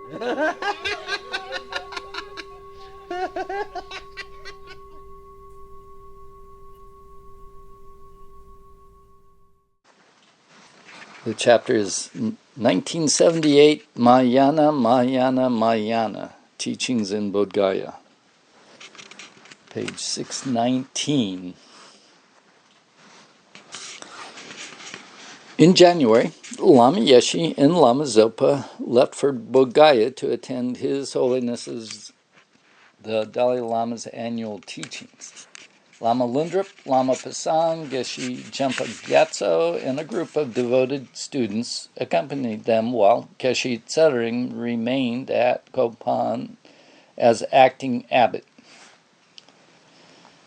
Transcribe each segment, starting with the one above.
The chapter is 1978, Mahayana, Mahayana, Mahayana, Teachings in Bodh Gaya. Page 619. In January, Lama Yeshe and Lama Zopa left for Bodh Gaya to attend His Holiness's the Dalai Lama's annual teachings. Lama Lundrup, Lama Pasang, Geshe Jempa Gyatso, and a group of devoted students accompanied them while Geshe Tsering remained at Kopan as acting abbot.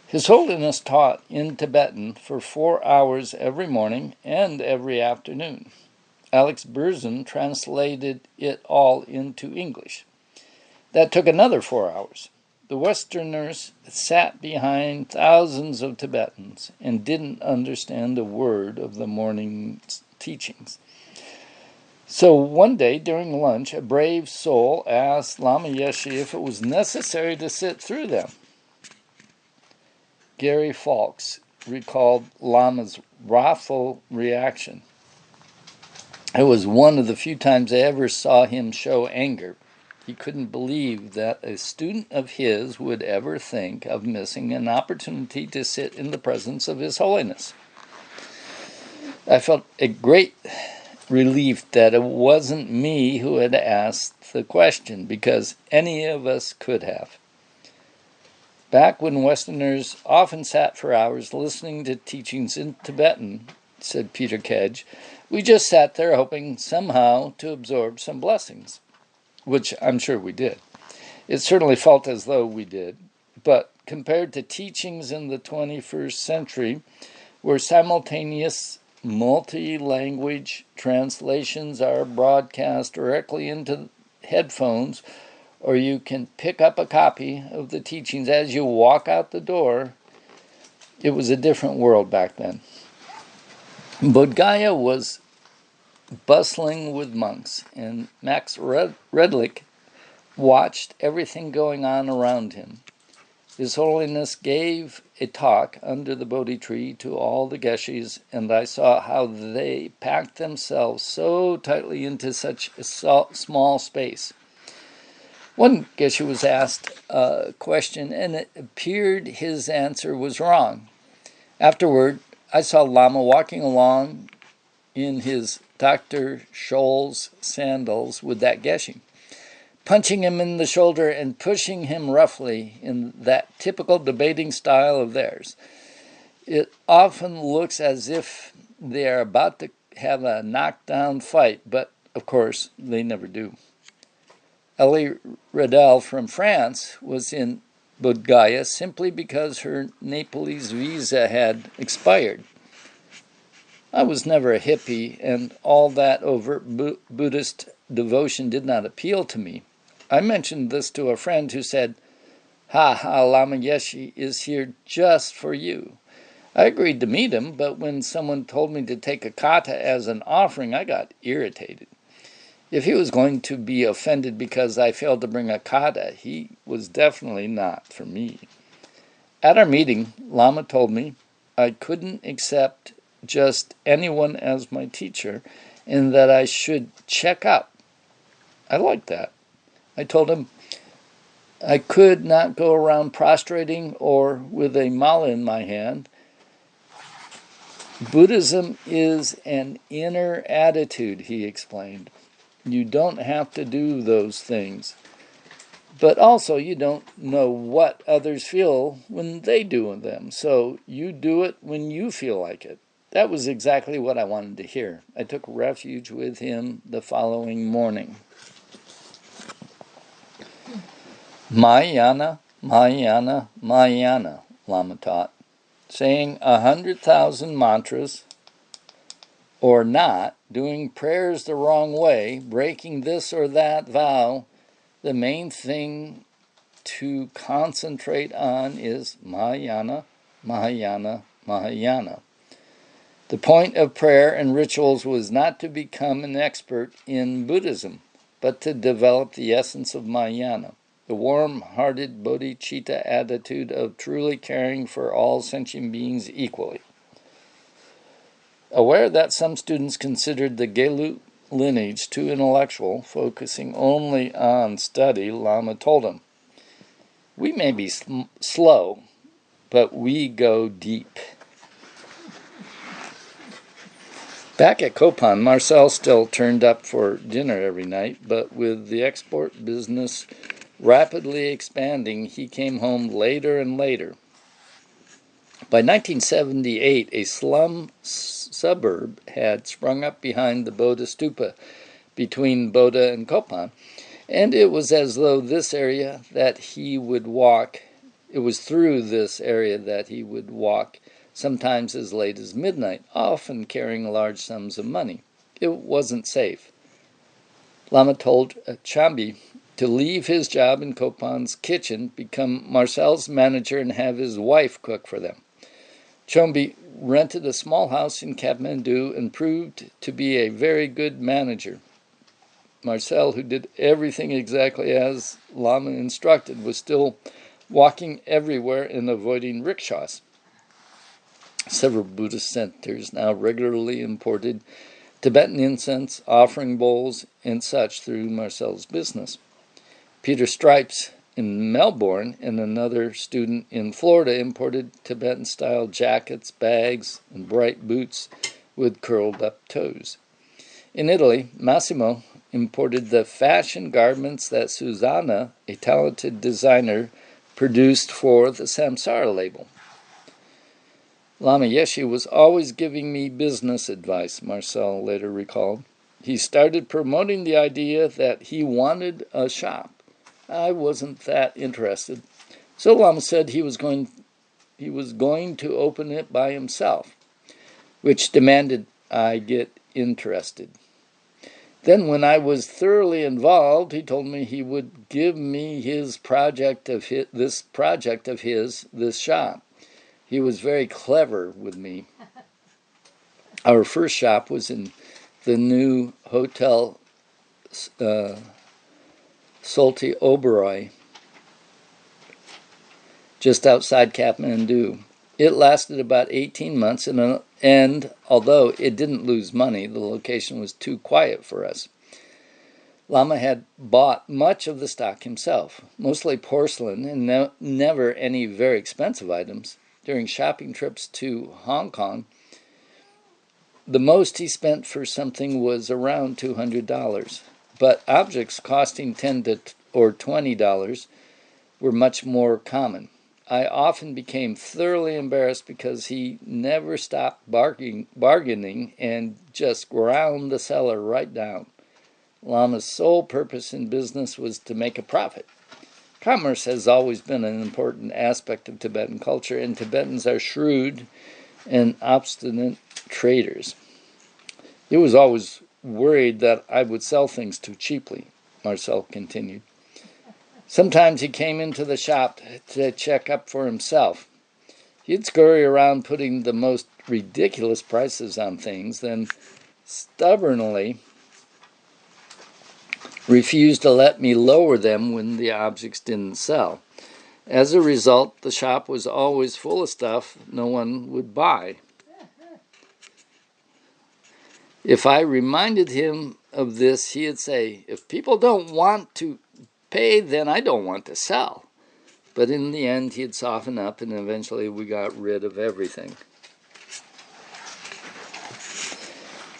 His Holiness taught in Tibetan for 4 hours every morning and every afternoon. Alex Berzin translated it all into English. That took another 4 hours. The Westerners sat behind thousands of Tibetans and didn't understand a word of the morning's teachings. So one day during lunch, a brave soul asked Lama Yeshe if it was necessary to sit through them. Gary Fawkes recalled Lama's wrathful reaction. It was one of the few times I ever saw him show anger. He couldn't believe that a student of his would ever think of missing an opportunity to sit in the presence of His Holiness. I felt a great relief that it wasn't me who had asked the question, because any of us could have. Back when Westerners often sat for hours listening to teachings in Tibetan, said Peter Kedge, we just sat there hoping somehow to absorb some blessings. Which I'm sure we did. It certainly felt as though we did, but compared to teachings in the 21st century, where simultaneous multi-language translations are broadcast directly into headphones, or you can pick up a copy of the teachings as you walk out the door, it was a different world back then. Bodh Gaya was bustling with monks, and Max Redlich watched everything going on around him. His Holiness gave a talk under the Bodhi tree to all the Geshes, and I saw how they packed themselves so tightly into such a small space. One Geshe was asked a question, and it appeared his answer was wrong. Afterward, I saw Lama walking along in his Dr. Scholl's sandals with that Geshe, punching him in the shoulder and pushing him roughly in that typical debating style of theirs. It often looks as if they are about to have a knockdown fight, but of course they never do. Elie Redel from France was in Bodh Gaya simply because her Nepalese visa had expired. I was never a hippie, and all that overt Buddhist devotion did not appeal to me. I mentioned this to a friend who said, "Ha ha, Lama Yeshe is here just for you." I agreed to meet him, but when someone told me to take a kata as an offering, I got irritated. If he was going to be offended because I failed to bring a kata, he was definitely not for me. At our meeting, Lama told me I couldn't accept just anyone as my teacher, and that I should check up. I liked that. I told him I could not go around prostrating or with a mala in my hand. Buddhism is an inner attitude, he explained. You don't have to do those things. But also you don't know what others feel when they do them, so you do it when you feel like it. That was exactly what I wanted to hear. I took refuge with him the following morning. Mahayana, Mahayana, Mahayana, Lama taught, saying 100,000 mantras or not, doing prayers the wrong way, breaking this or that vow, the main thing to concentrate on is Mahayana, Mahayana, Mahayana. The point of prayer and rituals was not to become an expert in Buddhism. but to develop the essence of Mahayana, the warm-hearted bodhicitta attitude of truly caring for all sentient beings equally. Aware that some students considered the Gelug lineage too intellectual, focusing only on study, Lama told them, "We may be slow, but we go deep." Back at Kopan, Marcel still turned up for dinner every night, but with the export business rapidly expanding, he came home later and later. By 1978, a slum suburb had sprung up behind the Bodha Stupa between Bodha and Kopan, and it was as though this area that he would walk, it was through this area that he would walk, sometimes as late as midnight, often carrying large sums of money. It wasn't safe. Lama told Chambi to leave his job in Kopan's kitchen, become Marcel's manager, and have his wife cook for them. Chombi rented a small house in Kathmandu and proved to be a very good manager. Marcel, who did everything exactly as Lama instructed, was still walking everywhere and avoiding rickshaws. Several Buddhist centers now regularly imported Tibetan incense, offering bowls, and such through Marcel's business. Peter Stripes in Melbourne and another student in Florida imported Tibetan-style jackets, bags, and bright boots with curled-up toes. In Italy, Massimo imported the fashion garments that Susanna, a talented designer, produced for the Samsara label. Lama Yeshe was always giving me business advice, Marcel later recalled. He started promoting the idea that he wanted a shop. I wasn't that interested. So Lama said he was going to open it by himself, which demanded I get interested. Then when I was thoroughly involved, he told me he would give me this project of his, this shop. He was very clever with me. Our first shop was in the new Hotel Solti Oberoi, just outside Kathmandu. It lasted about 18 months, and although it didn't lose money, the location was too quiet for us. Lama had bought much of the stock himself, mostly porcelain and never any very expensive items. During shopping trips to Hong Kong, the most he spent for something was around $200, but objects costing $10 or $20 were much more common. I often became thoroughly embarrassed because he never stopped bargaining and just ground the seller right down. Lama's sole purpose in business was to make a profit. Commerce has always been an important aspect of Tibetan culture, and Tibetans are shrewd and obstinate traders. He was always worried that I would sell things too cheaply, Marcel continued. Sometimes he came into the shop to check up for himself. He'd scurry around putting the most ridiculous prices on things, then stubbornly refused to let me lower them when the objects didn't sell. As a result, the shop was always full of stuff no one would buy. If I reminded him of this, he'd say, "If people don't want to pay, then I don't want to sell." But in the end, he'd soften up, and eventually we got rid of everything.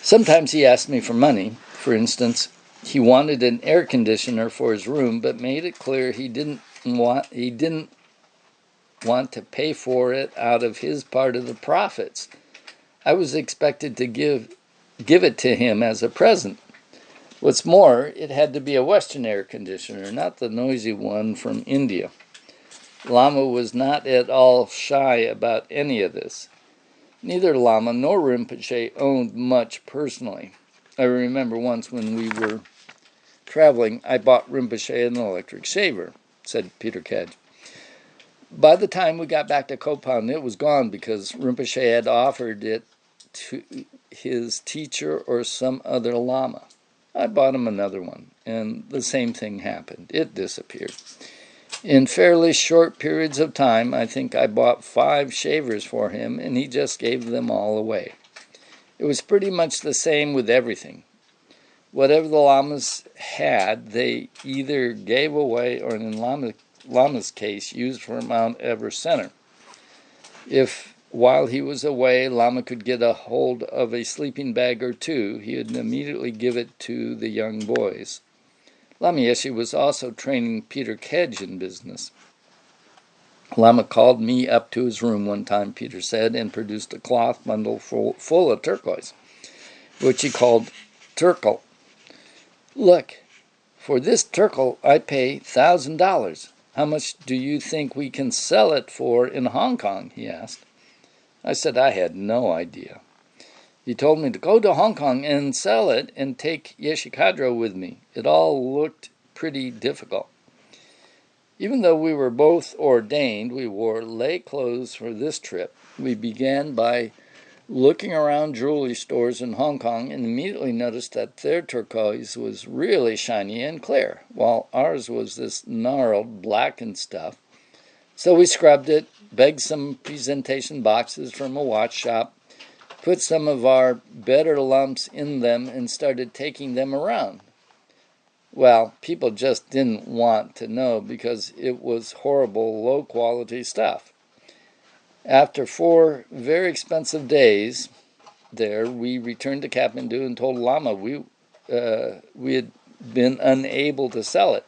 Sometimes he asked me for money. For instance, he wanted an air conditioner for his room, but made it clear he didn't want to pay for it out of his part of the profits. I was expected to give it to him as a present. What's more, it had to be a Western air conditioner, not the noisy one from India. Lama was not at all shy about any of this. Neither Lama nor Rinpoche owned much personally. I remember once when we were traveling, I bought Rinpoche an electric shaver, said Peter Kedge. By the time we got back to Kopan, it was gone because Rinpoche had offered it to his teacher or some other Lama. I bought him another one, and the same thing happened. It disappeared. In fairly short periods of time, I think I bought 5 shavers for him, and he just gave them all away. It was pretty much the same with everything. Whatever the llamas had, they either gave away or, in Lama's case, used for Mount Everest Center. If, while he was away, Lama could get a hold of a sleeping bag or 2, he would immediately give it to the young boys. Lama Yeshe was also training Peter Kedge in business. Lama called me up to his room one time, Peter said, and produced a cloth bundle full of turquoise, which he called turkle. Look, for this turkle I pay $1,000. How much do you think we can sell it for in Hong Kong? He asked. I said I had no idea. He told me to go to Hong Kong and sell it and take Yeshe Khadrao with me. It all looked pretty difficult. Even though we were both ordained, we wore lay clothes for this trip. We began by looking around jewelry stores in Hong Kong and immediately noticed that their turquoise was really shiny and clear, while ours was this gnarled, blackened stuff. So we scrubbed it, begged some presentation boxes from a watch shop, put some of our better lumps in them, and started taking them around. Well, people just didn't want to know because it was horrible, low-quality stuff. After 4 very expensive days there, we returned to Kathmandu and told Lama we had been unable to sell it.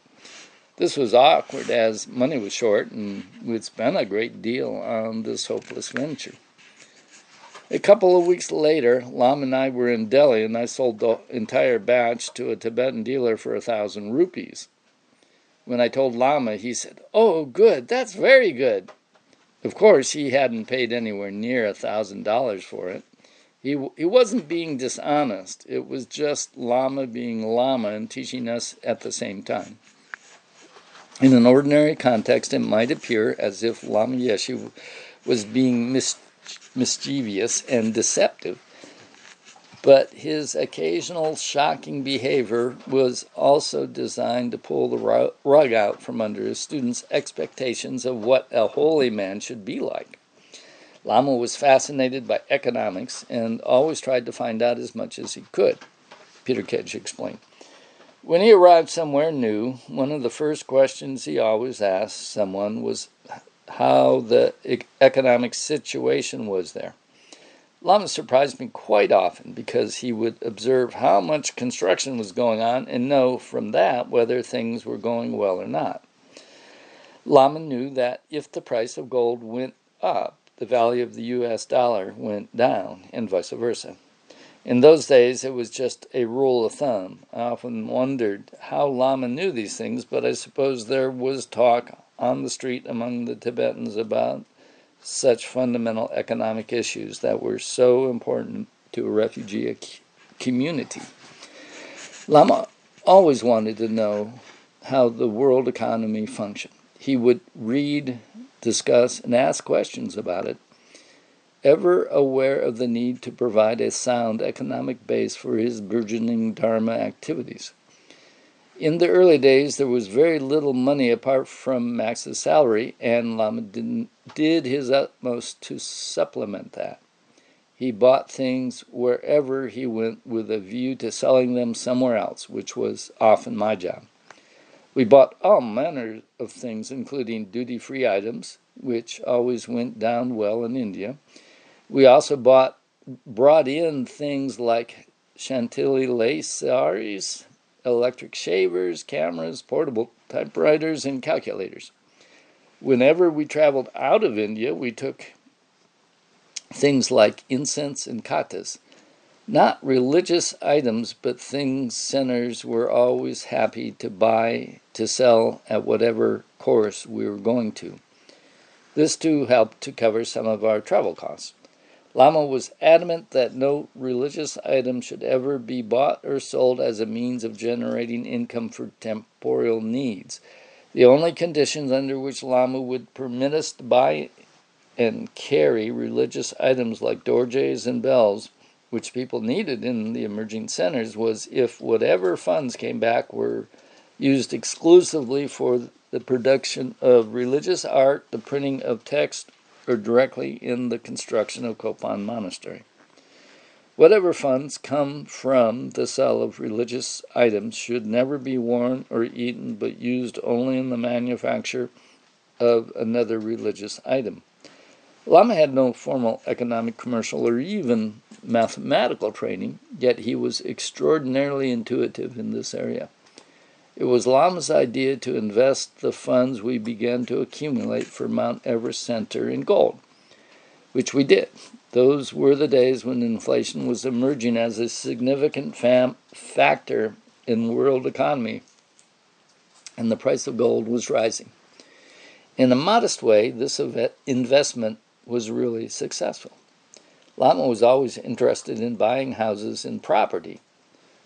This was awkward as money was short and we'd spent a great deal on this hopeless venture. A couple of weeks later, Lama and I were in Delhi, and I sold the entire batch to a Tibetan dealer for 1,000 rupees. When I told Lama, he said, "Oh, good, that's very good." Of course, he hadn't paid anywhere near $1,000 for it. He wasn't being dishonest. It was just Lama being Lama and teaching us at the same time. In an ordinary context, it might appear as if Lama Yeshe was being mischievous and deceptive, but his occasional shocking behavior was also designed to pull the rug out from under his students' expectations of what a holy man should be like. Lama was fascinated by economics and always tried to find out as much as he could, Peter Kedge explained. When he arrived somewhere new, one of the first questions he always asked someone was how the economic situation was there. Lama surprised me quite often because he would observe how much construction was going on and know from that whether things were going well or not. Lama knew that if the price of gold went up, the value of the U.S. dollar went down, and vice versa. In those days, it was just a rule of thumb. I often wondered how Lama knew these things, but I suppose there was talk on the street among the Tibetans about such fundamental economic issues that were so important to a refugee community. Lama always wanted to know how the world economy functioned. He would read, discuss, and ask questions about it, ever aware of the need to provide a sound economic base for his burgeoning Dharma activities. In the early days, there was very little money apart from Max's salary, and Lama did his utmost to supplement that. He bought things wherever he went with a view to selling them somewhere else, which was often my job. We bought all manner of things, including duty-free items, which always went down well in India. We also brought in things like Chantilly lace saris, electric shavers, cameras, portable typewriters, and calculators. Whenever we traveled out of India, we took things like incense and katas. Not religious items, but things centers were always happy to buy, to sell at whatever course we were going to. This too helped to cover some of our travel costs. Lama was adamant that no religious item should ever be bought or sold as a means of generating income for temporal needs. The only conditions under which Lama would permit us to buy and carry religious items like dorjes and bells which people needed in the emerging centers, was if whatever funds came back were used exclusively for the production of religious art, the printing of text, or directly in the construction of Kopan Monastery. Whatever funds come from the sale of religious items should never be worn or eaten, but used only in the manufacture of another religious item. Lama had no formal economic, commercial, or even mathematical training, yet he was extraordinarily intuitive in this area. It was Lama's idea to invest the funds we began to accumulate for Mount Everest Center in gold, which we did. Those were the days when inflation was emerging as a significant factor in the world economy, and the price of gold was rising. In a modest way, this investment was really successful. Lama was always interested in buying houses and property.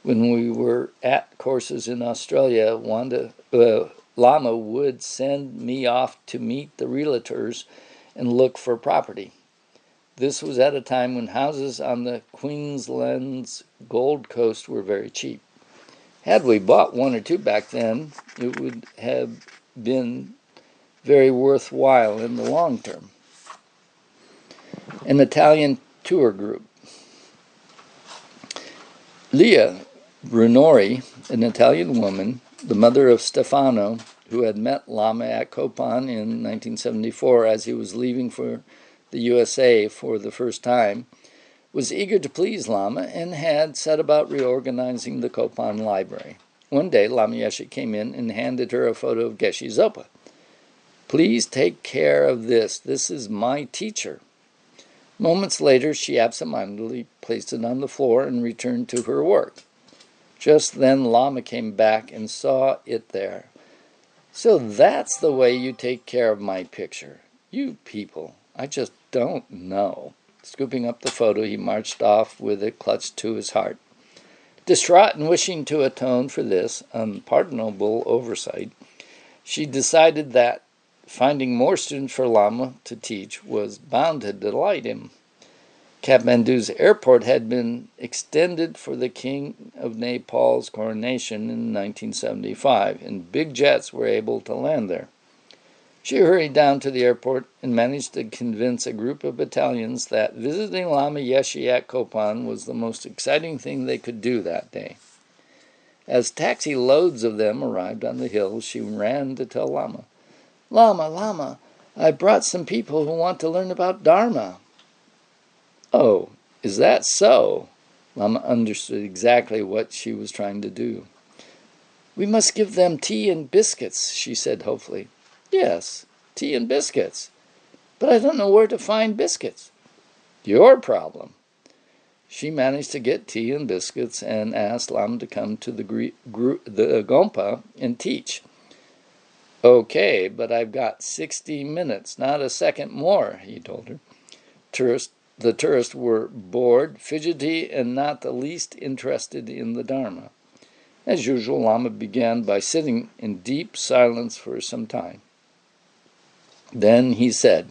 When we were at courses in Australia, Lama would send me off to meet the realtors and look for property. This was at a time when houses on the Queensland's Gold Coast were very cheap. Had we bought one or two back then, it would have been very worthwhile in the long term. An Italian tour group. Leah Brunori, an Italian woman, the mother of Stefano, who had met Lama at Kopan in 1974 as he was leaving for the USA for the first time, was eager to please Lama and had set about reorganizing the Kopan library. One day, Lama Yeshe came in and handed her a photo of Geshe Zopa. "Please take care of this. This is my teacher." Moments later, she absentmindedly placed it on the floor and returned to her work. Just then, Lama came back and saw it there. "So that's the way you take care of my picture. You people, I just don't know." Scooping up the photo, he marched off with it clutched to his heart. Distraught and wishing to atone for this unpardonable oversight, she decided that finding more students for Lama to teach was bound to delight him. Kathmandu's airport had been extended for the King of Nepal's coronation in 1975, and big jets were able to land there. She hurried down to the airport and managed to convince a group of Italians that visiting Lama Yeshe at Kopan was the most exciting thing they could do that day. As taxi loads of them arrived on the hill, she ran to tell Lama, Lama, I brought some people who want to learn about Dharma." "Oh, is that so?" Lama understood exactly what she was trying to do. "We must give them tea and biscuits," she said hopefully. "Yes, tea and biscuits. But I don't know where to find biscuits." "Your problem." She managed to get tea and biscuits and asked Lama to come to the Gompa and teach. "Okay, but I've got 60 minutes, not a second more," he told her. The tourists were bored, fidgety, and not the least interested in the Dharma. As usual, Lama began by sitting in deep silence for some time. Then he said,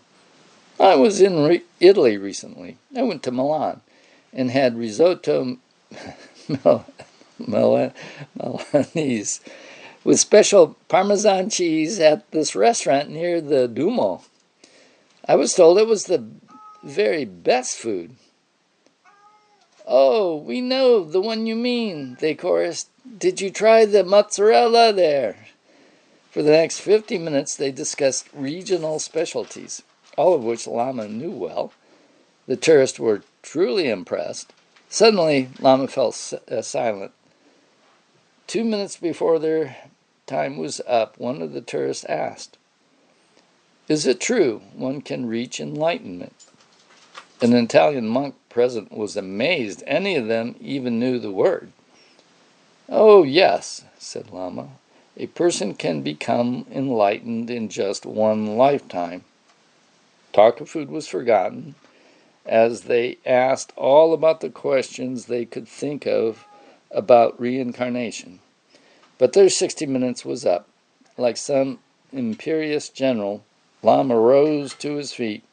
"I was in Italy recently. I went to Milan and had risotto Milanese with special Parmesan cheese at this restaurant near the Duomo. I was told it was the very best food." "Oh, we know the one you mean," they chorused. "Did you try the mozzarella there?" For the next 50 minutes, they discussed regional specialties, all of which Lama knew well. The tourists were truly impressed. Suddenly, Lama fell silent. 2 minutes before their time was up, one of the tourists asked, "Is it true one can reach enlightenment?" An Italian monk present was amazed any of them even knew the word. "Oh, yes," said Lama. "A person can become enlightened in just one lifetime." Talk of food was forgotten, as they asked all about the questions they could think of about reincarnation. But their 60 minutes was up. Like some imperious general, Lama rose to his feet.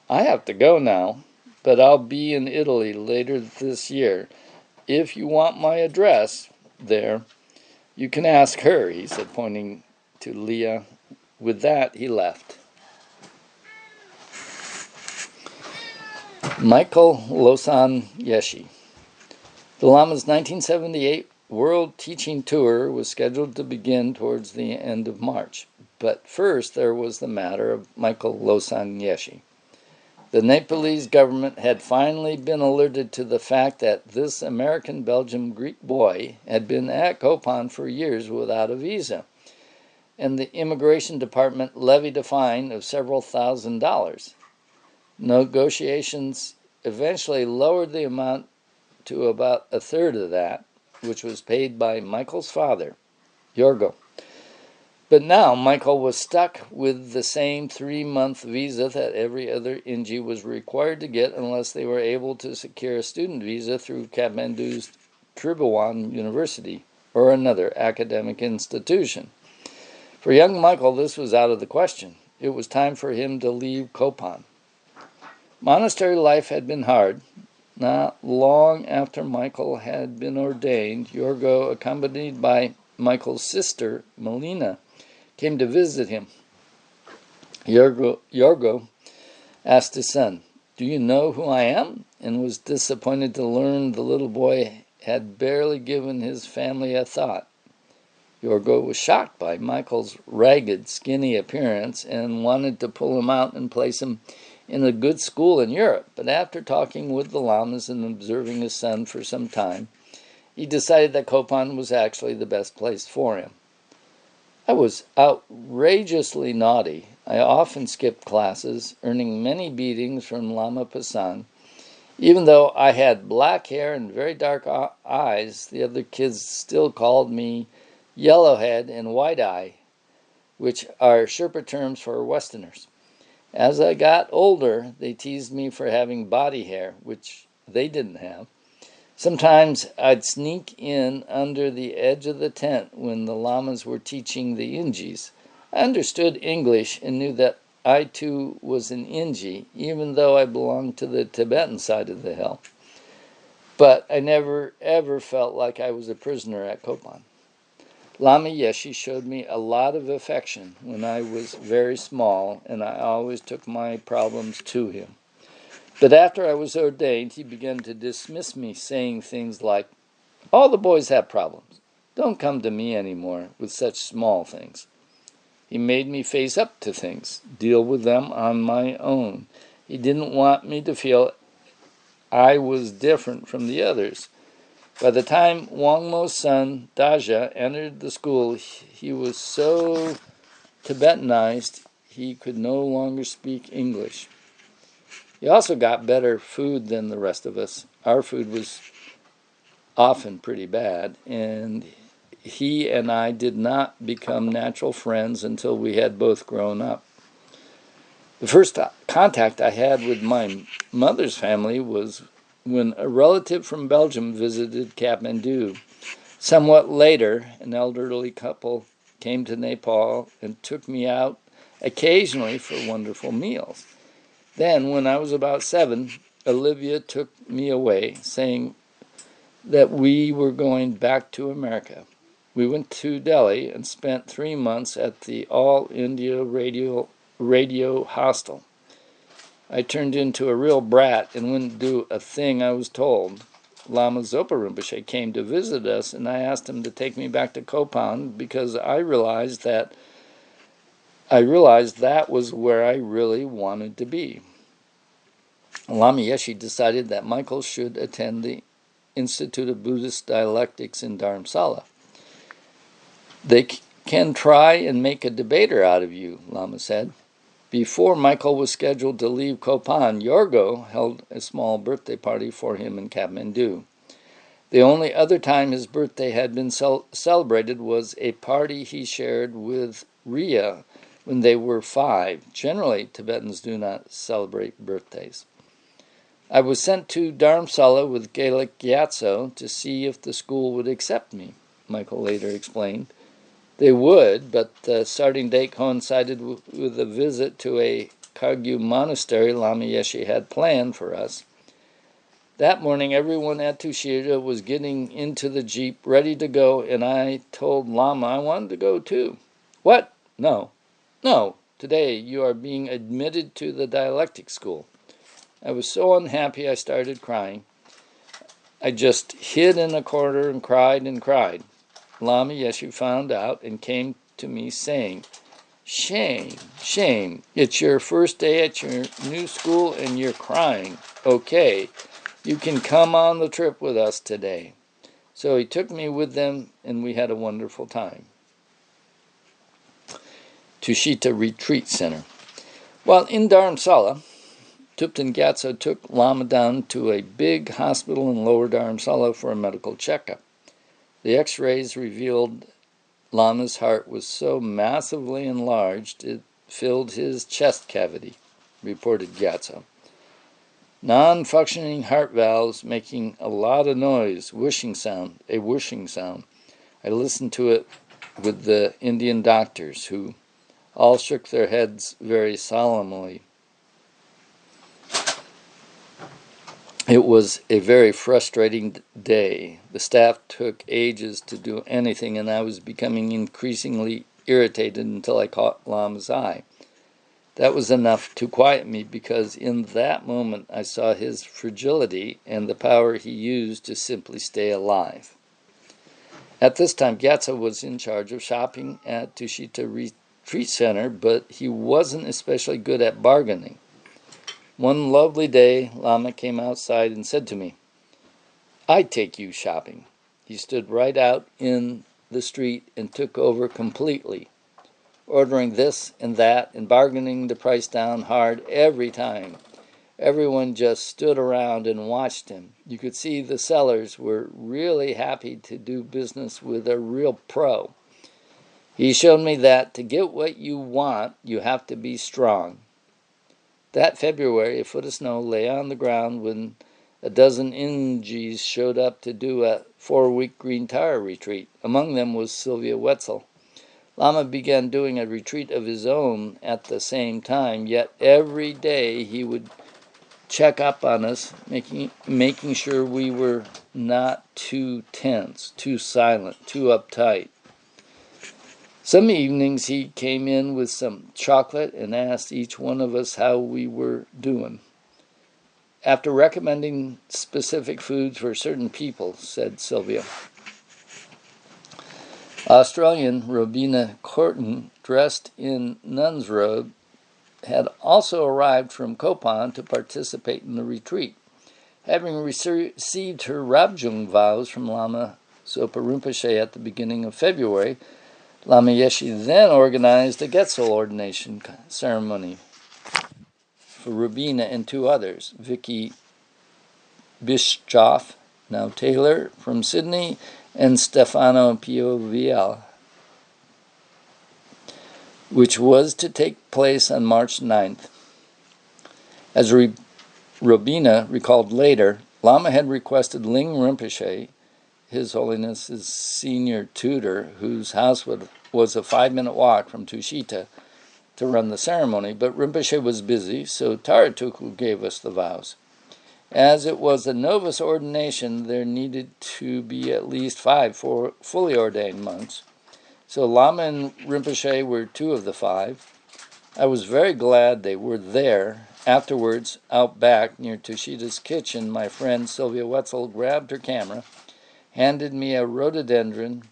"I have to go now. but I'll be in Italy later this year. If you want my address there, you can ask her," he said, pointing to Leah. With that, he left. Michael Losan Yeshi. The Lama's 1978 World Teaching Tour was scheduled to begin towards the end of March. But first, there was the matter of Michael Losan Yeshi. The Nepalese government had finally been alerted to the fact that this American-Belgian Greek boy had been at Kopan for years without a visa, and the immigration department levied a fine of several $1,000s. Negotiations eventually lowered the amount to about a third of that, which was paid by Michael's father, Yorgo. But now Michael was stuck with the same 3-month visa that every other Inji was required to get unless they were able to secure a student visa through Kathmandu's Tribhuvan University or another academic institution. For young Michael, this was out of the question. It was time for him to leave Kopan. Monastery life had been hard. Not long after Michael had been ordained, Yorgo, accompanied by Michael's sister, Melina, came to visit him. Yorgo asked his son, "Do you know who I am?" and was disappointed to learn the little boy had barely given his family a thought. Yorgo was shocked by Michael's ragged, skinny appearance and wanted to pull him out and place him in a good school in Europe. But after talking with the Lamas and observing his son for some time, he decided that Kopan was actually the best place for him. I was outrageously naughty. I often skipped classes, earning many beatings from Lama Pasang. Even though I had black hair and very dark eyes, the other kids still called me Yellowhead and White Eye, which are Sherpa terms for Westerners. As I got older, they teased me for having body hair, which they didn't have. Sometimes I'd sneak in under the edge of the tent when the Lamas were teaching the Injis. I understood English and knew that I too was an Inji, even though I belonged to the Tibetan side of the hill. But I never ever felt like I was a prisoner at Kopan. Lama Yeshi showed me a lot of affection when I was very small, and I always took my problems to him. But after I was ordained, he began to dismiss me, saying things like, "All the boys have problems. Don't come to me anymore with such small things." He made me face up to things, deal with them on my own. He didn't want me to feel I was different from the others. By the time Wangmo's son, Daja, entered the school, he was so Tibetanized he could no longer speak English. He also got better food than the rest of us. Our food was often pretty bad, and he and I did not become natural friends until we had both grown up. The first contact I had with my mother's family was when a relative from Belgium visited Kathmandu. Somewhat later, an elderly couple came to Nepal and took me out occasionally for wonderful meals. Then, when I was about 7, Olivia took me away, saying that we were going back to America. We went to Delhi and spent 3 months at the All India Radio Hostel. I turned into a real brat and wouldn't do a thing I was told. Lama Zopa Rinpoche came to visit us, and I asked him to take me back to Kopan because I realized that was where I really wanted to be. Lama Yeshi decided that Michael should attend the Institute of Buddhist Dialectics in Dharamsala. "They can try and make a debater out of you," Lama said. Before Michael was scheduled to leave Kopan, Yorgo held a small birthday party for him in Kathmandu. The only other time his birthday had been celebrated was a party he shared with Ria when they were 5. Generally, Tibetans do not celebrate birthdays. I was sent to Dharamsala with Gaelic Gyatso to see if the school would accept me, Michael later explained. They would, but the starting date coincided with a visit to a Kagyu monastery Lama Yeshi had planned for us. That morning, everyone at Tushita was getting into the Jeep, ready to go, and I told Lama I wanted to go too. What? No. No. Today you are being admitted to the dialectic school. I was so unhappy I started crying. I just hid in a corner and cried and cried. Lama Yeshe found out and came to me saying, "Shame, shame. It's your first day at your new school and you're crying. Okay, you can come on the trip with us today." So he took me with them and we had a wonderful time. Tushita Retreat Center. While in Dharamsala, Thupten Gyatso took Lama down to a big hospital in Lower Dharamsala for a medical checkup. The x-rays revealed Lama's heart was so massively enlarged it filled his chest cavity, reported Gyatso. Non-functioning heart valves making a lot of noise, a whooshing sound. I listened to it with the Indian doctors, who all shook their heads very solemnly. It was a very frustrating day. The staff took ages to do anything, and I was becoming increasingly irritated until I caught Lama's eye. That was enough to quiet me, because in that moment I saw his fragility and the power he used to simply stay alive. At this time, Gyatso was in charge of shopping at Tushita Retreat Center, but he wasn't especially good at bargaining. One lovely day, Lama came outside and said to me, "I take you shopping." He stood right out in the street and took over completely, ordering this and that and bargaining the price down hard every time. Everyone just stood around and watched him. You could see the sellers were really happy to do business with a real pro. He showed me that to get what you want, you have to be strong. That February, a foot of snow lay on the ground when a dozen Ingis showed up to do a 4-week green tire retreat. Among them was Sylvia Wetzel. Lama began doing a retreat of his own at the same time, yet every day he would check up on us, making sure we were not too tense, too silent, too uptight. Some evenings he came in with some chocolate and asked each one of us how we were doing. After recommending specific foods for certain people, said Sylvia. Australian Robina Corton, dressed in nun's robe, had also arrived from Kopan to participate in the retreat. Having received her Rabjung vows from Lama Zopa Rinpoche at the beginning of February, Lama Yeshe then organized a Getzel ordination ceremony for Rubina and 2 others, Vicky Bischoff, now Taylor, from Sydney, and Stefano Piovial, which was to take place on March 9th. As Robina recalled later, Lama had requested Ling Rinpoche, His Holiness's senior tutor, whose house was a 5-minute walk from Tushita, to run the ceremony, but Rinpoche was busy, so Taratuku gave us the vows. As it was a novice ordination, there needed to be at least 5 fully ordained monks, so Lama and Rinpoche were 2 of the 5. I was very glad they were there. Afterwards, out back near Tushita's kitchen, my friend Sylvia Wetzel grabbed her camera, handed me a rhododendron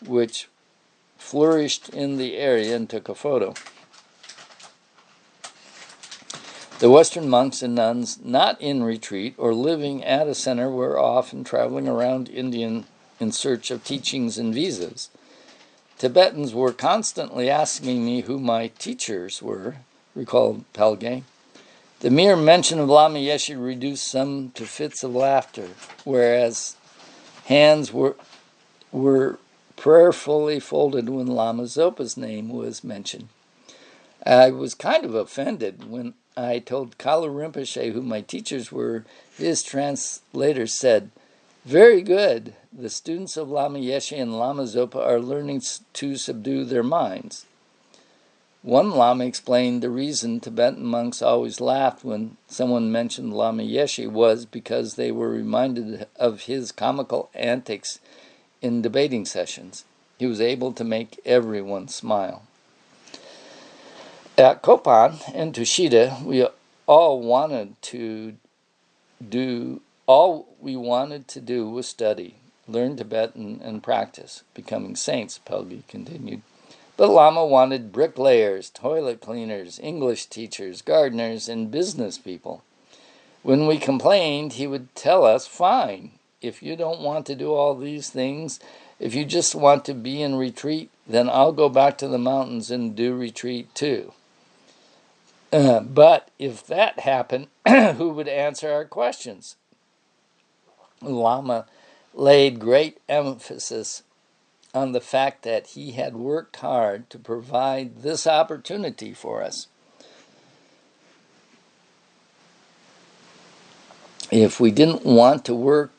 which flourished in the area, and took a photo. The Western monks and nuns not in retreat or living at a center were often traveling around India in search of teachings and visas. Tibetans were constantly asking me who my teachers were, recalled Pelgay. The mere mention of Lama Yeshe reduced some to fits of laughter, whereas hands were prayerfully folded when Lama Zopa's name was mentioned. I was kind of offended when I told Kalu Rinpoche who my teachers were. His translator said, "Very good. The students of Lama Yeshe and Lama Zopa are learning to subdue their minds." One Lama explained the reason Tibetan monks always laughed when someone mentioned Lama Yeshe was because they were reminded of his comical antics in debating sessions. He was able to make everyone smile. At Kopan and Tushita, all we wanted to do was study, learn Tibetan, and practice becoming saints, Pelgi continued. But Lama wanted bricklayers, toilet cleaners, English teachers, gardeners, and business people. When we complained, he would tell us, fine, if you don't want to do all these things, if you just want to be in retreat, then I'll go back to the mountains and do retreat too. But if that happened, who would answer our questions? Lama laid great emphasis on the fact that he had worked hard to provide this opportunity for us. If we didn't want to work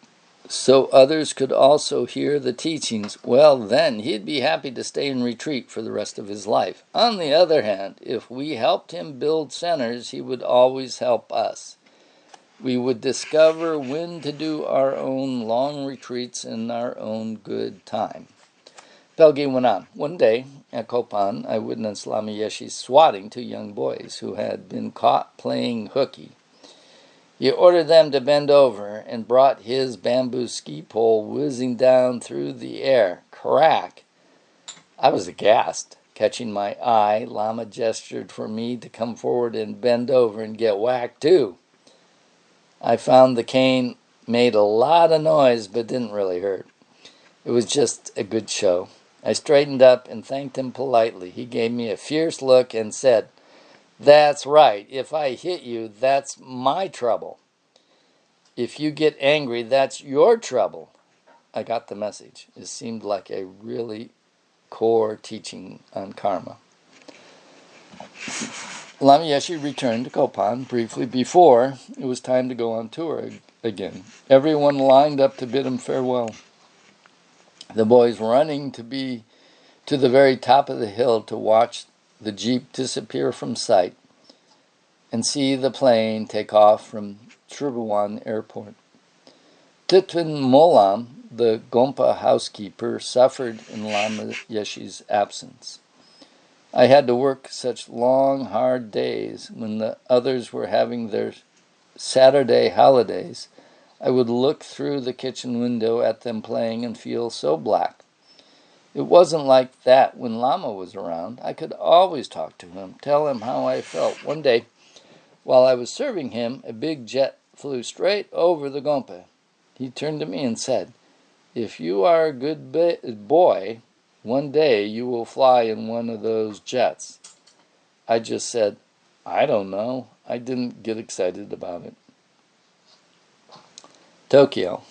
so others could also hear the teachings, well, then he'd be happy to stay in retreat for the rest of his life. On the other hand, if we helped him build centers, he would always help us. We would discover when to do our own long retreats in our own good time. Pelgi went on. One day at Kopan, I witnessed Lama Yeshe swatting two young boys who had been caught playing hooky. He ordered them to bend over and brought his bamboo ski pole whizzing down through the air. Crack! I was aghast. Catching my eye, Lama gestured for me to come forward and bend over and get whacked too. I found the cane made a lot of noise but didn't really hurt. It was just a good show. I straightened up and thanked him politely. He gave me a fierce look and said, "That's right. If I hit you, that's my trouble. If you get angry, that's your trouble." I got the message. It seemed like a really core teaching on karma. Lama Yeshe returned to Kopan briefly before it was time to go on tour again. Everyone lined up to bid him farewell. The boys running to the very top of the hill to watch the jeep disappear from sight and see the plane take off from Tribhuvan Airport. Thitwan Molam, the Gompa housekeeper, suffered in Lama Yeshe's absence. I had to work such long, hard days when the others were having their Saturday holidays. I would look through the kitchen window at them playing and feel so black. It wasn't like that when Lama was around. I could always talk to him, tell him how I felt. One day, while I was serving him, a big jet flew straight over the Gompa. He turned to me and said, "If you are a good boy, one day you will fly in one of those jets." I just said, "I don't know." I didn't get excited about it. Tokyo.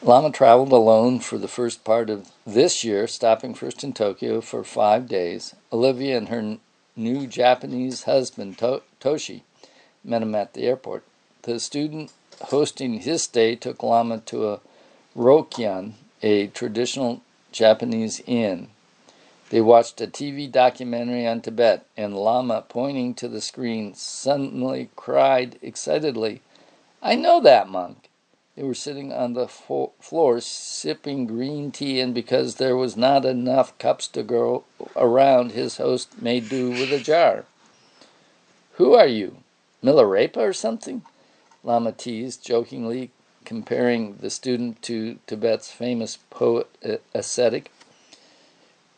Lama traveled alone for the first part of this year, stopping first in Tokyo for 5 days. Olivia and her new Japanese husband, Toshi, met him at the airport. The student hosting his stay took Lama to a Rokyan, a traditional Japanese inn. They watched a TV documentary on Tibet, and Lama, pointing to the screen, suddenly cried excitedly, "I know that monk." They were sitting on the floor sipping green tea, and because there was not enough cups to go around, his host made do with a jar. "Who are you, Milarepa or something?" Lama teased, jokingly comparing the student to Tibet's famous poet ascetic.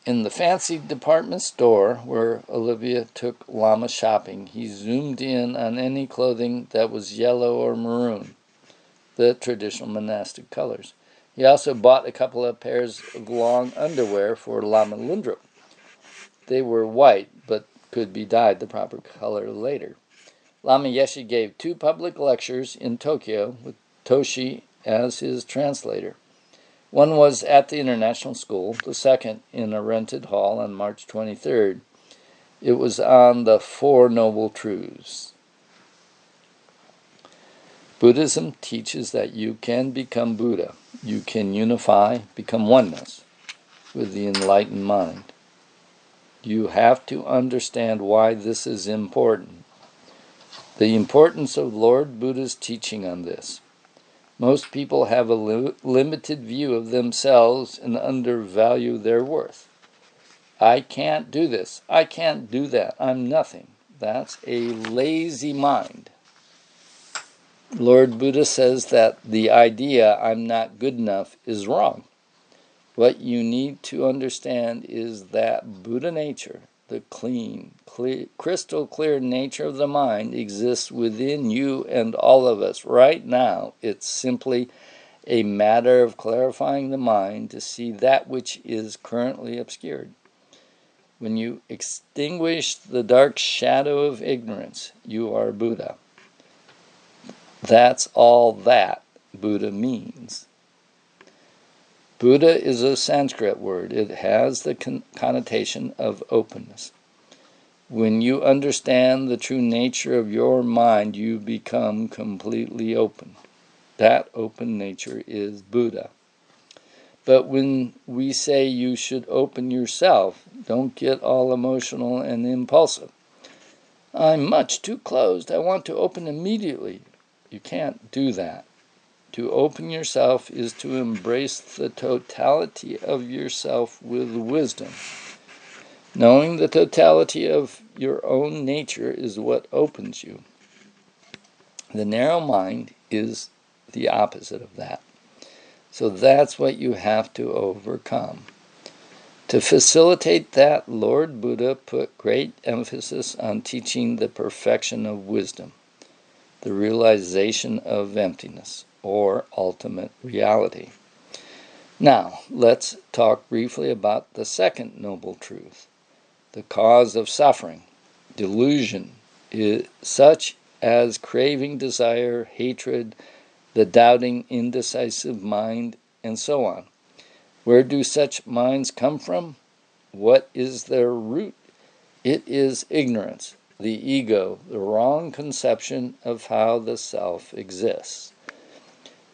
In the fancy department store where Olivia took Lama shopping, he zoomed in on any clothing that was yellow or maroon, the traditional monastic colors. He also bought a couple of pairs of long underwear for Lama Lundrup. They were white, but could be dyed the proper color later. Lama Yeshe gave 2 public lectures in Tokyo with Toshi as his translator. One was at the International School, the second in a rented hall on March 23rd. It was on the Four Noble Truths. Buddhism teaches that you can become Buddha. You can unify, become oneness with the enlightened mind. You have to understand why this is important. The importance of Lord Buddha's teaching on this. Most people have a limited view of themselves and undervalue their worth. I can't do this. I can't do that. I'm nothing. That's a lazy mind. Lord Buddha says that the idea I'm not good enough is wrong. What you need to understand is that Buddha nature, the clean, crystal clear nature of the mind, exists within you and all of us right now. It's simply a matter of clarifying the mind to see that which is currently obscured. When you extinguish the dark shadow of ignorance, you are Buddha. That's all that Buddha means. Buddha is a Sanskrit word. It has the connotation of openness. When you understand the true nature of your mind, you become completely open. That open nature is Buddha. But when we say you should open yourself, don't get all emotional and impulsive. I'm much too closed. I want to open immediately. You can't do that. To open yourself is to embrace the totality of yourself with wisdom. Knowing the totality of your own nature is what opens you. The narrow mind is the opposite of that. So that's what you have to overcome. To facilitate that, Lord Buddha put great emphasis on teaching the perfection of wisdom, the realization of emptiness, or ultimate reality. Now, let's talk briefly about the second noble truth, the cause of suffering. Delusion is such as craving, desire, hatred, the doubting, indecisive mind, and so on. Where do such minds come from? What is their root? It is ignorance, the ego, the wrong conception of how the self exists.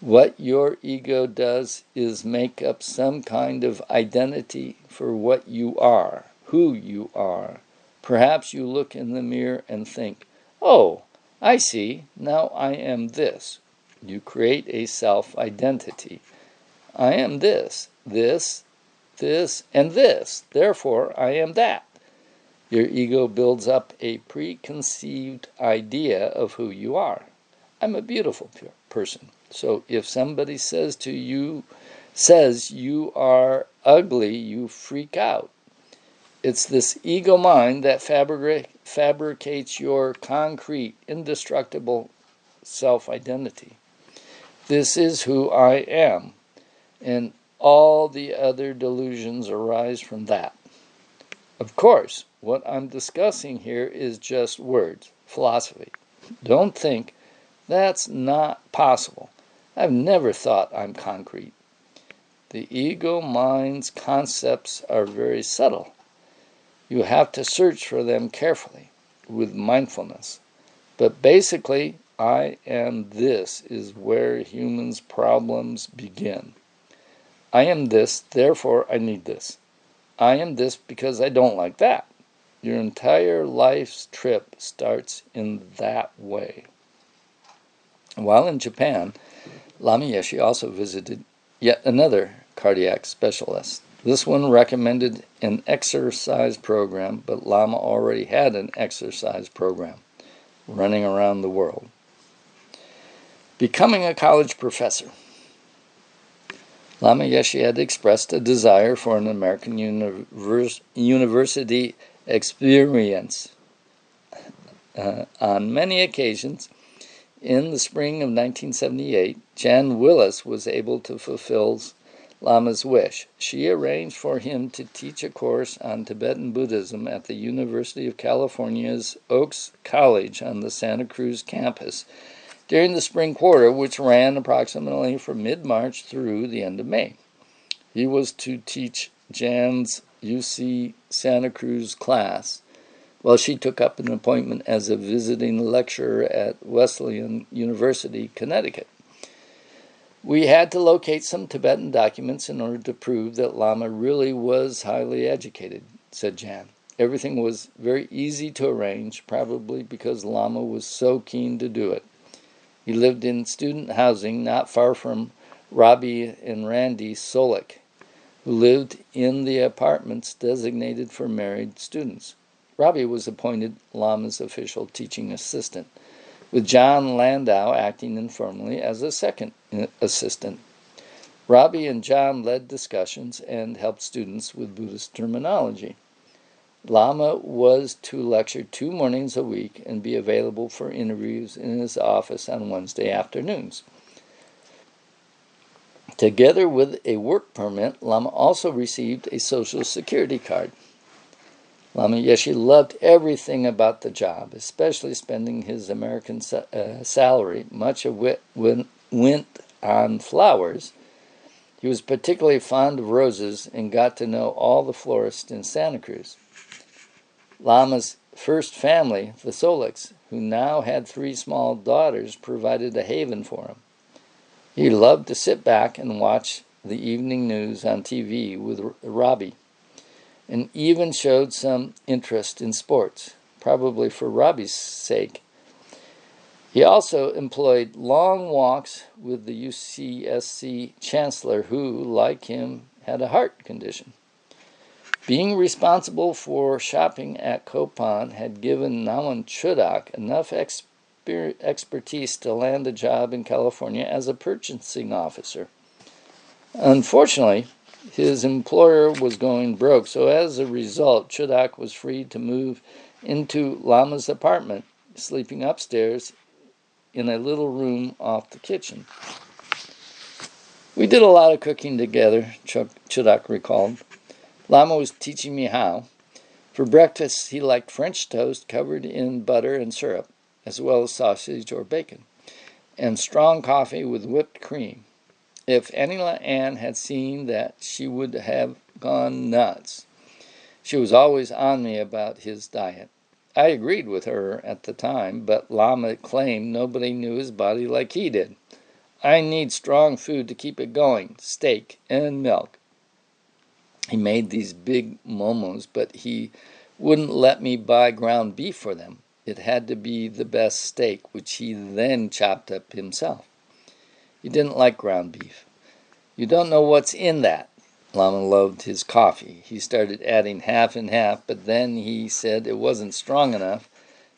What your ego does is make up some kind of identity for what you are, who you are. Perhaps you look in the mirror and think, oh, I see, now I am this. You create a self-identity. I am this, and this. Therefore, I am that. Your ego builds up a preconceived idea of who you are. I'm a beautiful person. So if somebody says you are ugly, you freak out. It's this ego mind that fabricates your concrete, indestructible self-identity. This is who I am, and all the other delusions arise from that. Of course, what I'm discussing here is just words, philosophy. Don't think that's not possible. I've never thought I'm concrete. The ego mind's concepts are very subtle. You have to search for them carefully, with mindfulness. But basically, I am this is where humans' problems begin. I am this, therefore I need this. I am this because I don't like that. Your entire life's trip starts in that way. While in Japan, Lama Yeshe also visited yet another cardiac specialist. This one recommended an exercise program, but Lama already had an exercise program running around the world. Becoming a college professor. Lama Yeshe had expressed a desire for an American university experience. On many occasions, in the spring of 1978, Jan Willis was able to fulfill Lama's wish. She arranged for him to teach a course on Tibetan Buddhism at the University of California's Oaks College on the Santa Cruz campus during the spring quarter, which ran approximately from mid-March through the end of May. He was to teach Jan's UC Santa Cruz class, while she took up an appointment as a visiting lecturer at Wesleyan University, Connecticut. We had to locate some Tibetan documents in order to prove that Lama really was highly educated, said Jan. Everything was very easy to arrange, probably because Lama was so keen to do it. He lived in student housing not far from Robbie and Randy Solik, who lived in the apartments designated for married students. Robbie was appointed Lama's official teaching assistant, with John Landau acting informally as a second assistant. Robbie and John led discussions and helped students with Buddhist terminology. Lama was to lecture 2 mornings a week and be available for interviews in his office on Wednesday afternoons. Together with a work permit, Lama also received a Social Security card. Lama Yeshe loved everything about the job, especially spending his American salary, much of it went on flowers. He was particularly fond of roses and got to know all the florists in Santa Cruz. Lama's first family, the Soliks, who now had 3 small daughters, provided a haven for him. He loved to sit back and watch the evening news on TV with Robbie, and even showed some interest in sports, probably for Robbie's sake. He also employed long walks with the UCSC chancellor, who, like him, had a heart condition. Being responsible for shopping at Copan had given Nawan Chudak enough expertise to land a job in California as a purchasing officer. Unfortunately, his employer was going broke, so as a result, Chudak was free to move into Lama's apartment, sleeping upstairs in a little room off the kitchen. We did a lot of cooking together, Chudak recalled. Lama was teaching me how. For breakfast, he liked French toast covered in butter and syrup, as well as sausage or bacon, and strong coffee with whipped cream. If Anila Ann had seen that, she would have gone nuts. She was always on me about his diet. I agreed with her at the time, but Lama claimed nobody knew his body like he did. I need strong food to keep it going, steak and milk. He made these big momos, but he wouldn't let me buy ground beef for them. It had to be the best steak, which he then chopped up himself. He didn't like ground beef. You don't know what's in that. Lama loved his coffee. He started adding half and half, but then he said it wasn't strong enough,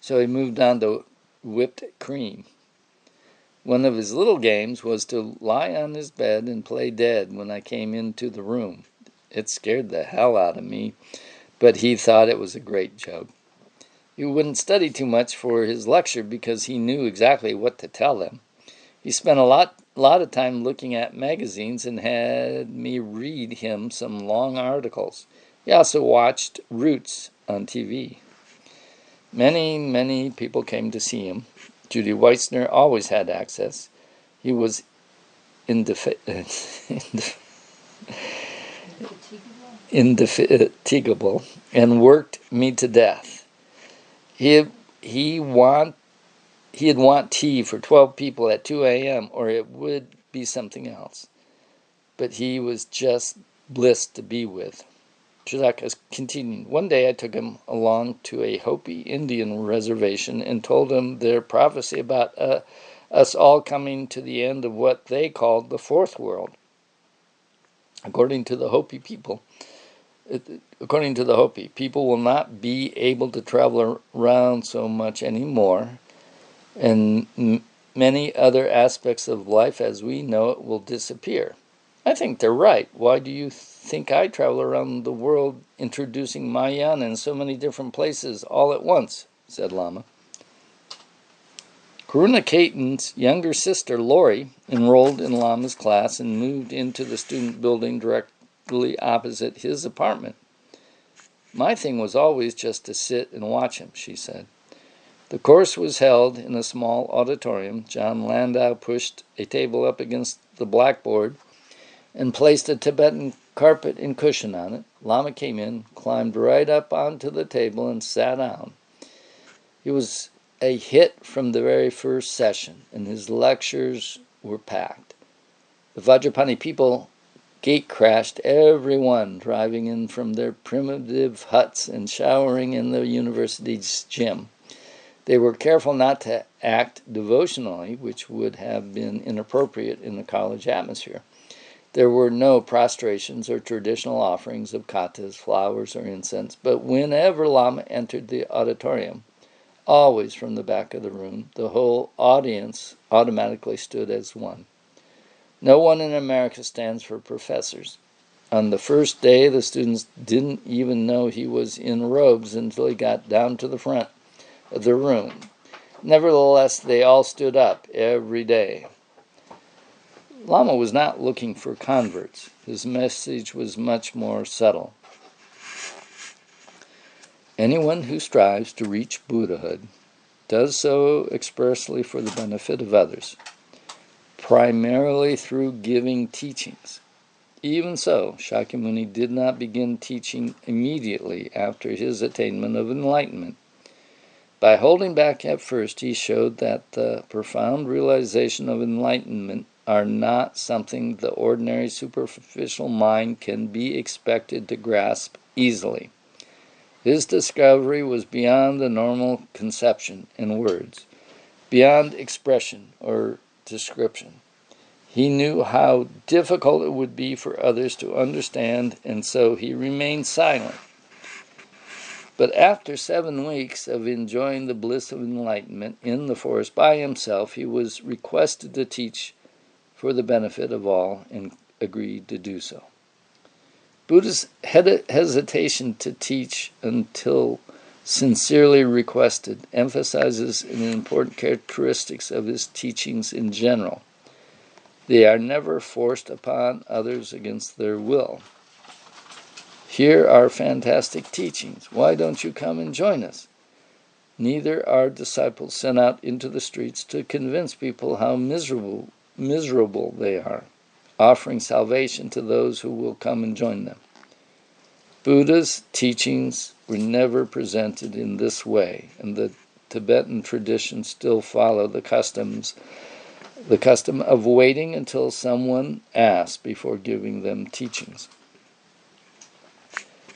so he moved on to whipped cream. One of his little games was to lie on his bed and play dead when I came into the room. It scared the hell out of me, but he thought it was a great joke. He wouldn't study too much for his lecture because he knew exactly what to tell them. He spent a lot of time looking at magazines and had me read him some long articles. He also watched Roots on TV. Many people came to see him. Judy Weitzner always had access. He was indefatigable and worked me to death. He'd want tea for 12 people at 2 a.m. or it would be something else. But he was just bliss to be with. Chudak continued. One day I took him along to a Hopi Indian reservation and told him their prophecy about us all coming to the end of what they called the fourth world. According to the Hopi, people will not be able to travel around so much anymore, and many other aspects of life as we know it will disappear. I think they're right. Why do you think I travel around the world introducing Mahayana in so many different places all at once? Said Lama. Karuna Keaton's younger sister, Lori, enrolled in Lama's class and moved into the student building directly opposite his apartment. My thing was always just to sit and watch him, she said. The course was held in a small auditorium. John Landau pushed a table up against the blackboard and placed a Tibetan carpet and cushion on it. Lama came in, climbed right up onto the table, and sat down. He was a hit from the very first session, and his lectures were packed. The Vajrapani people gate-crashed everyone driving in from their primitive huts and showering in the university's gym. They were careful not to act devotionally, which would have been inappropriate in the college atmosphere. There were no prostrations or traditional offerings of katas, flowers, or incense, but whenever Lama entered the auditorium, always from the back of the room, the whole audience automatically stood as one. No one in America stands for professors. On the first day, the students didn't even know he was in robes until he got down to the front of the room. Nevertheless, they all stood up every day. Lama was not looking for converts. His message was much more subtle. Anyone who strives to reach Buddhahood does so expressly for the benefit of others, primarily through giving teachings. Even so, Shakyamuni did not begin teaching immediately after his attainment of enlightenment. By holding back at first, he showed that the profound realization of enlightenment are not something the ordinary superficial mind can be expected to grasp easily. His discovery was beyond the normal conception in words, beyond expression or description. He knew how difficult it would be for others to understand, and so he remained silent. But after 7 weeks of enjoying the bliss of enlightenment in the forest by himself, he was requested to teach for the benefit of all and agreed to do so. Buddha's hesitation to teach until sincerely requested emphasizes an important characteristic of his teachings in general. They are never forced upon others against their will. Here are fantastic teachings. Why don't you come and join us? Neither are disciples sent out into the streets to convince people how miserable they are, offering salvation to those who will come and join them. Buddha's teachings were never presented in this way, and the Tibetan traditions still follow the custom of waiting until someone asks before giving them teachings.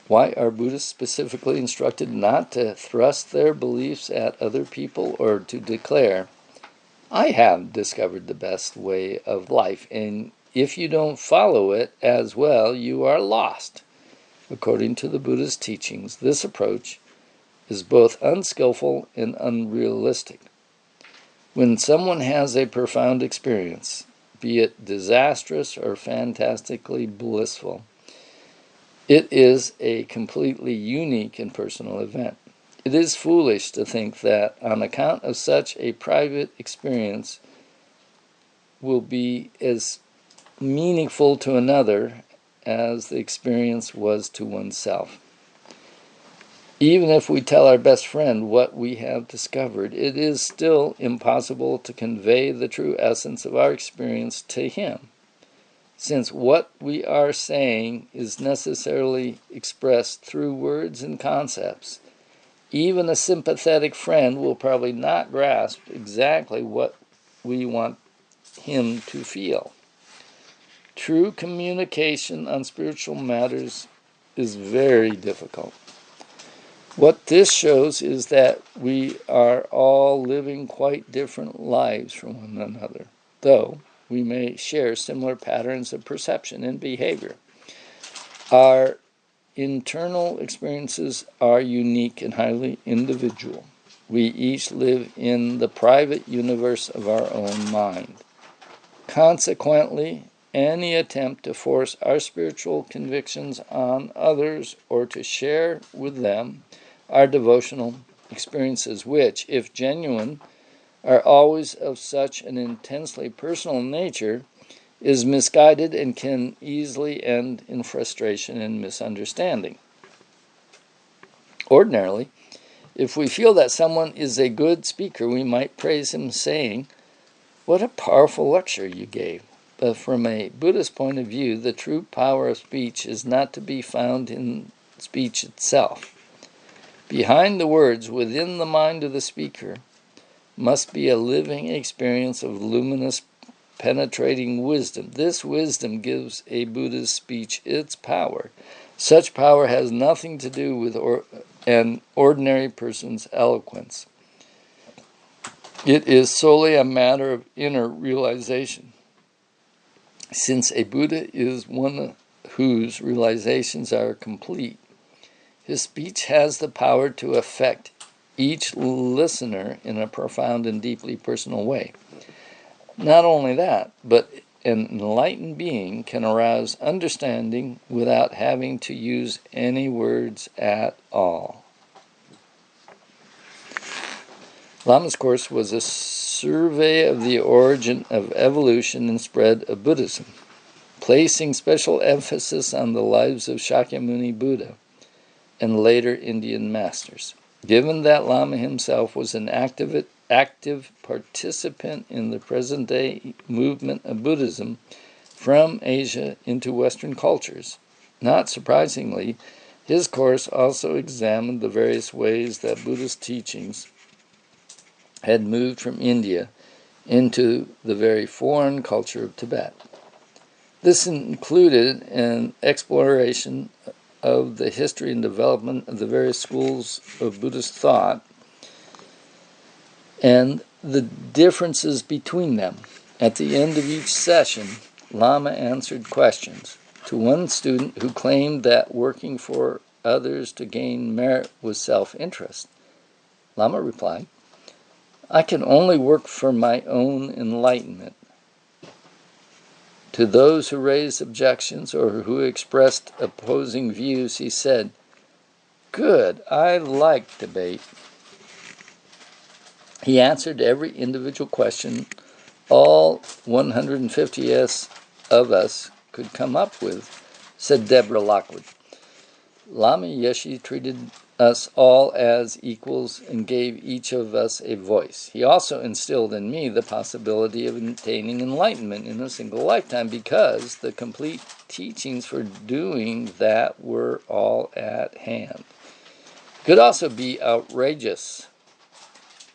Why are Buddhists specifically instructed not to thrust their beliefs at other people or to declare, I have discovered the best way of life, and if you don't follow it as well, you are lost? According to the Buddha's teachings, this approach is both unskillful and unrealistic. When someone has a profound experience, be it disastrous or fantastically blissful, it is a completely unique and personal event. It is foolish to think that on account of such a private experience will be as meaningful to another as the experience was to oneself. Even if we tell our best friend what we have discovered, it is still impossible to convey the true essence of our experience to him, since what we are saying is necessarily expressed through words and concepts. Even a sympathetic friend will probably not grasp exactly what we want him to feel. True communication on spiritual matters is very difficult. What this shows is that we are all living quite different lives from one another, though we may share similar patterns of perception and behavior. Our internal experiences are unique and highly individual. We each live in the private universe of our own mind. Consequently, any attempt to force our spiritual convictions on others or to share with them our devotional experiences, which, if genuine, are always of such an intensely personal nature, is misguided and can easily end in frustration and misunderstanding. Ordinarily, if we feel that someone is a good speaker, we might praise him, saying, "What a powerful lecture you gave." But from a Buddhist point of view, the true power of speech is not to be found in speech itself. Behind the words, within the mind of the speaker, must be a living experience of luminous penetrating wisdom. This wisdom gives a Buddha's speech its power. Such power has nothing to do with an ordinary person's eloquence. It is solely a matter of inner realization. Since a Buddha is one whose realizations are complete, his speech has the power to affect each listener in a profound and deeply personal way. Not only that, but an enlightened being can arouse understanding without having to use any words at all. Lama's course was a survey of the origin of evolution and spread of Buddhism, placing special emphasis on the lives of Shakyamuni Buddha and later Indian masters. Given that Lama himself was an active participant in the present-day movement of Buddhism from Asia into Western cultures, not surprisingly, his course also examined the various ways that Buddhist teachings had moved from India into the very foreign culture of Tibet. This included an exploration of the history and development of the various schools of Buddhist thought and the differences between them. At the end of each session, Lama answered questions. To one student who claimed that working for others to gain merit was self-interest, Lama replied, "I can only work for my own enlightenment." To those who raised objections or who expressed opposing views, he said, "Good, I like debate." He answered every individual question all 150 of us could come up with, said Deborah Lockwood. Lama Yeshe treated us all as equals and gave each of us a voice. He also instilled in me the possibility of attaining enlightenment in a single lifetime because the complete teachings for doing that were all at hand. It could also be outrageous.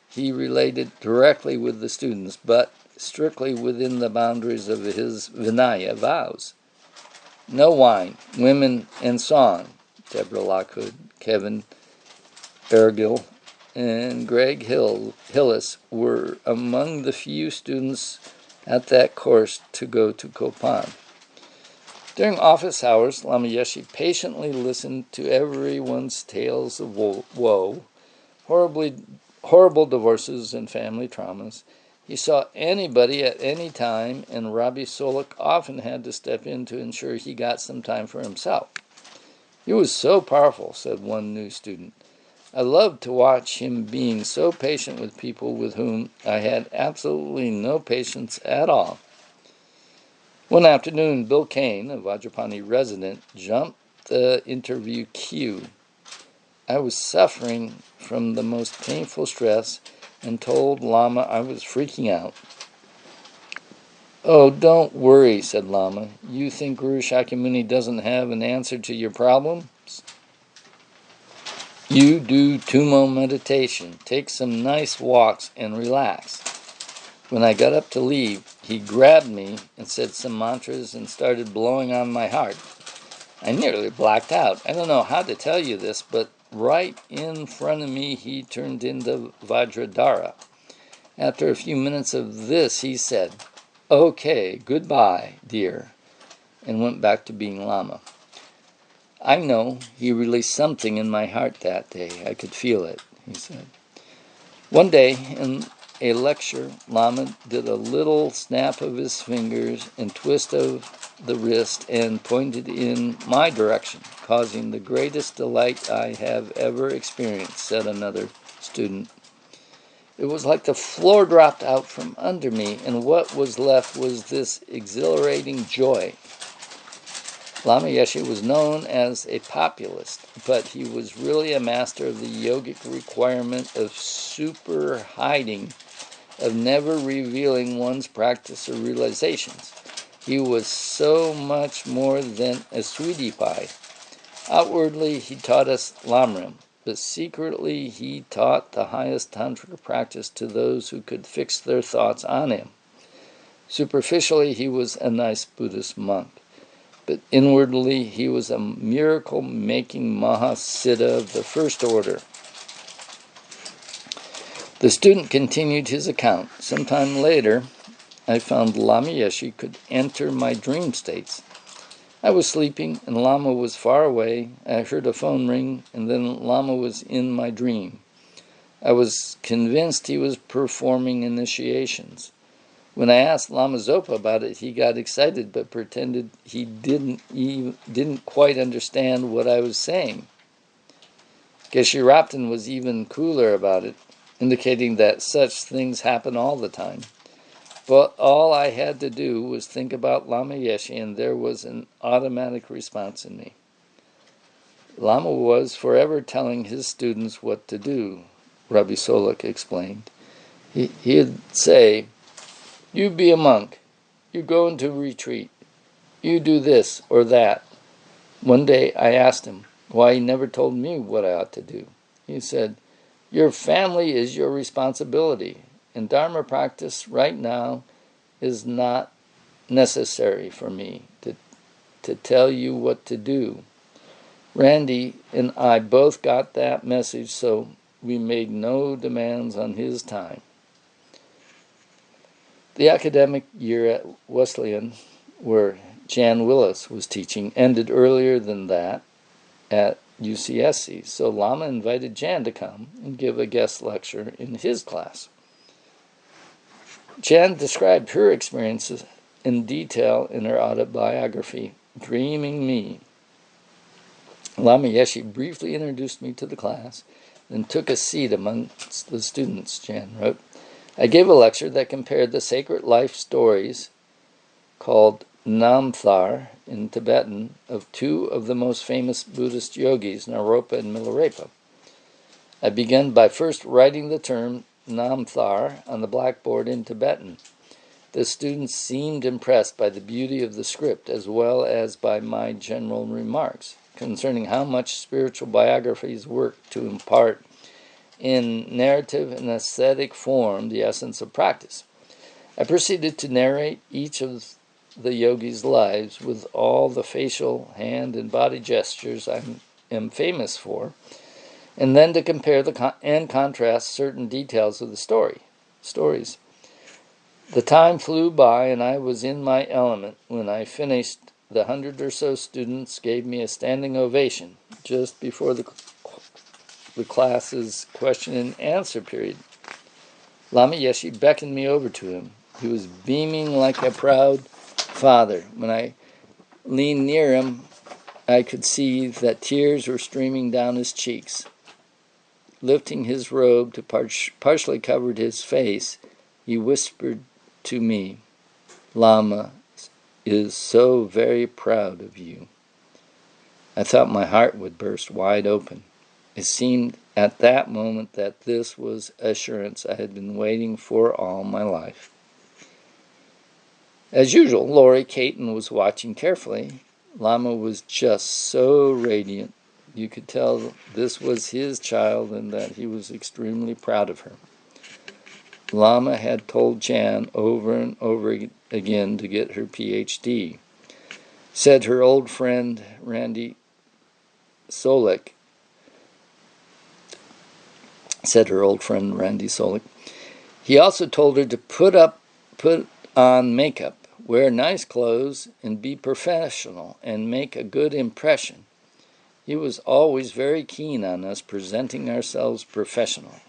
He related directly with the students, but strictly within the boundaries of his Vinaya vows. No wine, women, and song. Deborah Lockwood, Kevin Ergil, and Greg Hillis were among the few students at that course to go to Kopan. During office hours, Lama Yeshe patiently listened to everyone's tales of woe, horrible divorces and family traumas. He saw anybody at any time, and Rabbi Solek often had to step in to ensure he got some time for himself. He was so powerful, said one new student. I loved to watch him being so patient with people with whom I had absolutely no patience at all. One afternoon, Bill Kane, a Vajrapani resident, jumped the interview queue. I was suffering from the most painful stress and told Lama I was freaking out. "Oh, don't worry," said Lama. "You think Guru Shakyamuni doesn't have an answer to your problems? You do Tummo meditation, take some nice walks, and relax." When I got up to leave, he grabbed me and said some mantras and started blowing on my heart. I nearly blacked out. I don't know how to tell you this, but right in front of me he turned into Vajradhara. After a few minutes of this, he said, "Okay, goodbye, dear," and went back to being Lama. I know he released something in my heart that day. I could feel it, he said. One day in a lecture, Lama did a little snap of his fingers and twist of the wrist and pointed in my direction, causing the greatest delight I have ever experienced, said another student. It was like the floor dropped out from under me, and what was left was this exhilarating joy. Lama Yeshe was known as a populist, but he was really a master of the yogic requirement of super hiding, of never revealing one's practice or realizations. He was so much more than a sweetie pie. Outwardly, he taught us Lamrim, but secretly he taught the highest tantric practice to those who could fix their thoughts on him. Superficially, he was a nice Buddhist monk, but inwardly he was a miracle-making Mahasiddha of the first order. The student continued his account. Sometime later, I found Lama Yeshe could enter my dream states. I was sleeping, and Lama was far away. I heard a phone ring, and then Lama was in my dream. I was convinced he was performing initiations. When I asked Lama Zopa about it, he got excited but pretended he didn't quite understand what I was saying. Geshe Rabten was even cooler about it, indicating that such things happen all the time. But all I had to do was think about Lama Yeshe, and there was an automatic response in me. Lama was forever telling his students what to do, Rabbi Solek explained. He'd say, "You be a monk. You go into retreat. You do this or that." One day I asked him why he never told me what I ought to do. He said, "Your family is your responsibility. And Dharma practice right now is not necessary for me to tell you what to do." Randy and I both got that message, so we made no demands on his time. The academic year at Wesleyan, where Jan Willis was teaching, ended earlier than that at UCSC, so Lama invited Jan to come and give a guest lecture in his class. Jan described her experiences in detail in her autobiography, Dreaming Me. Lama Yeshe briefly introduced me to the class, then took a seat amongst the students, Jan wrote. I gave a lecture that compared the sacred life stories, called Namthar in Tibetan, of two of the most famous Buddhist yogis, Naropa and Milarepa. I began by first writing the term Namthar on the blackboard in Tibetan. The students seemed impressed by the beauty of the script as well as by my general remarks concerning how much spiritual biographies work to impart in narrative and aesthetic form the essence of practice. I proceeded to narrate each of the yogis' lives with all the facial, hand, and body gestures I am famous for, and then to compare and contrast certain details of the stories. The time flew by, and I was in my element. When I finished, the 100 or so students gave me a standing ovation just before the class's question and answer period. Lama Yeshe beckoned me over to him. He was beaming like a proud father. When I leaned near him, I could see that tears were streaming down his cheeks. Lifting his robe to partially cover his face, he whispered to me, "Lama is so very proud of you." I thought my heart would burst wide open. It seemed at that moment that this was assurance I had been waiting for all my life. As usual, Lori Caton was watching carefully. Lama was just so radiant. You could tell this was his child and that he was extremely proud of her. Lama had told Jan over and over again to get her PhD. Said her old friend Randy Solek. He also told her to put on makeup, wear nice clothes, and be professional and make a good impression. He was always very keen on us presenting ourselves professionally.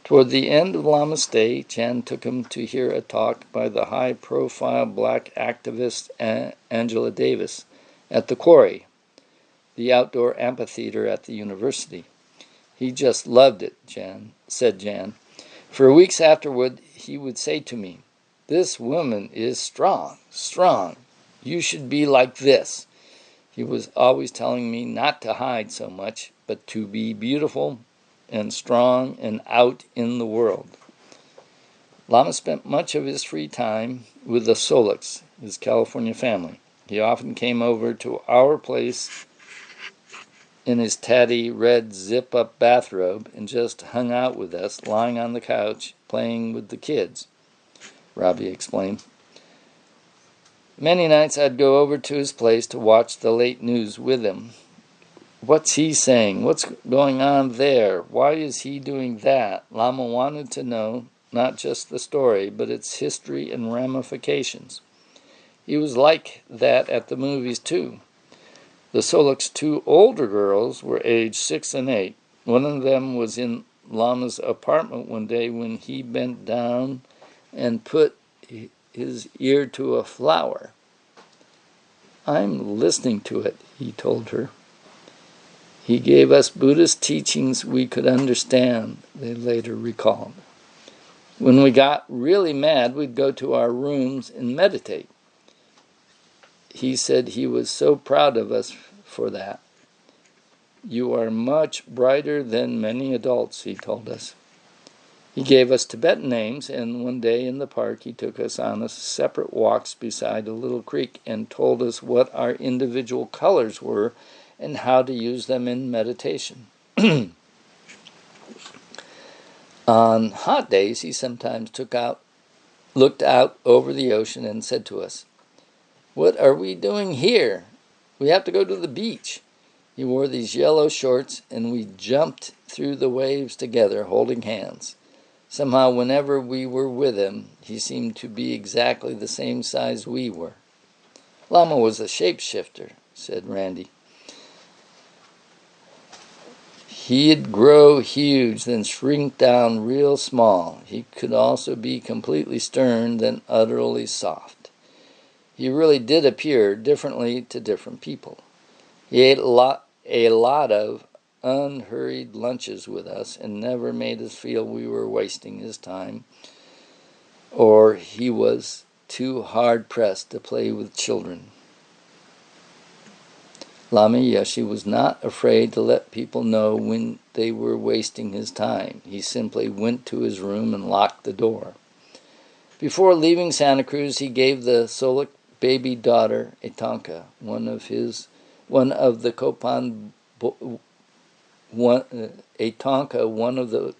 Toward the end of Lama's stay, Jan took him to hear a talk by the high-profile black activist Angela Davis at the Quarry, the outdoor amphitheater at the university. He just loved it, said Jan. For weeks afterward, he would say to me, "This woman is strong. You should be like this." He was always telling me not to hide so much, but to be beautiful and strong and out in the world. Lama spent much of his free time with the Soleks, his California family. He often came over to our place in his tatty red zip-up bathrobe and just hung out with us, lying on the couch, playing with the kids, Robbie explained. Many nights I'd go over to his place to watch the late news with him. What's he saying? What's going on there? Why is he doing that? Lama wanted to know not just the story, but its history and ramifications. He was like that at the movies, too. The Solik's two older girls were aged 6 and 8. One of them was in Lama's apartment one day when he bent down and put his ear to a flower. I'm listening to it, he told her. He gave us Buddhist teachings we could understand, they later recalled. When we got really mad, we'd go to our rooms and meditate. He said he was so proud of us for that. You are much brighter than many adults, he told us. He gave us Tibetan names, and one day in the park he took us on separate walks beside a little creek and told us what our individual colors were and how to use them in meditation. On hot days, he sometimes looked out over the ocean and said to us, "What are we doing here? We have to go to the beach." He wore these yellow shorts, and we jumped through the waves together, holding hands. Somehow, whenever we were with him, he seemed to be exactly the same size we were. Lama was a shapeshifter, said Randy. He'd grow huge, then shrink down real small. He could also be completely stern, then utterly soft. He really did appear differently to different people. He ate a lot of unhurried lunches with us and never made us feel we were wasting his time or he was too hard-pressed to play with children. Lama Yeshe was not afraid to let people know when they were wasting his time. He simply went to his room and locked the door. Before leaving Santa Cruz, he gave the Solik baby daughter a tanka, one of the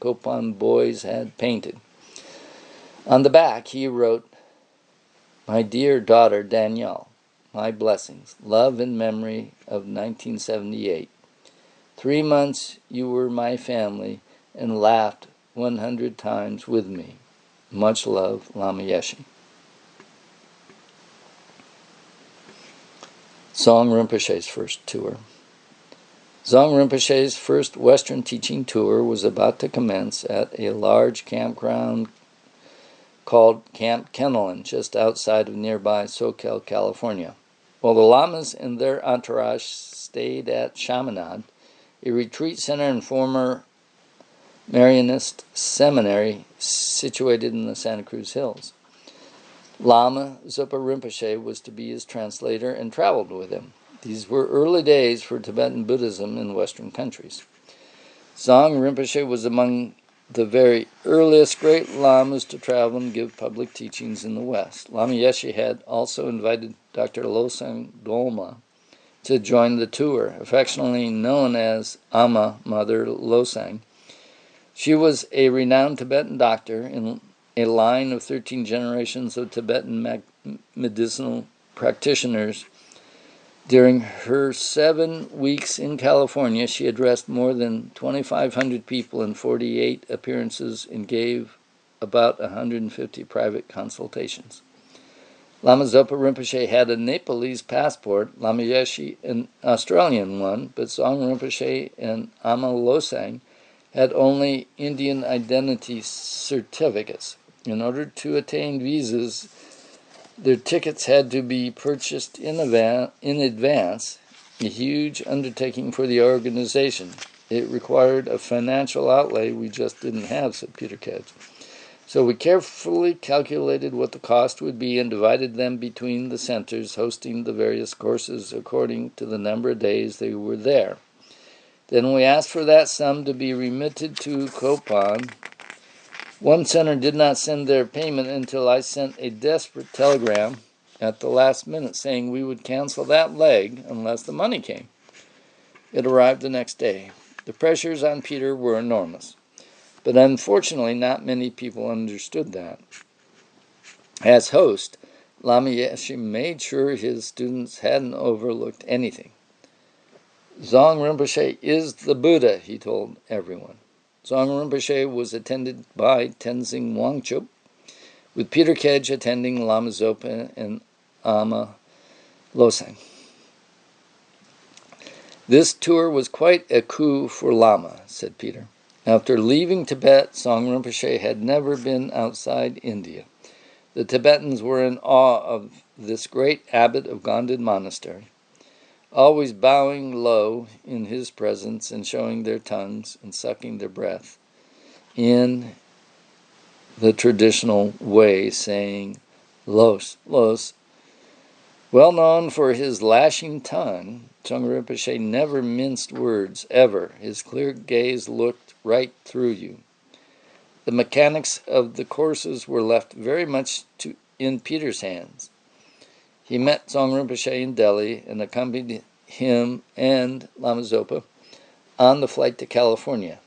Copan boys had painted. On the back, he wrote, "My dear daughter Danielle, my blessings, love and memory of 1978. 3 months you were my family and laughed 100 times with me. Much love, Lama Yeshe." Dzong Rinpoche's first tour. Dzong Rinpoche's first Western teaching tour was about to commence at a large campground called Camp Kennelin, just outside of nearby Soquel, California. While the Lamas and their entourage stayed at Chaminade, a retreat center and former Marianist seminary situated in the Santa Cruz Hills. Lama Zopa Rinpoche was to be his translator and traveled with him. These were early days for Tibetan Buddhism in Western countries. Dzong Rinpoche was among the very earliest great lamas to travel and give public teachings in the West. Lama Yeshe had also invited Dr. Losang Dolma to join the tour, affectionately known as Amma Mother Losang. She was a renowned Tibetan doctor in a line of 13 generations of Tibetan medicinal practitioners. During her 7 weeks in California, she addressed more than 2,500 people in 48 appearances and gave about 150 private consultations. Lama Zopa Rinpoche had a Nepalese passport, Lama Yeshe an Australian one, but Dzong Rinpoche and Amma Losang had only Indian identity certificates. In order to attain visas, their tickets had to be purchased in advance, a huge undertaking for the organization. It required a financial outlay we just didn't have, said Peter Kedge. So we carefully calculated what the cost would be and divided them between the centers hosting the various courses according to the number of days they were there. Then we asked for that sum to be remitted to Copan. One center did not send their payment until I sent a desperate telegram at the last minute saying we would cancel that leg unless the money came. It arrived the next day. The pressures on Peter were enormous, but unfortunately not many people understood that. As host, Lama Yeshe made sure his students hadn't overlooked anything. Dzong Rinpoche is the Buddha, he told everyone. Dzong Rinpoche was attended by Tenzing Wangchup, with Peter Kedge attending Lama Zopa and Ama Losang. This tour was quite a coup for Lama, said Peter. After leaving Tibet, Dzong Rinpoche had never been outside India. The Tibetans were in awe of this great abbot of Gondan Monastery, always bowing low in his presence and showing their tongues and sucking their breath in the traditional way, saying, "Los, los." Well known for his lashing tongue, Dzong Rinpoche never minced words, ever. His clear gaze looked right through you. The mechanics of the courses were left very much in Peter's hands. He met Dzong Rinpoche in Delhi and accompanied him and Lama Zopa on the flight to California.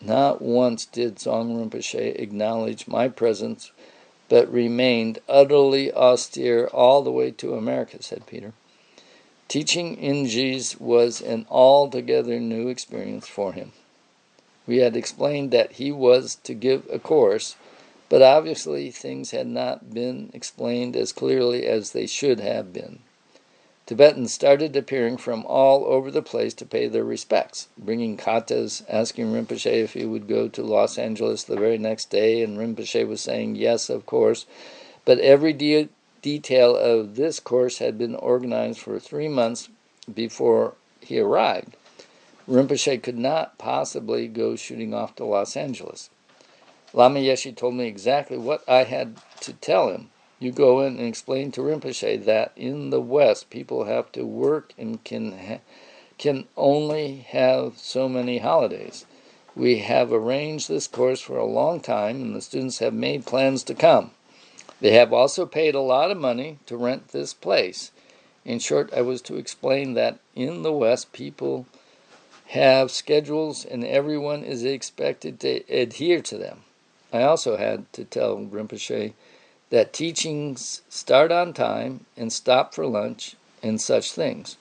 Not once did Dzong Rinpoche acknowledge my presence, but remained utterly austere all the way to America, said Peter. Teaching in Jis was an altogether new experience for him. We had explained that he was to give a course, but obviously things had not been explained as clearly as they should have been. Tibetans started appearing from all over the place to pay their respects, bringing katas, asking Rinpoche if he would go to Los Angeles the very next day, and Rinpoche was saying yes, of course, but every detail of this course had been organized for 3 months before he arrived. Rinpoche could not possibly go shooting off to Los Angeles. Lama Yeshe told me exactly what I had to tell him. You go in and explain to Rinpoche that in the West people have to work and can only have so many holidays. We have arranged this course for a long time, and the students have made plans to come. They have also paid a lot of money to rent this place. In short, I was to explain that in the West people have schedules and everyone is expected to adhere to them. I also had to tell Rinpoche that teachings start on time and stop for lunch and such things.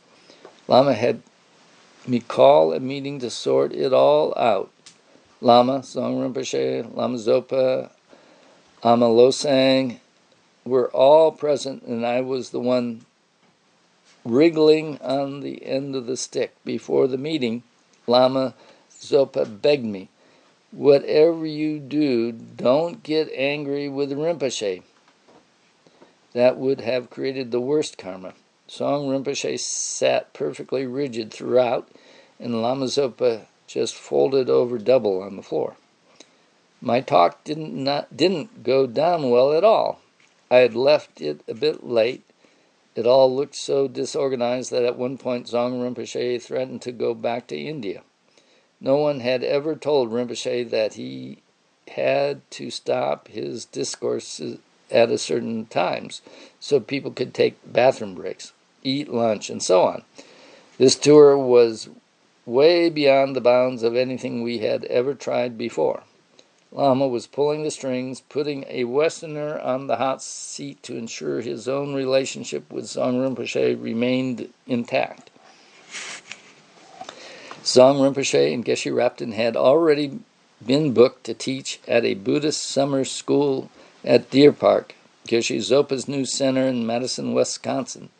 Lama had me call a meeting to sort it all out. Lama, Dzong Rinpoche, Lama Zopa, Ama Losang were all present, and I was the one wriggling on the end of the stick. Before the meeting, Lama Zopa begged me, "Whatever you do, don't get angry with Rinpoche. That would have created the worst karma." Dzong Rinpoche sat perfectly rigid throughout, and Lama Zopa just folded over double on the floor. My talk didn't go down well at all. I had left it a bit late. It all looked so disorganized that at one point Dzong Rinpoche threatened to go back to India. No one had ever told Rinpoche that he had to stop his discourses at a certain times so people could take bathroom breaks, eat lunch, and so on. This tour was way beyond the bounds of anything we had ever tried before. Lama was pulling the strings, putting a Westerner on the hot seat to ensure his own relationship with Dzong Rinpoche remained intact. Dzong Rinpoche and Geshe Rabten had already been booked to teach at a Buddhist summer school at Deer Park, Geshe Zopa's new center in Madison, Wisconsin.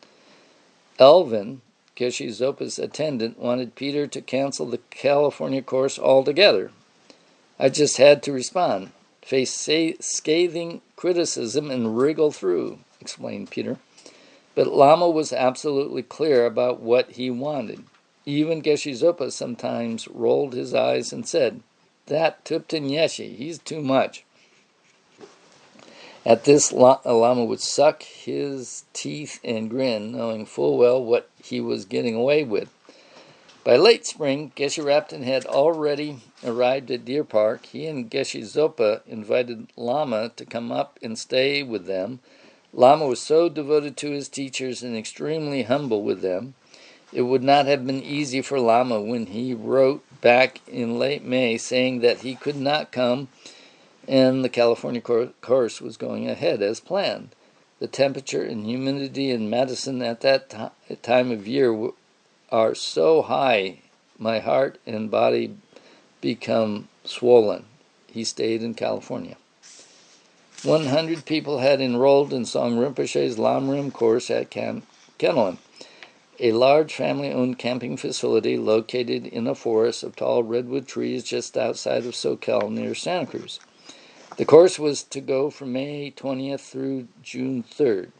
Elvin, Geshe Zopa's attendant, wanted Peter to cancel the California course altogether. I just had to respond, face scathing criticism, and wriggle through, explained Peter. But Lama was absolutely clear about what he wanted. Even Geshe Zopa sometimes rolled his eyes and said, "That Thupten Yeshe, he's too much." At this, Lama would suck his teeth and grin, knowing full well what he was getting away with. By late spring, Geshe Rabten had already arrived at Deer Park. He and Geshe Zopa invited Lama to come up and stay with them. Lama was so devoted to his teachers and extremely humble with them. It would not have been easy for Lama when he wrote back in late May saying that he could not come and the California course was going ahead as planned. The temperature and humidity in Madison at that time of year are so high, my heart and body become swollen. He stayed in California. 100 people had enrolled in Song Rinpoche's Lamrim course at Camp Kenolim, a large family-owned camping facility located in a forest of tall redwood trees just outside of Soquel near Santa Cruz. The course was to go from May 20th through June 3rd.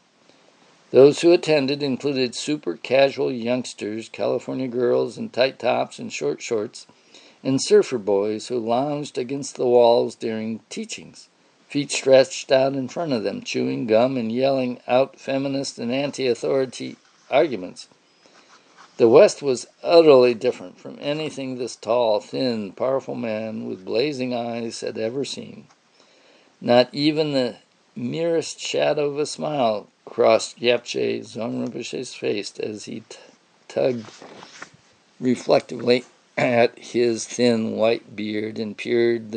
Those who attended included super casual youngsters, California girls in tight tops and short shorts, and surfer boys who lounged against the walls during teachings, feet stretched out in front of them, chewing gum and yelling out feminist and anti-authority arguments. The West was utterly different from anything this tall, thin, powerful man with blazing eyes had ever seen. Not even the merest shadow of a smile crossed Yapche Dzong Rinpoche's face as he tugged reflectively at his thin white beard and peered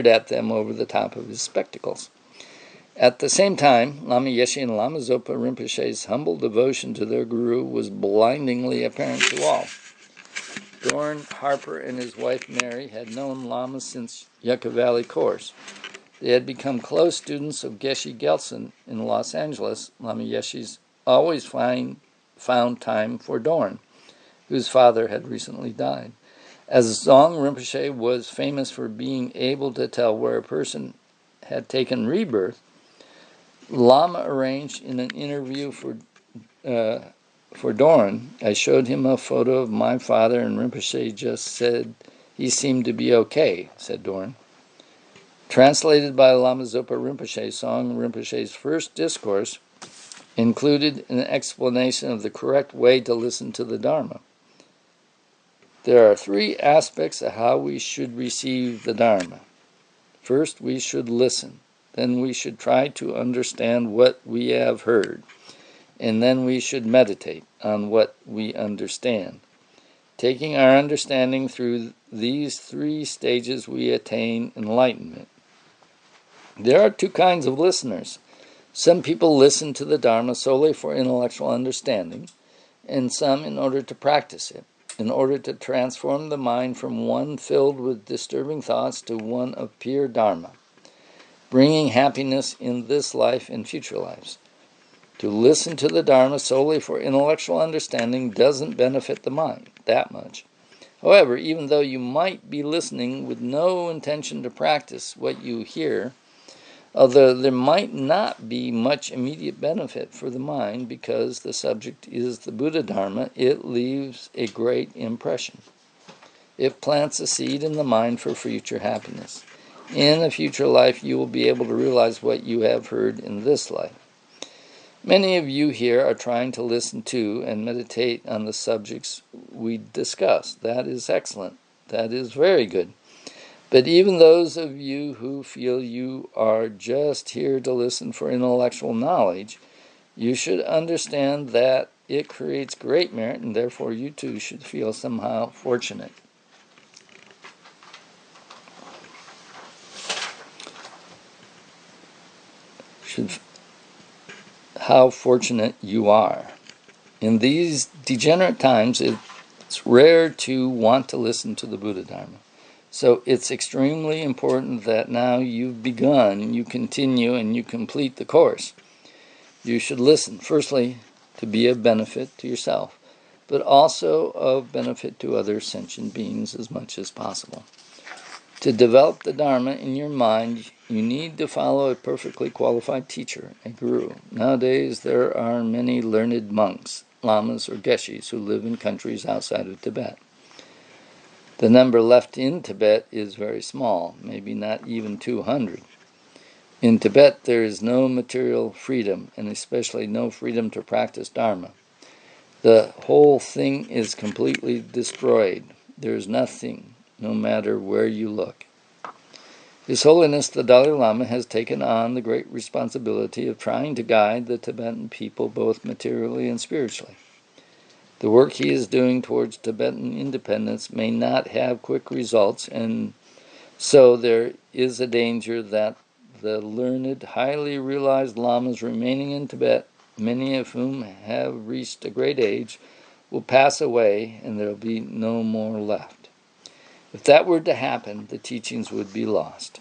at them over the top of his spectacles. At the same time, Lama Yeshe and Lama Zopa Rinpoche's humble devotion to their guru was blindingly apparent to all. Dorn Harper and his wife Mary had known Lama since Yucca Valley course. They had become close students of Geshe Gelson in Los Angeles. Lama Yeshe's always found time for Dorn, whose father had recently died. As Dzong Rinpoche was famous for being able to tell where a person had taken rebirth, Lama arranged in an interview for Dorn. I showed him a photo of my father, and Rinpoche just said he seemed to be okay, said Dorn. Translated by Lama Zopa Rinpoche, Song Rinpoche's first discourse included an explanation of the correct way to listen to the Dharma. There are three aspects of how we should receive the Dharma. First, we should listen. Then we should try to understand what we have heard. And then we should meditate on what we understand. Taking our understanding through these three stages, we attain enlightenment. There are two kinds of listeners. Some people listen to the Dharma solely for intellectual understanding, and some in order to practice it, in order to transform the mind from one filled with disturbing thoughts to one of pure Dharma, bringing happiness in this life and future lives. To listen to the Dharma solely for intellectual understanding doesn't benefit the mind that much. However, even though you might be listening with no intention to practice what you hear, although there might not be much immediate benefit for the mind because the subject is the Buddha Dharma, it leaves a great impression. It plants a seed in the mind for future happiness. In a future life, you will be able to realize what you have heard in this life. Many of you here are trying to listen to and meditate on the subjects we discuss. That is excellent. That is very good. But even those of you who feel you are just here to listen for intellectual knowledge, you should understand that it creates great merit, and therefore you too should feel somehow fortunate. How fortunate you are. In these degenerate times, it's rare to want to listen to the Buddha Dharma. So it's extremely important that now you've begun, you continue, and you complete the course. You should listen, firstly, to be of benefit to yourself, but also of benefit to other sentient beings as much as possible. To develop the Dharma in your mind, you need to follow a perfectly qualified teacher, a guru. Nowadays, there are many learned monks, lamas, or geshes who live in countries outside of Tibet. The number left in Tibet is very small, maybe not even 200. In Tibet, there is no material freedom, and especially no freedom to practice Dharma. The whole thing is completely destroyed. There is nothing, no matter where you look. His Holiness the Dalai Lama has taken on the great responsibility of trying to guide the Tibetan people both materially and spiritually. The work he is doing towards Tibetan independence may not have quick results, and so there is a danger that the learned, highly realized lamas remaining in Tibet, many of whom have reached a great age, will pass away and there will be no more left. If that were to happen, the teachings would be lost.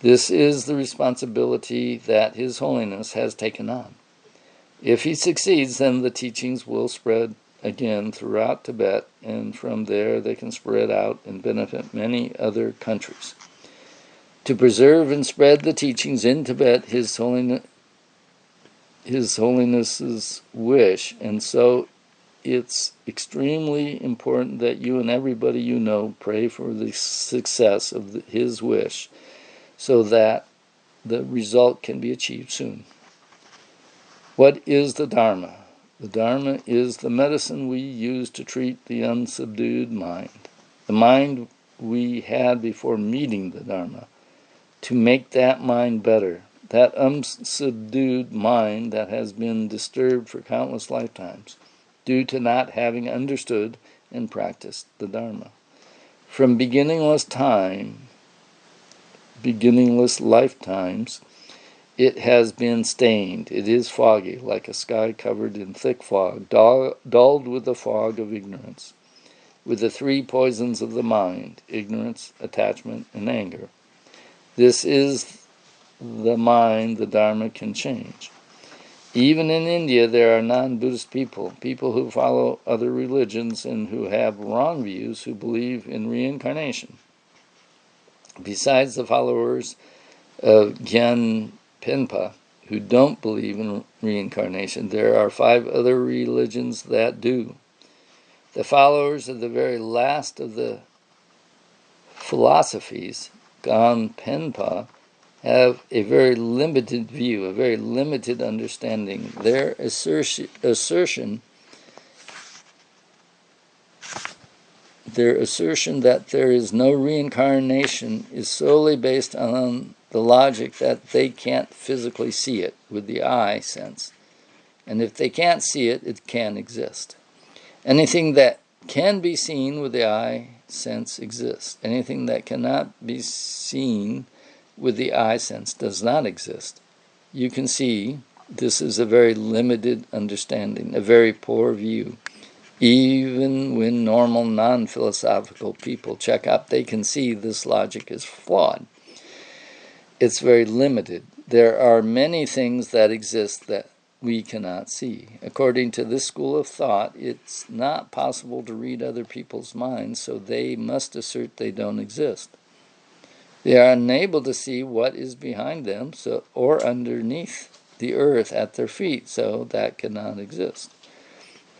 This is the responsibility that His Holiness has taken on. If he succeeds, then the teachings will spread again throughout Tibet, and from there they can spread out and benefit many other countries. To preserve and spread the teachings in Tibet, His Holiness's wish, and so it's extremely important that you and everybody you know pray for the success of his wish, so that the result can be achieved soon. What is the Dharma? The Dharma is the medicine we use to treat the unsubdued mind, the mind we had before meeting the Dharma, to make that mind better, that unsubdued mind that has been disturbed for countless lifetimes, due to not having understood and practiced the Dharma. From beginningless lifetimes, it has been stained. It is foggy, like a sky covered in thick fog, dulled with the fog of ignorance, with the three poisons of the mind: ignorance, attachment, and anger. This is the mind the Dharma can change. Even in India, there are non-Buddhist people who follow other religions and who have wrong views, who believe in reincarnation. Besides the followers of Gyanpenpa, who don't believe in reincarnation, there are 5 other religions that do. The followers of the very last of the philosophies, Gyanpenpa, have a very limited view, a very limited understanding. Their assertion that there is no reincarnation is solely based on the logic that they can't physically see it with the eye sense. And if they can't see it, it can't exist. Anything that can be seen with the eye sense exists. Anything that cannot be seen with the eye sense does not exist. You can see this is a very limited understanding, a very poor view. Even when normal non-philosophical people check up, they can see this logic is flawed. It's very limited. There are many things that exist that we cannot see. According to this school of thought, it's not possible to read other people's minds, so they must assert they don't exist. They are unable to see what is behind them, or underneath the earth at their feet, so that cannot exist.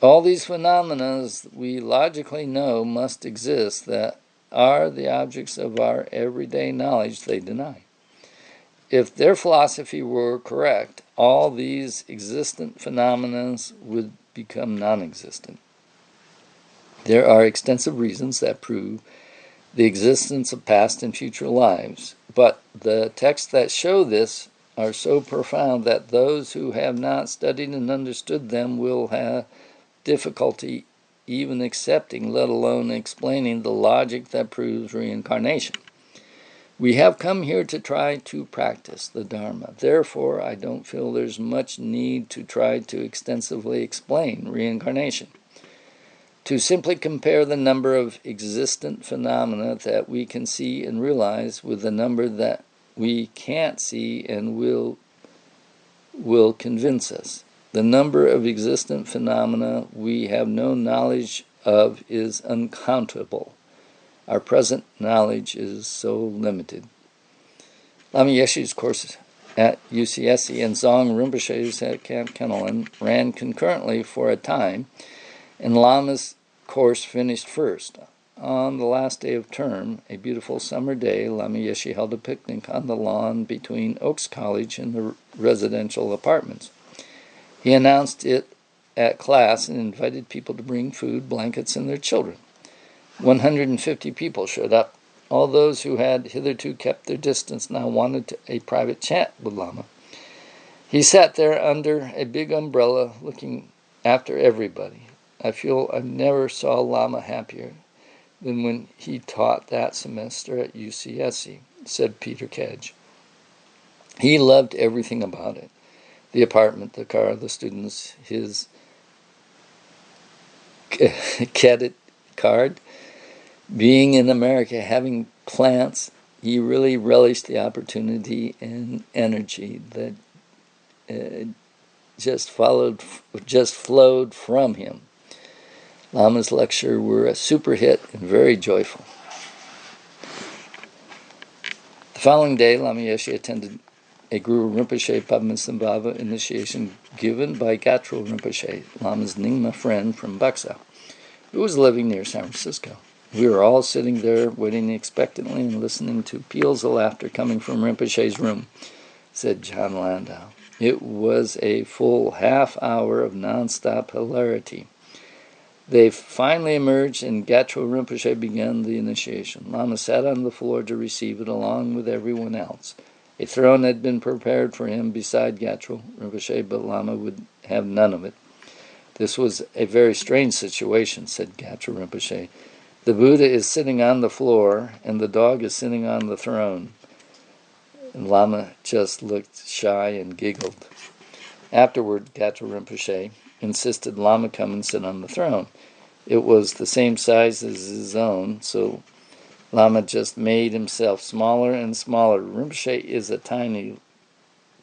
All these phenomena we logically know must exist, that are the objects of our everyday knowledge, they deny. If their philosophy were correct, all these existent phenomena would become non-existent. There are extensive reasons that prove the existence of past and future lives, but the texts that show this are so profound that those who have not studied and understood them will have difficulty even accepting, let alone explaining, the logic that proves reincarnation. We have come here to try to practice the Dharma. Therefore, I don't feel there's much need to try to extensively explain reincarnation. To simply compare the number of existent phenomena that we can see and realize with the number that we can't see and will convince us. The number of existent phenomena we have no knowledge of is uncountable. Our present knowledge is so limited. Lama Yeshe's course at UCSC and Dzong Rinpoche's at Camp Kenolan ran concurrently for a time, and Lama's course finished first. On the last day of term, a beautiful summer day, Lama Yeshe held a picnic on the lawn between Oaks College and the residential apartments. He announced it at class and invited people to bring food, blankets, and their children. 150 people showed up. All those who had hitherto kept their distance now wanted a private chat with Lama. He sat there under a big umbrella looking after everybody. I feel I never saw Lama happier than when he taught that semester at UCSC, said Peter Kedge. He loved everything about it. The apartment, the car, the students, his cadet card, being in America, having plants. He really relished the opportunity and energy that just flowed from him. Lama's lectures were a super hit and very joyful. The following day, Lama Yeshe attended a Guru Rinpoche Padmasambhava initiation given by Gatrul Rinpoche, Lama's Nyingma friend from Buxa, who was living near San Francisco. We were all sitting there, waiting expectantly and listening to peals of laughter coming from Rinpoche's room, said John Landau. It was a full half hour of nonstop hilarity. They finally emerged, and Gatrul Rinpoche began the initiation. Lama sat on the floor to receive it along with everyone else. A throne had been prepared for him beside Gatrul Rinpoche, but Lama would have none of it. This was a very strange situation, said Gatrul Rinpoche. The Buddha is sitting on the floor, and the dog is sitting on the throne. And Lama just looked shy and giggled. Afterward, Gatrul Rinpoche insisted Lama come and sit on the throne. It was the same size as his own, so Lama just made himself smaller and smaller. Rinpoche is a tiny,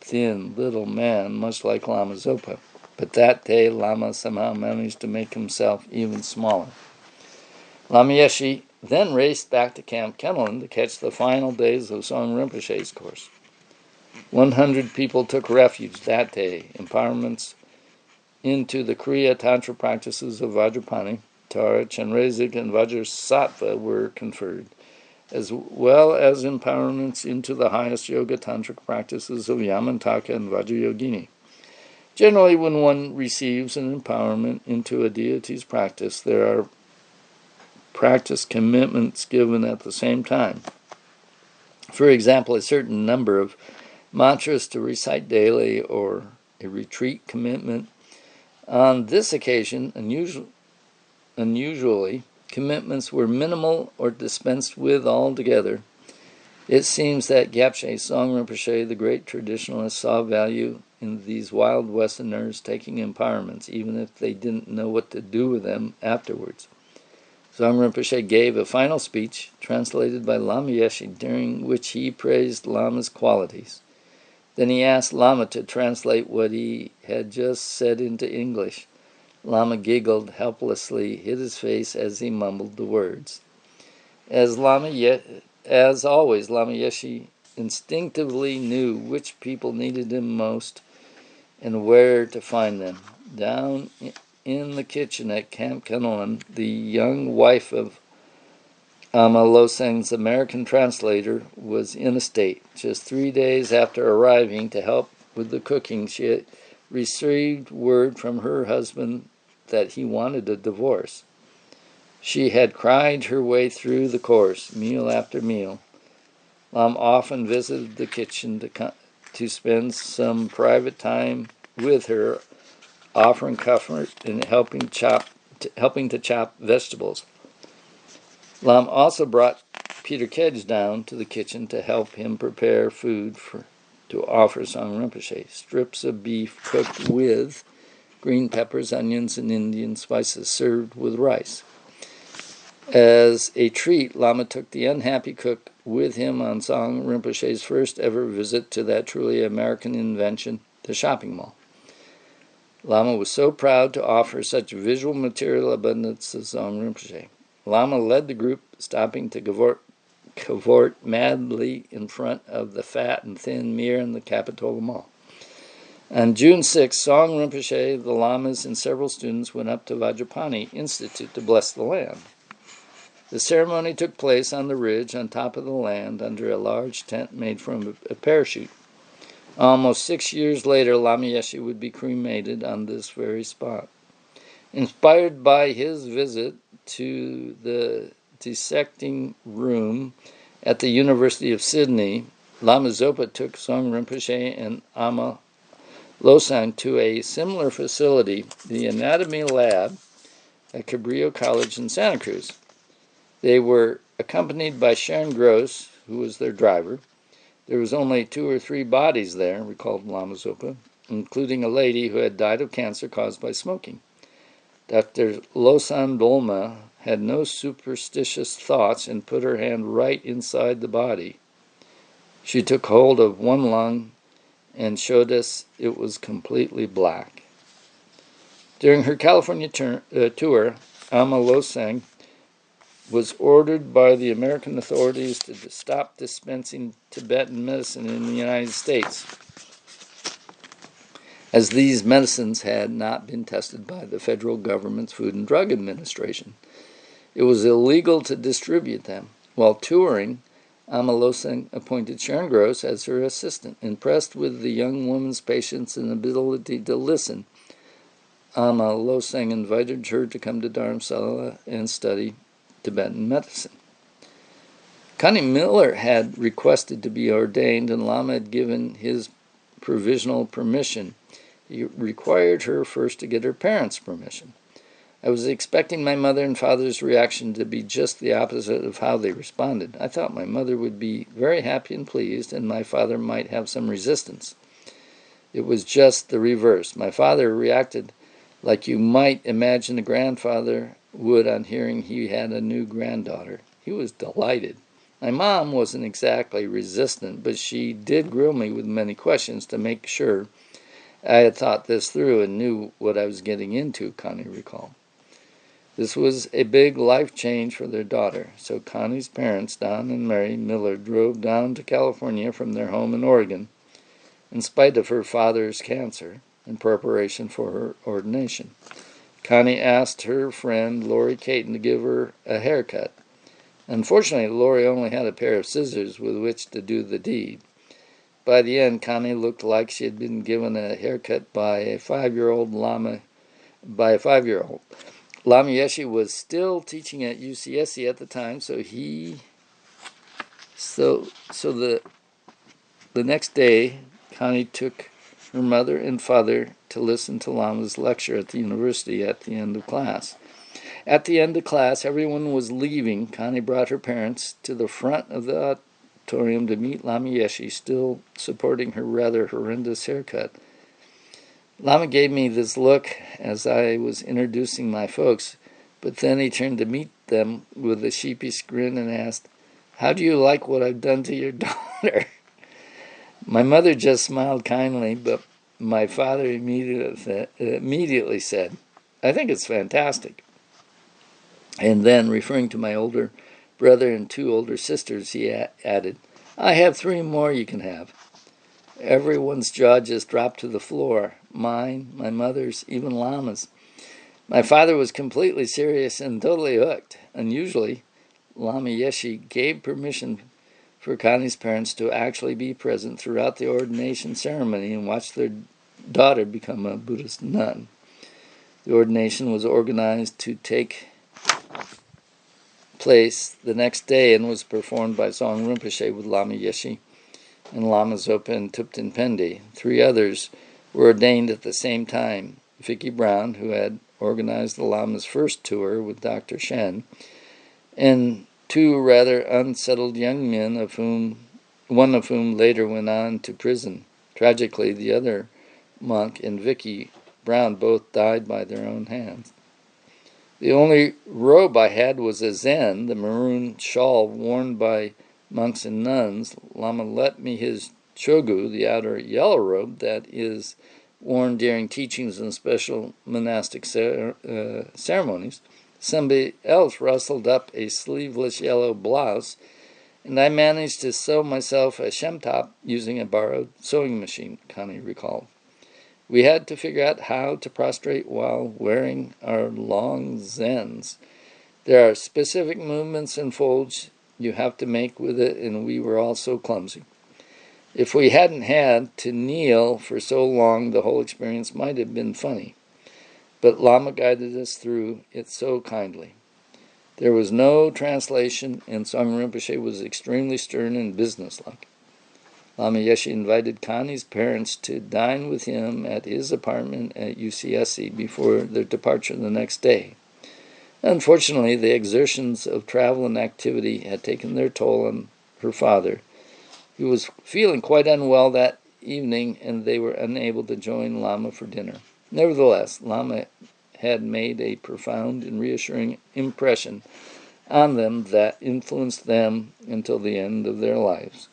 thin, little man, much like Lama Zopa. But that day, Lama somehow managed to make himself even smaller. Lama Yeshe then raced back to Camp Kenolan to catch the final days of Song Rinpoche's course. 100 people took refuge that day. Empowerments into the Kriya Tantra practices of Vajrapani, Tara, Chenrezig, and Vajrasattva were conferred, as well as empowerments into the highest yoga tantric practices of Yamantaka and Vajrayogini. Generally, when one receives an empowerment into a deity's practice, there are practice commitments given at the same time. For example, a certain number of mantras to recite daily or a retreat commitment. On this occasion, unusually, commitments were minimal or dispensed with altogether. It seems that Gyapche Song Rinpoche, the great traditionalist, saw value in these wild Westerners taking empowerments, even if they didn't know what to do with them afterwards. Song Rinpoche gave a final speech, translated by Lama Yeshe, during which he praised Lama's qualities. Then he asked Lama to translate what he had just said into English. Lama giggled helplessly, hid his face as he mumbled the words. As always, Lama Yeshe instinctively knew which people needed him most and where to find them. Down in the kitchen at Camp Kenolan, the young wife of Ama Losang's American translator was in a state. Just 3 days after arriving to help with the cooking, she had received word from her husband that he wanted a divorce. She had cried her way through the course, meal after meal. Lam often visited the kitchen to spend some private time with her, offering comfort and helping to chop vegetables. Lam also brought Peter Kedge down to the kitchen to help him prepare food to offer Song Rinpoche. Strips of beef cooked with green peppers, onions, and Indian spices served with rice. As a treat, Lama took the unhappy cook with him on Song Rinpoche's first ever visit to that truly American invention, the shopping mall. Lama was so proud to offer such visual material abundance to Song Rinpoche. Lama led the group, stopping to cavort madly in front of the fat and thin mirror in the Capitola Mall. On June 6, Song Rinpoche, the Lamas, and several students went up to Vajrapani Institute to bless the land. The ceremony took place on the ridge on top of the land under a large tent made from a parachute. Almost 6 years later, Lama Yeshe would be cremated on this very spot. Inspired by his visit to the dissecting room at the University of Sydney, Lama Zopa took Song Rinpoche and Ama Losang to a similar facility, the Anatomy Lab at Cabrillo College in Santa Cruz. They were accompanied by Sharon Gross, who was their driver. There was only 2 or 3 bodies there, recalled Lama Zopa, including a lady who had died of cancer caused by smoking. Dr. Losan Dolma had no superstitious thoughts and put her hand right inside the body. She took hold of one lung and showed us it was completely black. During her California tour, Amma Losang was ordered by the American authorities to stop dispensing Tibetan medicine in the United States, as these medicines had not been tested by the federal government's Food and Drug Administration. It was illegal to distribute them. While touring, Amma Losang appointed Sharon Gross as her assistant. Impressed with the young woman's patience and ability to listen, Amma Losang invited her to come to Dharamsala and study Tibetan medicine. Connie Miller had requested to be ordained, and Lama had given his provisional permission. He required her first to get her parents' permission. I was expecting my mother and father's reaction to be just the opposite of how they responded. I thought my mother would be very happy and pleased, and my father might have some resistance. It was just the reverse. My father reacted like you might imagine a grandfather would on hearing he had a new granddaughter. He was delighted. My mom wasn't exactly resistant, but she did grill me with many questions to make sure I had thought this through and knew what I was getting into, Connie recalled. This was a big life change for their daughter, so Connie's parents, Don and Mary Miller, drove down to California from their home in Oregon, in spite of her father's cancer, in preparation for her ordination. Connie asked her friend Lori Caton to give her a haircut. Unfortunately, Lori only had a pair of scissors with which to do the deed. By the end, Connie looked like she had been given a haircut by a 5-year-old Lama Yeshe was still teaching at UCSC at the time, so the next day, Connie took her mother and father to listen to Lama's lecture at the university at the end of class. At the end of class, everyone was leaving. Connie brought her parents to the front of the auditorium to meet Lama Yeshe, still supporting her rather horrendous haircut. Lama gave me this look as I was introducing my folks, but then he turned to meet them with a sheepish grin and asked, "How do you like what I've done to your daughter?" My mother just smiled kindly, but my father immediately said, "I think it's fantastic." And then, referring to my older brother and 2 older sisters, he added, "I have 3 more you can have." Everyone's jaw just dropped to the floor. Mine, my mother's, even Lama's. My father was completely serious and totally hooked. Unusually, Lama Yeshe gave permission for Connie's parents to actually be present throughout the ordination ceremony and watch their daughter become a Buddhist nun. The ordination was organized to take place the next day and was performed by Zong Rinpoche with Lama Yeshe and Lama Zopa and Thupten Pendi. 3 others were ordained at the same time. Vicki Brown, who had organized the Lama's first tour with Dr. Shen, and 2 rather unsettled young men, one of whom later went on to prison. Tragically, the other monk and Vicki Brown both died by their own hands. The only robe I had was a zen, the maroon shawl worn by monks and nuns. Lama lent me his chogu, the outer yellow robe that is worn during teachings and special monastic ceremonies. Somebody else rustled up a sleeveless yellow blouse, and I managed to sew myself a shemtop using a borrowed sewing machine, Connie recalled. We had to figure out how to prostrate while wearing our long zens. There are specific movements and folds you have to make with it, and we were all so clumsy. If we hadn't had to kneel for so long, the whole experience might have been funny. But Lama guided us through it so kindly. There was no translation, and Zong Rinpoche was extremely stern and businesslike. Lama Yeshe invited Connie's parents to dine with him at his apartment at UCSC before their departure the next day. Unfortunately, the exertions of travel and activity had taken their toll on her father, He was feeling quite unwell that evening, and they were unable to join Lama for dinner. Nevertheless, Lama had made a profound and reassuring impression on them that influenced them until the end of their lives.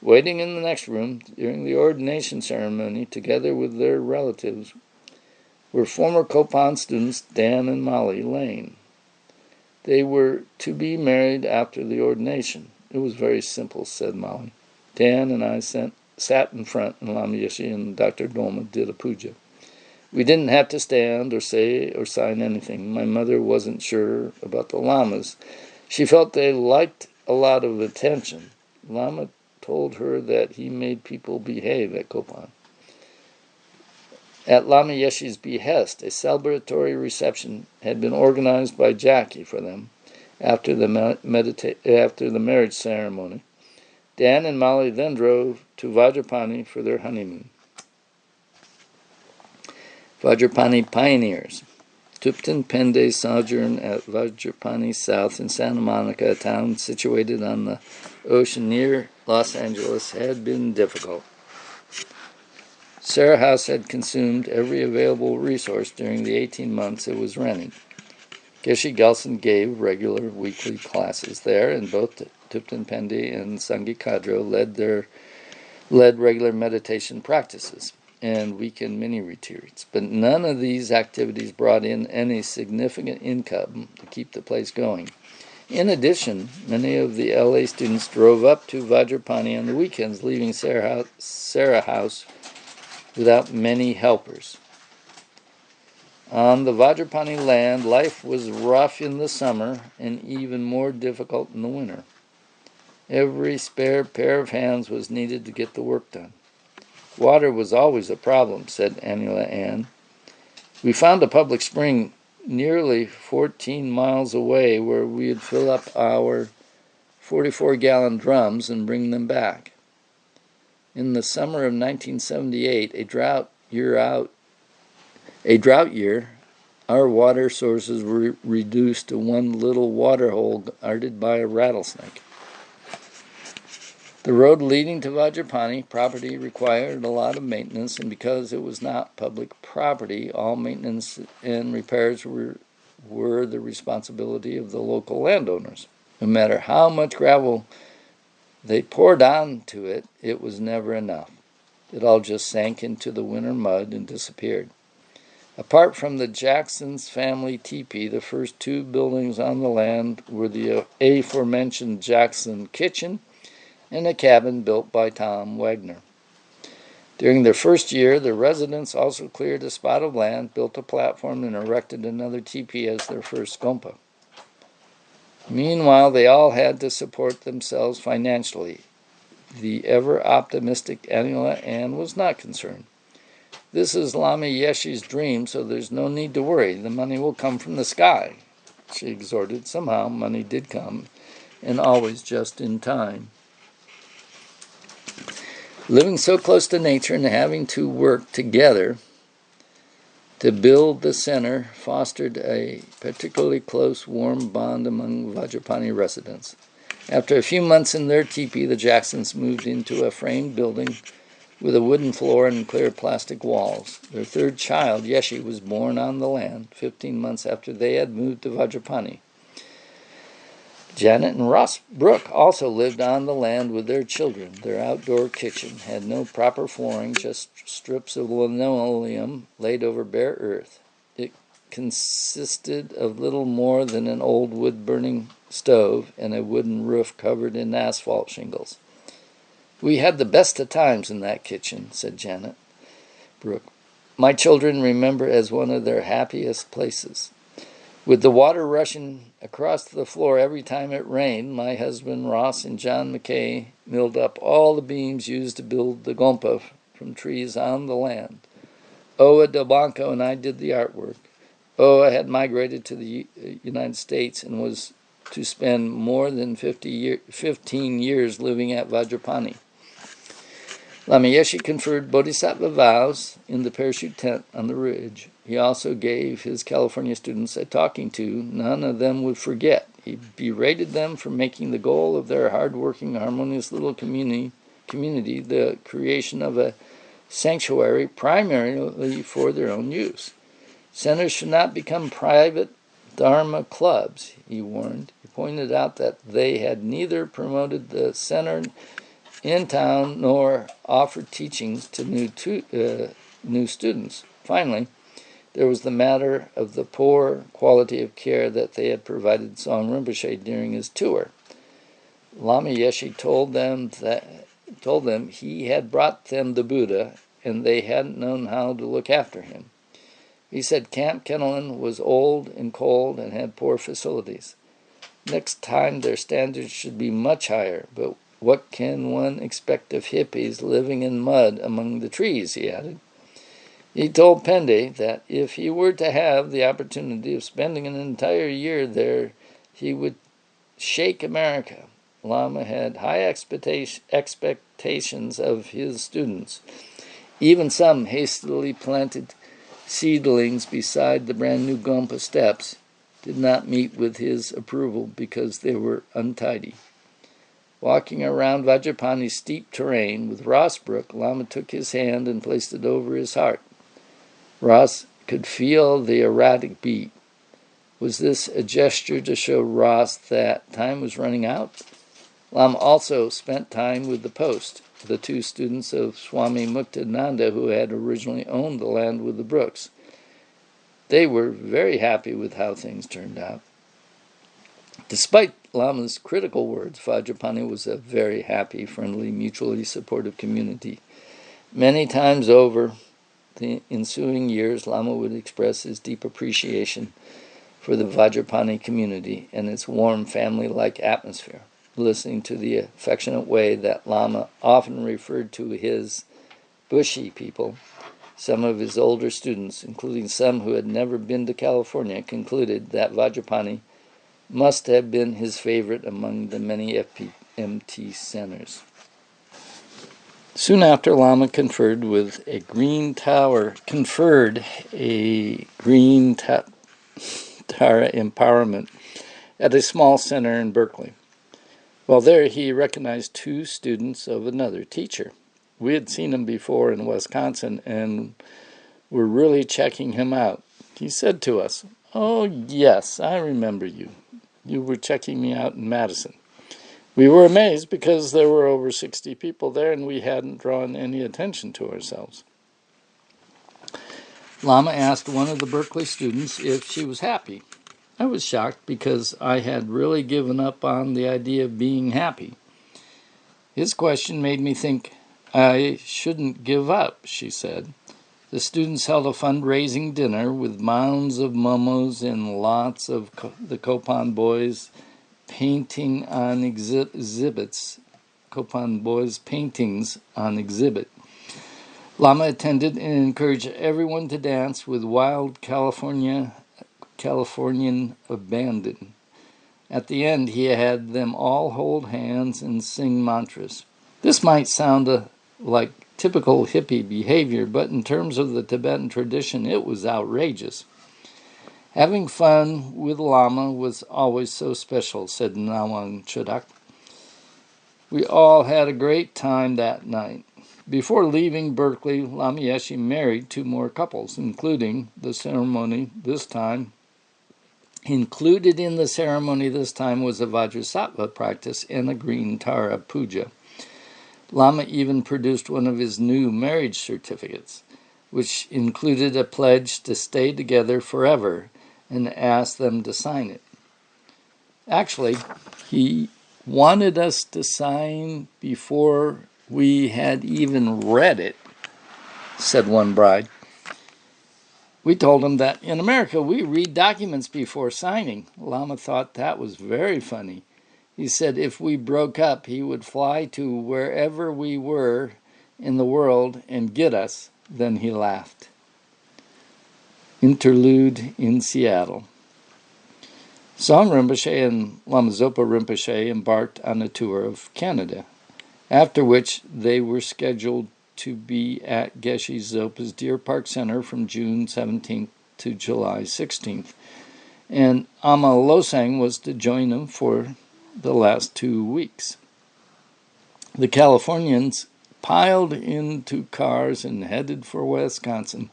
Waiting in the next room during the ordination ceremony, together with their relatives, were former Kopan students Dan and Molly Lane. They were to be married after the ordination. It was very simple, said Molly. Dan and I sat in front, and Lama Yeshe and Dr. Dolma did a puja. We didn't have to stand or say or sign anything. My mother wasn't sure about the Lamas. She felt they liked a lot of attention. Lama told her that he made people behave at Kopan. At Lama Yeshe's behest, a celebratory reception had been organized by Jackie for them after the marriage ceremony. Dan and Molly then drove to Vajrapani for their honeymoon. Vajrapani pioneers. Thupten Pende's sojourn at Vajrapani South in Santa Monica, a town situated on the ocean near Los Angeles, had been difficult. Sarah House had consumed every available resource during the 18 months it was renting. Geshe Gelson gave regular weekly classes there, and both Thupten Pende and Sanghi Kadro led regular meditation practices and weekend mini-retreats. But none of these activities brought in any significant income to keep the place going. In addition, many of the LA students drove up to Vajrapani on the weekends, leaving Sarah House without many helpers. On the Vajrapani land, life was rough in the summer and even more difficult in the winter. Every spare pair of hands was needed to get the work done. Water was always a problem, said Anula Ann. We found a public spring nearly 14 miles away where we'd fill up our 44-gallon drums and bring them back. In the summer of 1978, a drought year, our water sources were reduced to one little water hole guarded by a rattlesnake. The road leading to Vajrapani property required a lot of maintenance, and because it was not public property, all maintenance and repairs were the responsibility of the local landowners. No matter how much gravel they poured onto it, it was never enough. It all just sank into the winter mud and disappeared. Apart from the Jackson's family teepee, the first two buildings on the land were the aforementioned Jackson kitchen and a cabin built by Tom Wagner. During their first year, the residents also cleared a spot of land, built a platform, and erected another teepee as their first gompa. Meanwhile, they all had to support themselves financially. The ever-optimistic Anula Ann was not concerned. This is Lama Yeshe's dream, so there's no need to worry. The money will come from the sky, she exhorted. Somehow, money did come, and always just in time. Living so close to nature and having to work together to build the center fostered a particularly close, warm bond among Vajrapani residents. After a few months in their teepee, the Jacksons moved into a framed building with a wooden floor and clear plastic walls. Their third child, Yeshe, was born on the land 15 months after they had moved to Vajrapani. Janet and Ross Brooke also lived on the land with their children. Their outdoor kitchen had no proper flooring, just strips of linoleum laid over bare earth. It consisted of little more than an old wood-burning stove and a wooden roof covered in asphalt shingles. We had the best of times in that kitchen, said Janet Brooke. My children remember it as one of their happiest places. With the water rushing across the floor every time it rained, my husband Ross and John McKay milled up all the beams used to build the gompa from trees on the land. Oa Del Blanco and I did the artwork. Oa had migrated to the United States and was to spend more than 15 years living at Vajrapani. Lama Yeshe conferred bodhisattva vows in the parachute tent on the ridge. He also gave his California students a talking to none of them would forget. He berated them for making the goal of their hard-working, harmonious little community community the creation of a sanctuary primarily for their own use. Centers should not become private Dharma clubs, he warned. He pointed out that they had neither promoted the center in town nor offered teachings to new students. Finally, there was the matter of the poor quality of care that they had provided Tsong Rinpoche during his tour. Lama Yeshe told them he had brought them the Buddha and they hadn't known how to look after him. He said Camp Kennelin was old and cold and had poor facilities. Next time their standards should be much higher, but what can one expect of hippies living in mud among the trees, he added. He told Pende that if he were to have the opportunity of spending an entire year there, he would shake America. Lama had high expectations of his students. Even some hastily planted seedlings beside the brand new Gompa steps did not meet with his approval because they were untidy. Walking around Vajrapani's steep terrain with Ross Brook, Lama took his hand and placed it over his heart. Ross could feel the erratic beat. Was this a gesture to show Ross that time was running out? Lama also spent time with the Post, the two students of Swami Muktananda who had originally owned the land with the Brooks. They were very happy with how things turned out. Despite Lama's critical words, Vajrapani was a very happy, friendly, mutually supportive community. Many times over the ensuing years, Lama would express his deep appreciation for the Vajrapani community and its warm, family-like atmosphere, listening to the affectionate way that Lama often referred to his Bushy people. Some of his older students, including some who had never been to California, concluded that Vajrapani must have been his favorite among the many FPMT centers. Soon after, Lama conferred a green tower empowerment at a small center in Berkeley. While there, he recognized two students of another teacher. We had seen him before in Wisconsin and were really checking him out. He said to us, "Oh, yes, I remember you. You were checking me out in Madison." We were amazed because there were over 60 people there and we hadn't drawn any attention to ourselves. Lama asked one of the Berkeley students if she was happy. I was shocked because I had really given up on the idea of being happy. His question made me think, I shouldn't give up, she said. The students held a fundraising dinner with mounds of momos and lots of the Kopan boys painting on exhibits. Kopan boys' paintings on exhibit. Lama attended and encouraged everyone to dance with wild Californian abandon. At the end, he had them all hold hands and sing mantras. This might sound like typical hippie behavior, but in terms of the Tibetan tradition, it was outrageous. Having fun with Lama was always so special, said Nawang Chodak. We all had a great time that night. Before leaving Berkeley, Lama Yeshe married two more couples, including the ceremony this time. Included in the ceremony this time was a Vajrasattva practice and a green Tara puja. Lama even produced one of his new marriage certificates, which included a pledge to stay together forever, and asked them to sign it. Actually, he wanted us to sign before we had even read it, said one bride. We told him that in America we read documents before signing. Lama thought that was very funny. He said if we broke up, he would fly to wherever we were in the world and get us. Then he laughed. Interlude in Seattle. Tsong Rinpoche and Lama Zopa Rinpoche embarked on a tour of Canada, after which they were scheduled to be at Geshe Zopa's Deer Park Center from June 17th to July 16th, and Ama Losang was to join them for the last 2 weeks. The Californians piled into cars and headed for Wisconsin,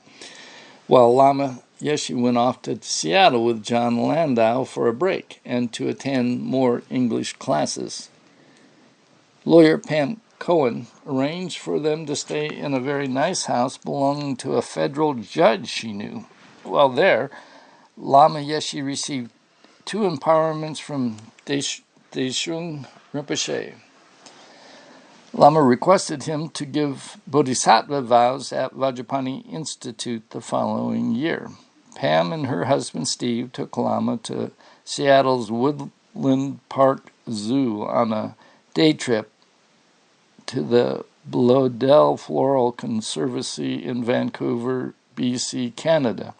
while Lama Yeshe went off to Seattle with John Landau for a break and to attend more English classes. Lawyer Pam Cohen arranged for them to stay in a very nice house belonging to a federal judge she knew. While there, Lama Yeshe received 2 empowerments from Deshung Rinpoche. Lama requested him to give bodhisattva vows at Vajrapani Institute the following year. Pam and her husband Steve took Lama to Seattle's Woodland Park Zoo on a day trip to the Bloedel Floral Conservancy in Vancouver, BC, Canada.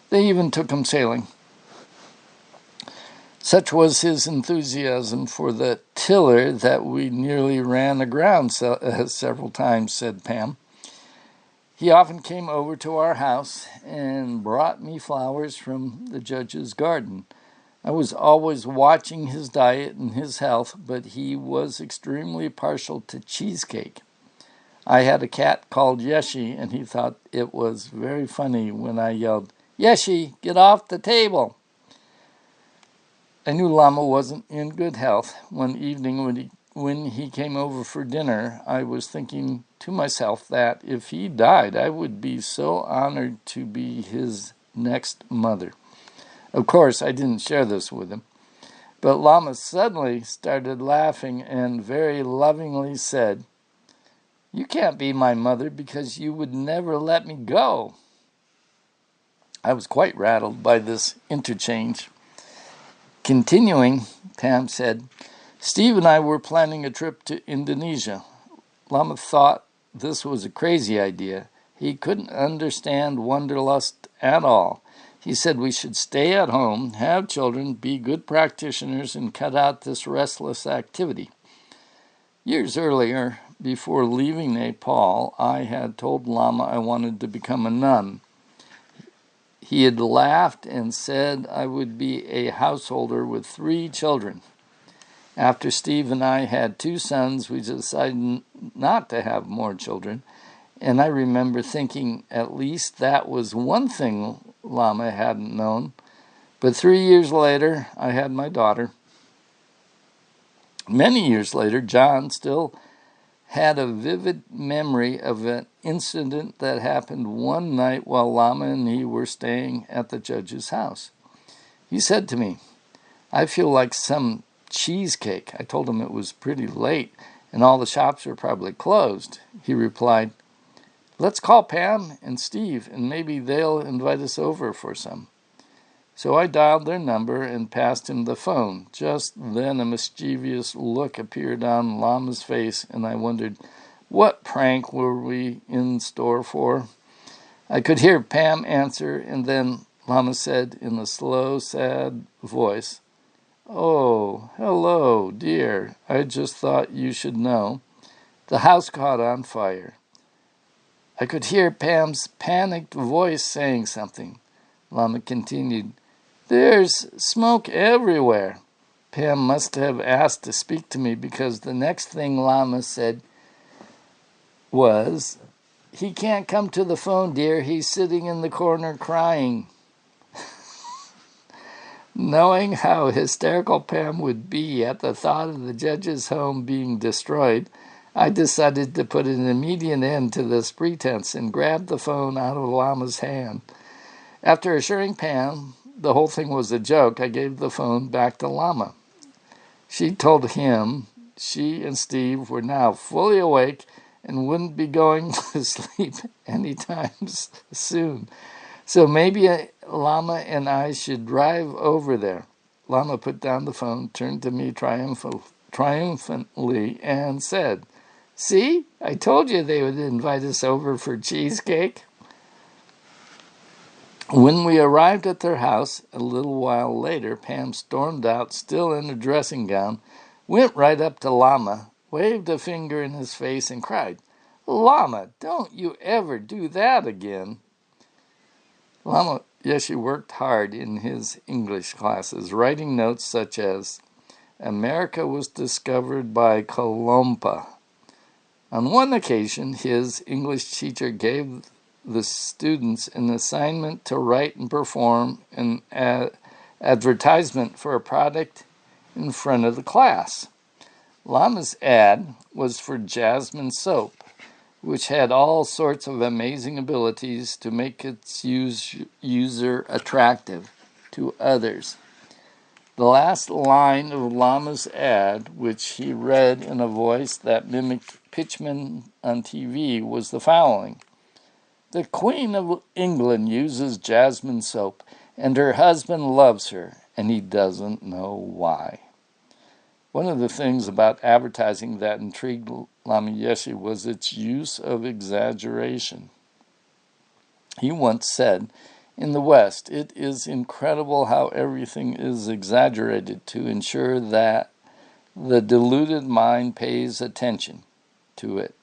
They even took him sailing. Such was his enthusiasm for the tiller that we nearly ran aground several times, said Pam. He often came over to our house and brought me flowers from the judge's garden. I was always watching his diet and his health, but he was extremely partial to cheesecake. I had a cat called Yeshe, and he thought it was very funny when I yelled, "Yeshe, get off the table!" I knew Lama wasn't in good health. One evening when he came over for dinner, I was thinking to myself that if he died, I would be so honored to be his next mother. Of course, I didn't share this with him. But Lama suddenly started laughing and very lovingly said, "You can't be my mother because you would never let me go." I was quite rattled by this interchange. Continuing, Pam said, "Steve and I were planning a trip to Indonesia. Lama thought this was a crazy idea. He couldn't understand wanderlust at all. He said we should stay at home, have children, be good practitioners, and cut out this restless activity." Years earlier, before leaving Nepal, I had told Lama I wanted to become a nun. He had laughed and said I would be a householder with 3 children. After Steve and I had 2 sons, we decided not to have more children, and I remember thinking at least that was one thing Lama hadn't known. But 3 years later, I had my daughter. Many years later, John still had a vivid memory of an incident that happened one night while Lama and he were staying at the judge's house. He said to me, "I feel like some cheesecake." I told him it was pretty late and all the shops were probably closed. He replied, "Let's call Pam and Steve and maybe they'll invite us over for some." So I dialed their number and passed him the phone. Just then a mischievous look appeared on Lama's face, and I wondered, what prank were we in store for? I could hear Pam answer, and then Lama said in a slow, sad voice, "Oh, hello, dear. I just thought you should know. The house caught on fire." I could hear Pam's panicked voice saying something. Lama continued, "There's smoke everywhere." Pam must have asked to speak to me because the next thing Lama said was, "He can't come to the phone, dear. He's sitting in the corner crying." Knowing how hysterical Pam would be at the thought of the judge's home being destroyed, I decided to put an immediate end to this pretense and grabbed the phone out of Lama's hand. After assuring Pam the whole thing was a joke, I gave the phone back to Lama. She told him she and Steve were now fully awake and wouldn't be going to sleep anytime soon. So maybe Lama and I should drive over there. Lama put down the phone, turned to me triumphantly, and said, "See, I told you they would invite us over for cheesecake." When we arrived at their house a little while later, Pam stormed out, still in a dressing gown, went right up to Lama, waved a finger in his face, and cried, "Lama, don't you ever do that again." Lama Yeshe worked hard in his English classes, writing notes such as, "America was discovered by Columba. On one occasion, his English teacher gave the students an assignment to write and perform an advertisement for a product in front of the class. Lama's ad was for Jasmine soap, which had all sorts of amazing abilities to make its user attractive to others. The last line of Lama's ad, which he read in a voice that mimicked pitchmen on TV, was the following: "The Queen of England uses Jasmine soap, and her husband loves her, and he doesn't know why." One of the things about advertising that intrigued Lama Yeshe was its use of exaggeration. He once said, "In the West, it is incredible how everything is exaggerated to ensure that the deluded mind pays attention to it.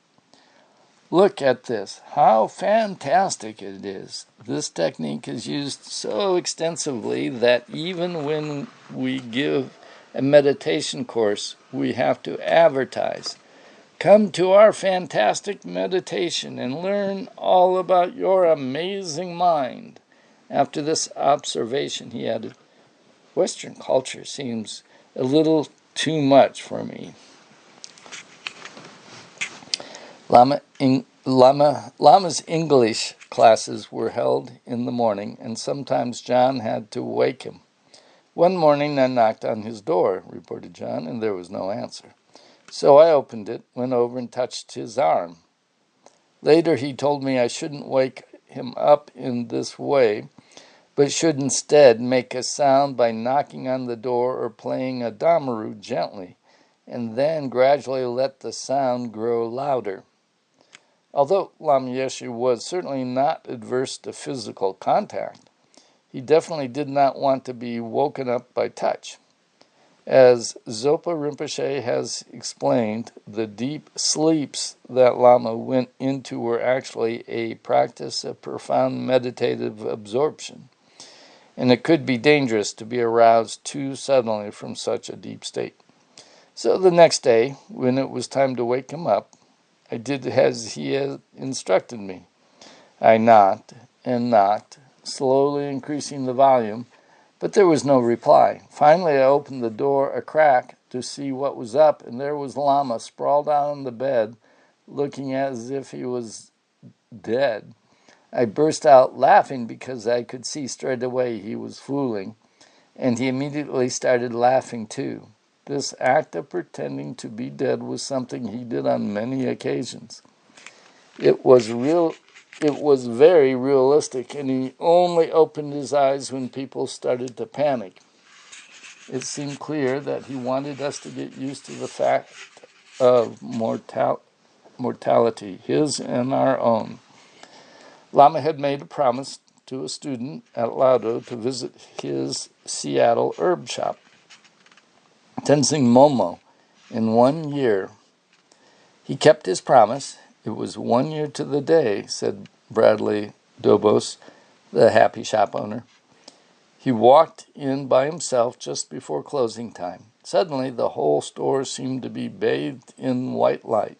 Look at this. How fantastic it is." This technique is used so extensively that even when we give a meditation course, we have to advertise. "Come to our fantastic meditation and learn all about your amazing mind." After this observation, he added, "Western culture seems a little too much for me." Lama's English classes were held in the morning, and sometimes John had to wake him. "One morning I knocked on his door," reported John, "and there was no answer. So I opened it, went over and touched his arm. Later he told me I shouldn't wake him up in this way, but should instead make a sound by knocking on the door or playing a damaru gently, and then gradually let the sound grow louder." Although Lama Yeshe was certainly not adverse to physical contact, he definitely did not want to be woken up by touch. As Zopa Rinpoche has explained, the deep sleeps that Lama went into were actually a practice of profound meditative absorption, and it could be dangerous to be aroused too suddenly from such a deep state. So the next day, when it was time to wake him up, I did as he had instructed me. I knocked and knocked, slowly increasing the volume, but there was no reply. Finally, I opened the door a crack to see what was up, and there was Lama sprawled out on the bed, looking as if he was dead. I burst out laughing because I could see straight away he was fooling, and he immediately started laughing too. This act of pretending to be dead was something he did on many occasions. It was very realistic, and he only opened his eyes when people started to panic. It seemed clear that he wanted us to get used to the fact of mortality, his and our own. Lama had made a promise to a student at Laudo to visit his Seattle herb shop, Tenzing Momo, in 1 year. He kept his promise. It was 1 year to the day, said Bradley Dobos, the happy shop owner. He walked in by himself just before closing time. Suddenly, the whole store seemed to be bathed in white light.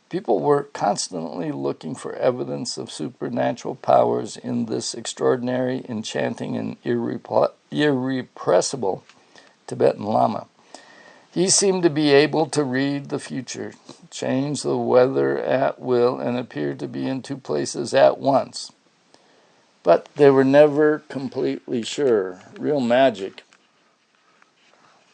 People were constantly looking for evidence of supernatural powers in this extraordinary, enchanting, and irrepressible Tibetan Lama. He seemed to be able to read the future, change the weather at will, and appeared to be in two places at once. But they were never completely sure. Real magic,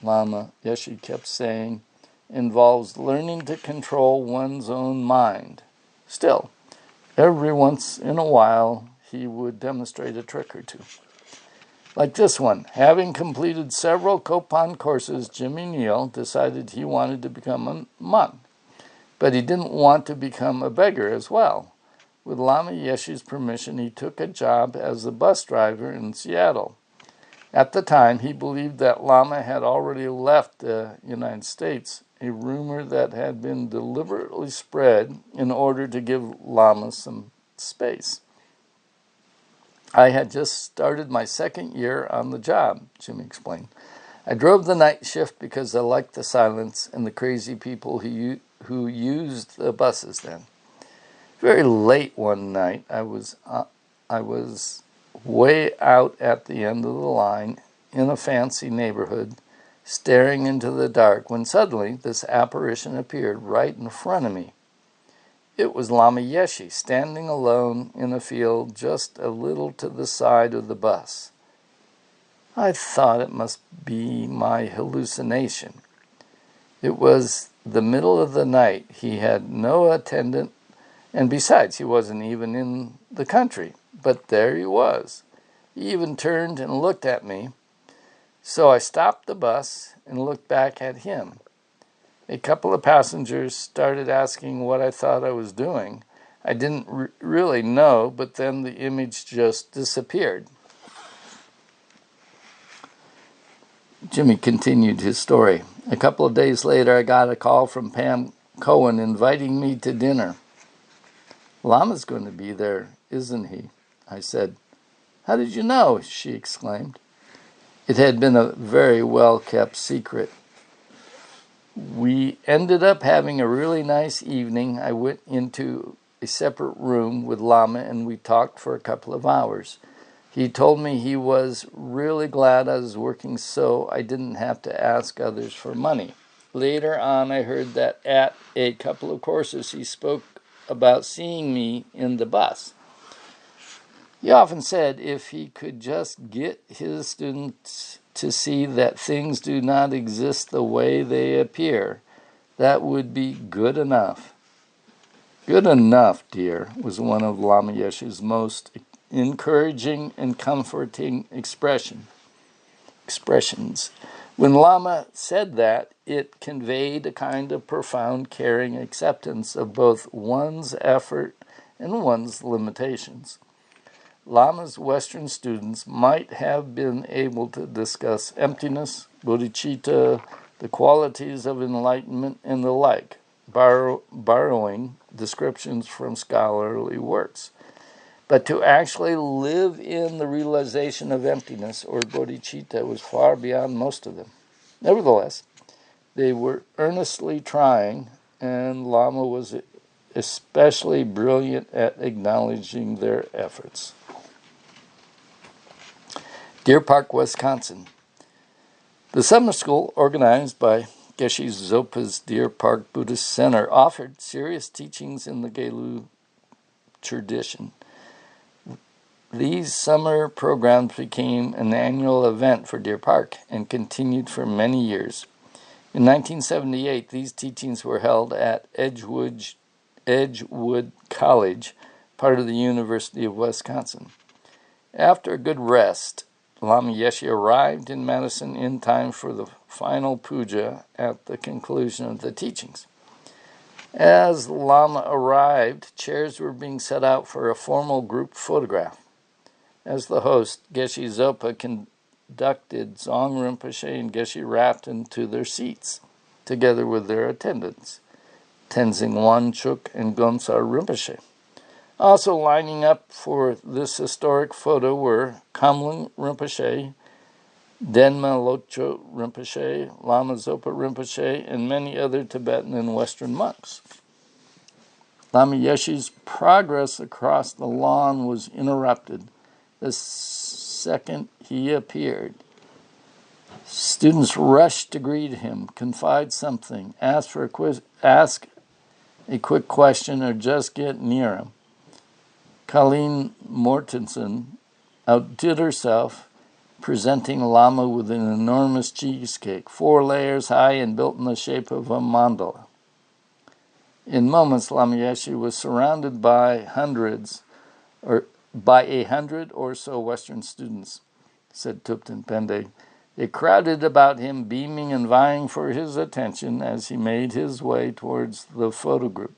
Lama Yeshe kept saying, involves learning to control one's own mind. Still, every once in a while, he would demonstrate a trick or two. Like this one, having completed several Kopan courses, Jimmy Neal decided he wanted to become a monk, but he didn't want to become a beggar as well. With Lama Yeshe's permission, he took a job as a bus driver in Seattle. At the time, he believed that Lama had already left the United States, a rumor that had been deliberately spread in order to give Lama some space. "I had just started my second year on the job," Jimmy explained. I drove the night shift because I liked the silence and the crazy people who used the buses then. Very late one night, I was way out at the end of the line in a fancy neighborhood, staring into the dark, when suddenly this apparition appeared right in front of me. It was Lama Yeshe, standing alone in a field just a little to the side of the bus. I thought it must be my hallucination. It was the middle of the night. He had no attendant, and besides, he wasn't even in the country. But there he was. He even turned and looked at me. So I stopped the bus and looked back at him. A couple of passengers started asking what I thought I was doing. I didn't really know, but then the image just disappeared. Jimmy continued his story. A couple of days later, I got a call from Pam Cohen inviting me to dinner. Lama's going to be there, isn't he? I said. How did you know? She exclaimed. It had been a very well-kept secret. We ended up having a really nice evening. I went into a separate room with Lama and we talked for a couple of hours. He told me he was really glad I was working so I didn't have to ask others for money. Later on, I heard that at a couple of courses he spoke about seeing me in the bus. He often said if he could just get his students to see that things do not exist the way they appear, that would be good enough. Good enough, dear, was one of Lama Yeshe's most encouraging and comforting expressions. When Lama said that, it conveyed a kind of profound, caring acceptance of both one's effort and one's limitations. Lama's Western students might have been able to discuss emptiness, bodhicitta, the qualities of enlightenment, and the like, borrowing descriptions from scholarly works. But to actually live in the realization of emptiness or bodhicitta was far beyond most of them. Nevertheless, they were earnestly trying, and Lama was especially brilliant at acknowledging their efforts. Deer Park, Wisconsin. The summer school, organized by Geshe Zopa's Deer Park Buddhist Center, offered serious teachings in the Gelu tradition. These summer programs became an annual event for Deer Park and continued for many years. In 1978, these teachings were held at Edgewood College, part of the University of Wisconsin. After a good rest, Lama Yeshe arrived in Madison in time for the final puja at the conclusion of the teachings. As Lama arrived, chairs were being set out for a formal group photograph. As the host, Geshe Zopa conducted Zong Rinpoche and Geshe Raton to their seats, together with their attendants, Tenzing Wanchuk and Gomsar Rinpoche. Also lining up for this historic photo were Kamlung Rinpoche, Denma Lotcho Rinpoche, Lama Zopa Rinpoche, and many other Tibetan and Western monks. Lama Yeshe's progress across the lawn was interrupted the second he appeared. Students rushed to greet him, confide something, ask a quick question, or just get near him. Colleen Mortensen outdid herself, presenting Lama with an enormous cheesecake, 4 layers high and built in the shape of a mandala. In moments, Lama Yeshe was surrounded by a hundred or so Western students, said Thupten Pende. They crowded about him, beaming and vying for his attention as he made his way towards the photo group.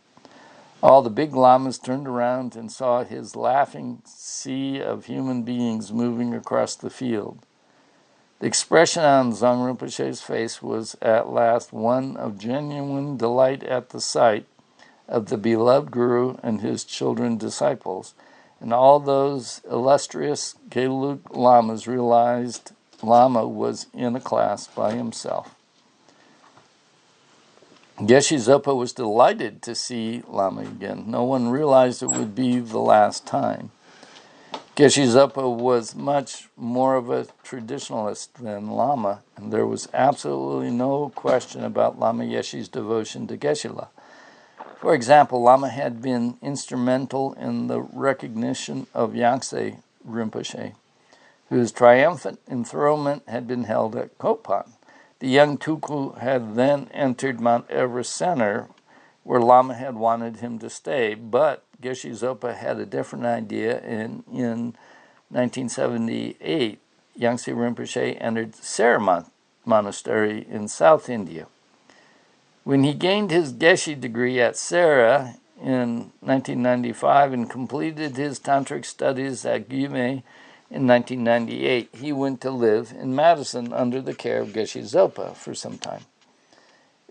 All the big lamas turned around and saw his laughing sea of human beings moving across the field. The expression on Zong Rinpoche's face was at last one of genuine delight at the sight of the beloved Guru and his children disciples, and all those illustrious Gelug lamas realized Lama was in a class by himself. Geshe Zopa was delighted to see Lama again. No one realized it would be the last time. Geshe Zopa was much more of a traditionalist than Lama, and there was absolutely no question about Lama Yeshe's devotion to Geshe-la. For example, Lama had been instrumental in the recognition of Yangtze Rinpoche, whose triumphant enthronement had been held at Kopan. The young Tulku had then entered Mount Everest Center, where Lama had wanted him to stay, but Geshe Zopa had a different idea, and in 1978, Yangtze Rinpoche entered Sera Monastery in South India. When he gained his Geshe degree at Sera in 1995 and completed his tantric studies at Gyume in 1998, he went to live in Madison under the care of Geshe Zopa for some time.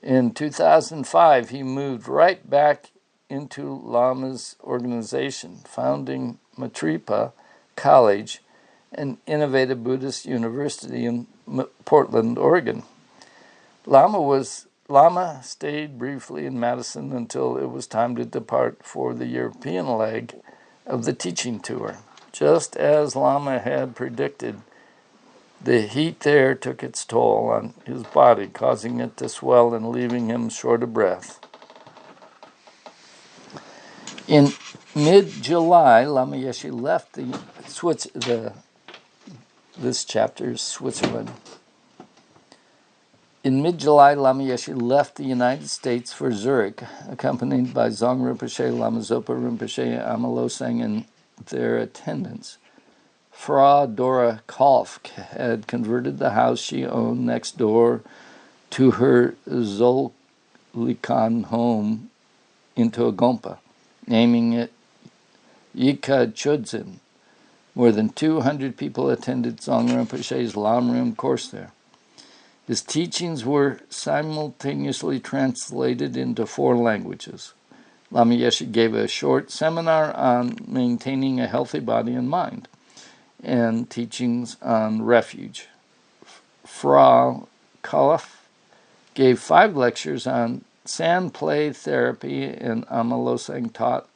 In 2005, he moved right back into Lama's organization, founding Matripa College, an innovative Buddhist university in Portland, Oregon. Lama stayed briefly in Madison until it was time to depart for the European leg of the teaching tour. Just as Lama had predicted, the heat there took its toll on his body, causing it to swell and leaving him short of breath. In mid-July, Lama Yeshe left this chapter is Switzerland. In mid-July, Lama Yeshe left the United States for Zurich, accompanied by Dzong Rinpoche, Lama Zopa Rinpoche, Ama Losang, and their attendants. Frau Dora Kolf had converted the house she owned next door to her Zollikon home into a gompa, naming it Yika Chodzin. More than 200 people attended Dzong Rinpoche's Lamrim course there. His teachings were simultaneously translated into 4 languages. Lama Yeshe gave a short seminar on maintaining a healthy body and mind, and teachings on refuge. Frau Kolf gave 5 lectures on sand play therapy, and Ama Losang taught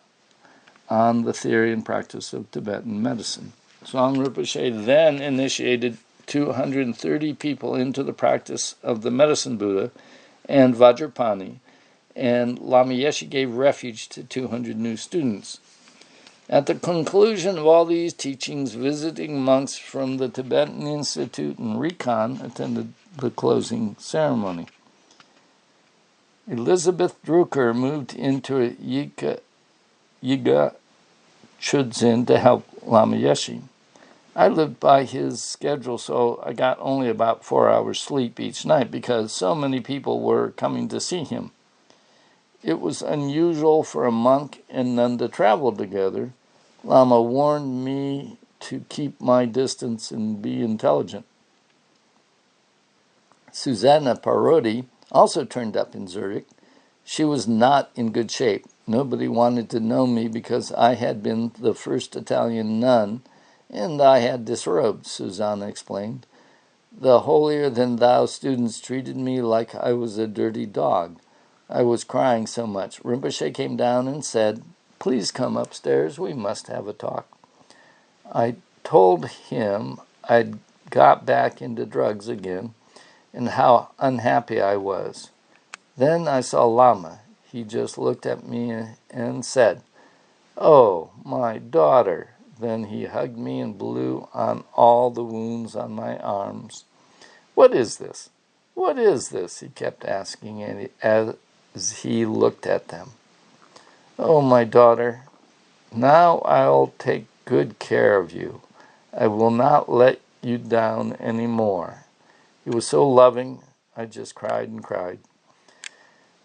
on the theory and practice of Tibetan medicine. Dzong Rinpoche then initiated 230 people into the practice of the medicine Buddha and Vajrapani, and Lama Yeshe gave refuge to 200 new students. At the conclusion of all these teachings, visiting monks from the Tibetan Institute in Rikon attended the closing ceremony. Elizabeth Drucker moved into Yiga Chudzin to help Lama Yeshe. I lived by his schedule, so I got only about 4 hours sleep each night because so many people were coming to see him. It was unusual for a monk and nun to travel together. Lama warned me to keep my distance and be intelligent. Susanna Parodi also turned up in Zurich. She was not in good shape. Nobody wanted to know me because I had been the first Italian nun, and I had disrobed, Susanna explained. The holier-than-thou students treated me like I was a dirty dog. I was crying so much. Rinpoche came down and said, "Please come upstairs, we must have a talk." I told him I'd got back into drugs again and how unhappy I was. Then I saw Lama. He just looked at me and said, "Oh, my daughter." Then he hugged me and blew on all the wounds on my arms. "What is this? What is this?" he kept asking as he looked at them. "Oh, my daughter, now I'll take good care of you. I will not let you down any more." He was so loving, I just cried and cried.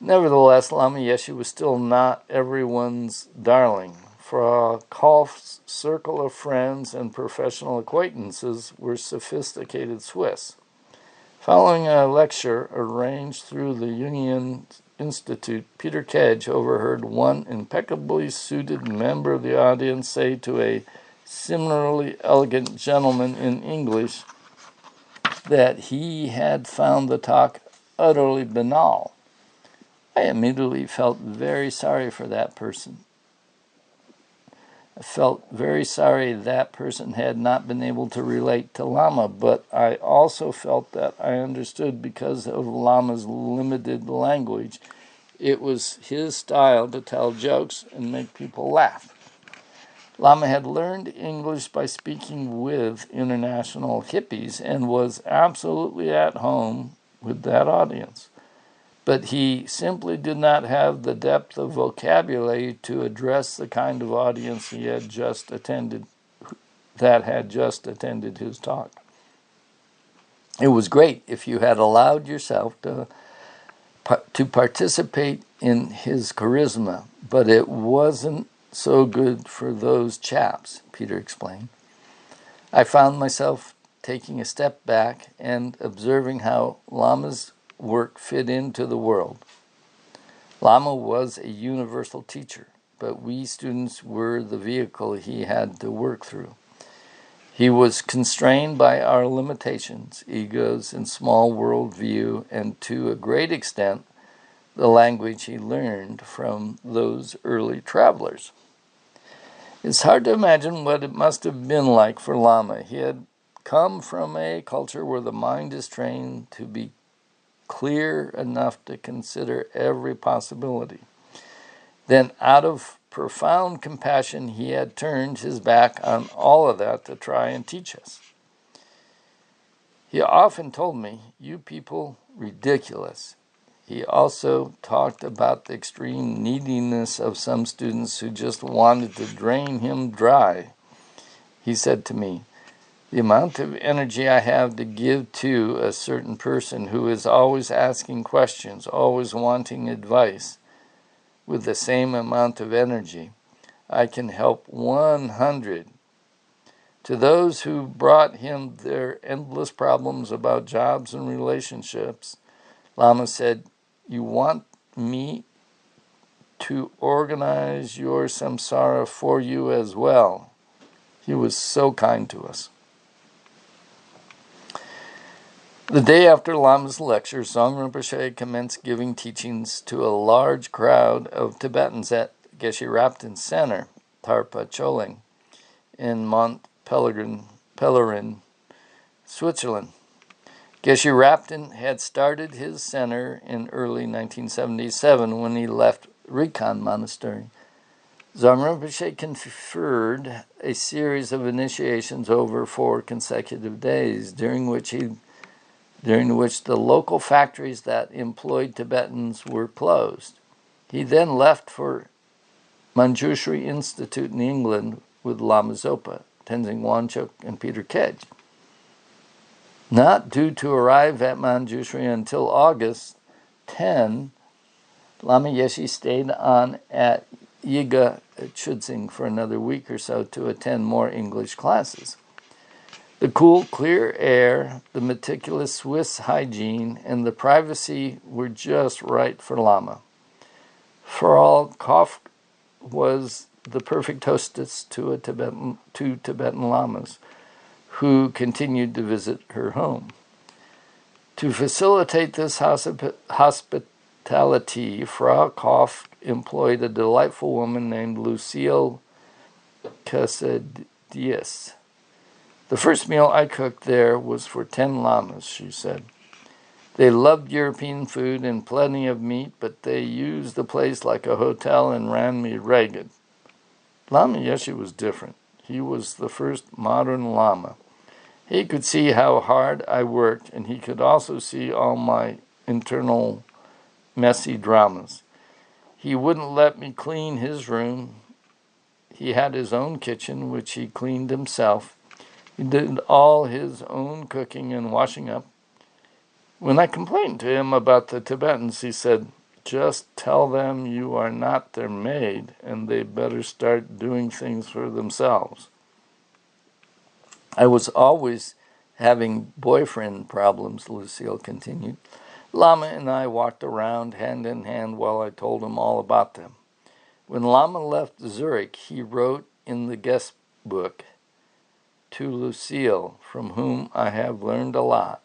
Nevertheless, Lama Yeshe was still not everyone's darling. Frau Kolf's circle of friends and professional acquaintances were sophisticated Swiss. Following a lecture arranged through the Jungian Institute, Peter Kedge overheard one impeccably suited member of the audience say to a similarly elegant gentleman in English, that he had found the talk utterly banal. I immediately felt very sorry for that person. I felt very sorry that person had not been able to relate to Lama, but I also felt that I understood because of Lama's limited language. It was his style to tell jokes and make people laugh. Lama had learned English by speaking with international hippies and was absolutely at home with that audience. But he simply did not have the depth of vocabulary to address the kind of audience he had just attended, that had just attended his talk. It was great if you had allowed yourself to participate in his charisma, but it wasn't so good for those chaps, Peter explained. I found myself taking a step back and observing how Lama's work fit into the world. Lama was a universal teacher, but we students were the vehicle he had to work through. He was constrained by our limitations, egos, and small world view, and to a great extent, the language he learned from those early travelers. It's hard to imagine what it must have been like for Lama. He had come from a culture where the mind is trained to be clear enough to consider every possibility. Then, out of profound compassion, he had turned his back on all of that to try and teach us. He often told me, "You people, ridiculous." He also talked about the extreme neediness of some students who just wanted to drain him dry. He said to me, "The amount of energy I have to give to a certain person who is always asking questions, always wanting advice, with the same amount of energy, I can help 100. To those who brought him their endless problems about jobs and relationships, Lama said, 'You want me to organize your samsara for you as well.' He was so kind to us." The day after Lama's lecture, Zong Rinpoche commenced giving teachings to a large crowd of Tibetans at Geshe Rabten Center, Tarpa Choling, in Mont Pelerin, Switzerland. Geshe Rabten had started his center in early 1977 when he left Rikan Monastery. Zong Rinpoche conferred a series of initiations over 4 consecutive days, during which the local factories that employed Tibetans were closed. He then left for Manjushri Institute in England with Lama Zopa, Tenzin Wanchuk, and Peter Kedge. Not due to arrive at Manjushri until August 10, Lama Yeshe stayed on at Yiga Chudzing for another week or so to attend more English classes. The cool, clear air, the meticulous Swiss hygiene, and the privacy were just right for Lama. Farol Kof was the perfect hostess to two Tibetan lamas, who continued to visit her home. To facilitate this hospitality, Frau Kof employed a delightful woman named Lucille Casadias. "The first meal I cooked there was for 10 lamas," she said. "They loved European food and plenty of meat, but they used the place like a hotel and ran me ragged." Lama Yeshe was different. He was the first modern Lama. He could see how hard I worked, and he could also see all my internal messy dramas. He wouldn't let me clean his room. He had his own kitchen, which he cleaned himself. He did all his own cooking and washing up. When I complained to him about the Tibetans, he said, "Just tell them you are not their maid, and they better start doing things for themselves." I was always having boyfriend problems, Lucille continued. Lama and I walked around hand in hand while I told him all about them. When Lama left Zurich, he wrote in the guest book, "To Lucille, from whom I have learned a lot.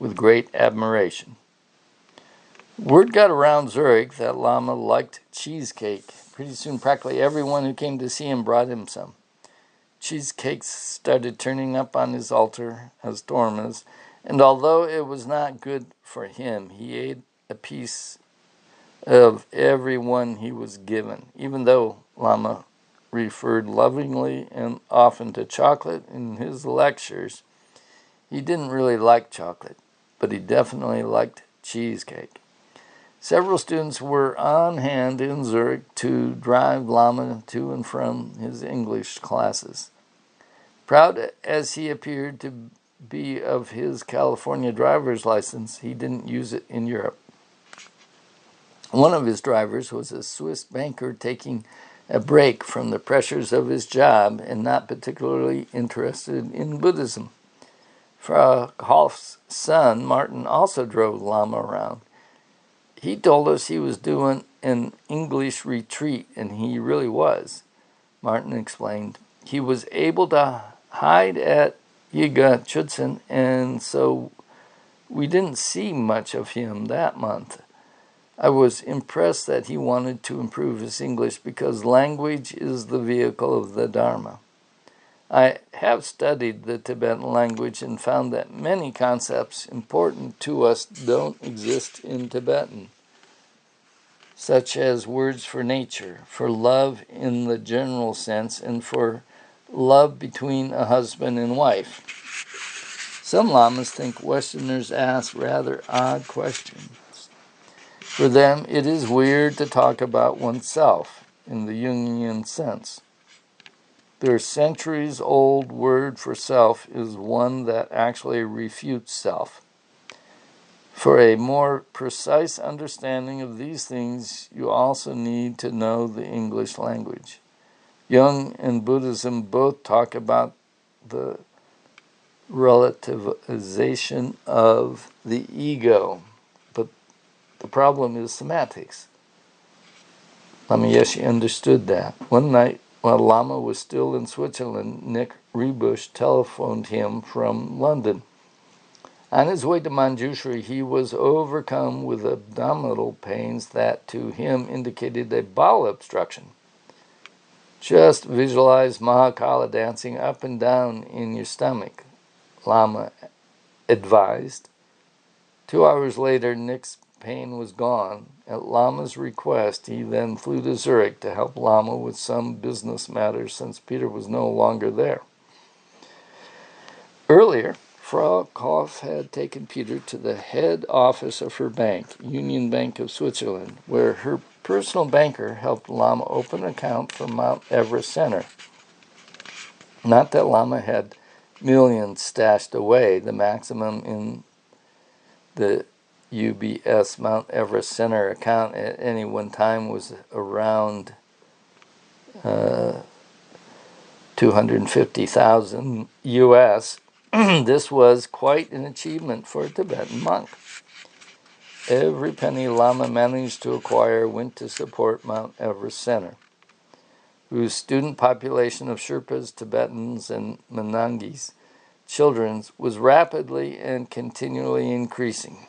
with great admiration. Word got around Zurich that Lama liked cheesecake. Pretty soon, practically everyone who came to see him brought him some. Cheesecakes started turning up on his altar as dormas, and although it was not good for him, he ate a piece of every one he was given, even though Lama referred lovingly and often to chocolate in his lectures. He didn't really like chocolate, but he definitely liked cheesecake. Several students were on hand in Zurich to drive Lama to and from his English classes. Proud as he appeared to be of his California driver's license, he didn't use it in Europe. One of his drivers was a Swiss banker taking a break from the pressures of his job and not particularly interested in Buddhism. Frau Hof's son, Martin, also drove Lama around. He told us he was doing an English retreat, and he really was. Martin explained. He was able to hide at Yiga Chudson, and so we didn't see much of him that month. I was impressed that he wanted to improve his English because language is the vehicle of the Dharma. I have studied the Tibetan language and found that many concepts important to us don't exist in Tibetan, such as words for nature, for love in the general sense, and for love between a husband and wife. Some lamas think Westerners ask rather odd questions. For them, it is weird to talk about oneself in the Jungian sense. Their centuries-old word for self is one that actually refutes self. For a more precise understanding of these things, you also need to know the English language. Jung and Buddhism both talk about the relativization of the ego, but the problem is semantics. Lama Yeshe understood that. One night, while Lama was still in Switzerland, Nick Rebush telephoned him from London. On his way to Manjushri, he was overcome with abdominal pains that to him indicated a bowel obstruction. Just visualize Mahakala dancing up and down in your stomach, Lama advised. 2 hours later, Nick's pain was gone. At Lama's request, he then flew to Zurich to help Lama with some business matters since Peter was no longer there. Earlier, Frau Hoff had taken Peter to the head office of her bank, Union Bank of Switzerland, where her personal banker helped Lama open an account for Mount Everest Center. Not that Lama had millions stashed away. The maximum in the UBS Mount Everest Center account at any one time was around 250,000 US. This was quite an achievement for a Tibetan monk. Every penny Lama managed to acquire went to support Mount Everest Center, whose student population of Sherpas, Tibetans, and Menangis children was rapidly and continually increasing.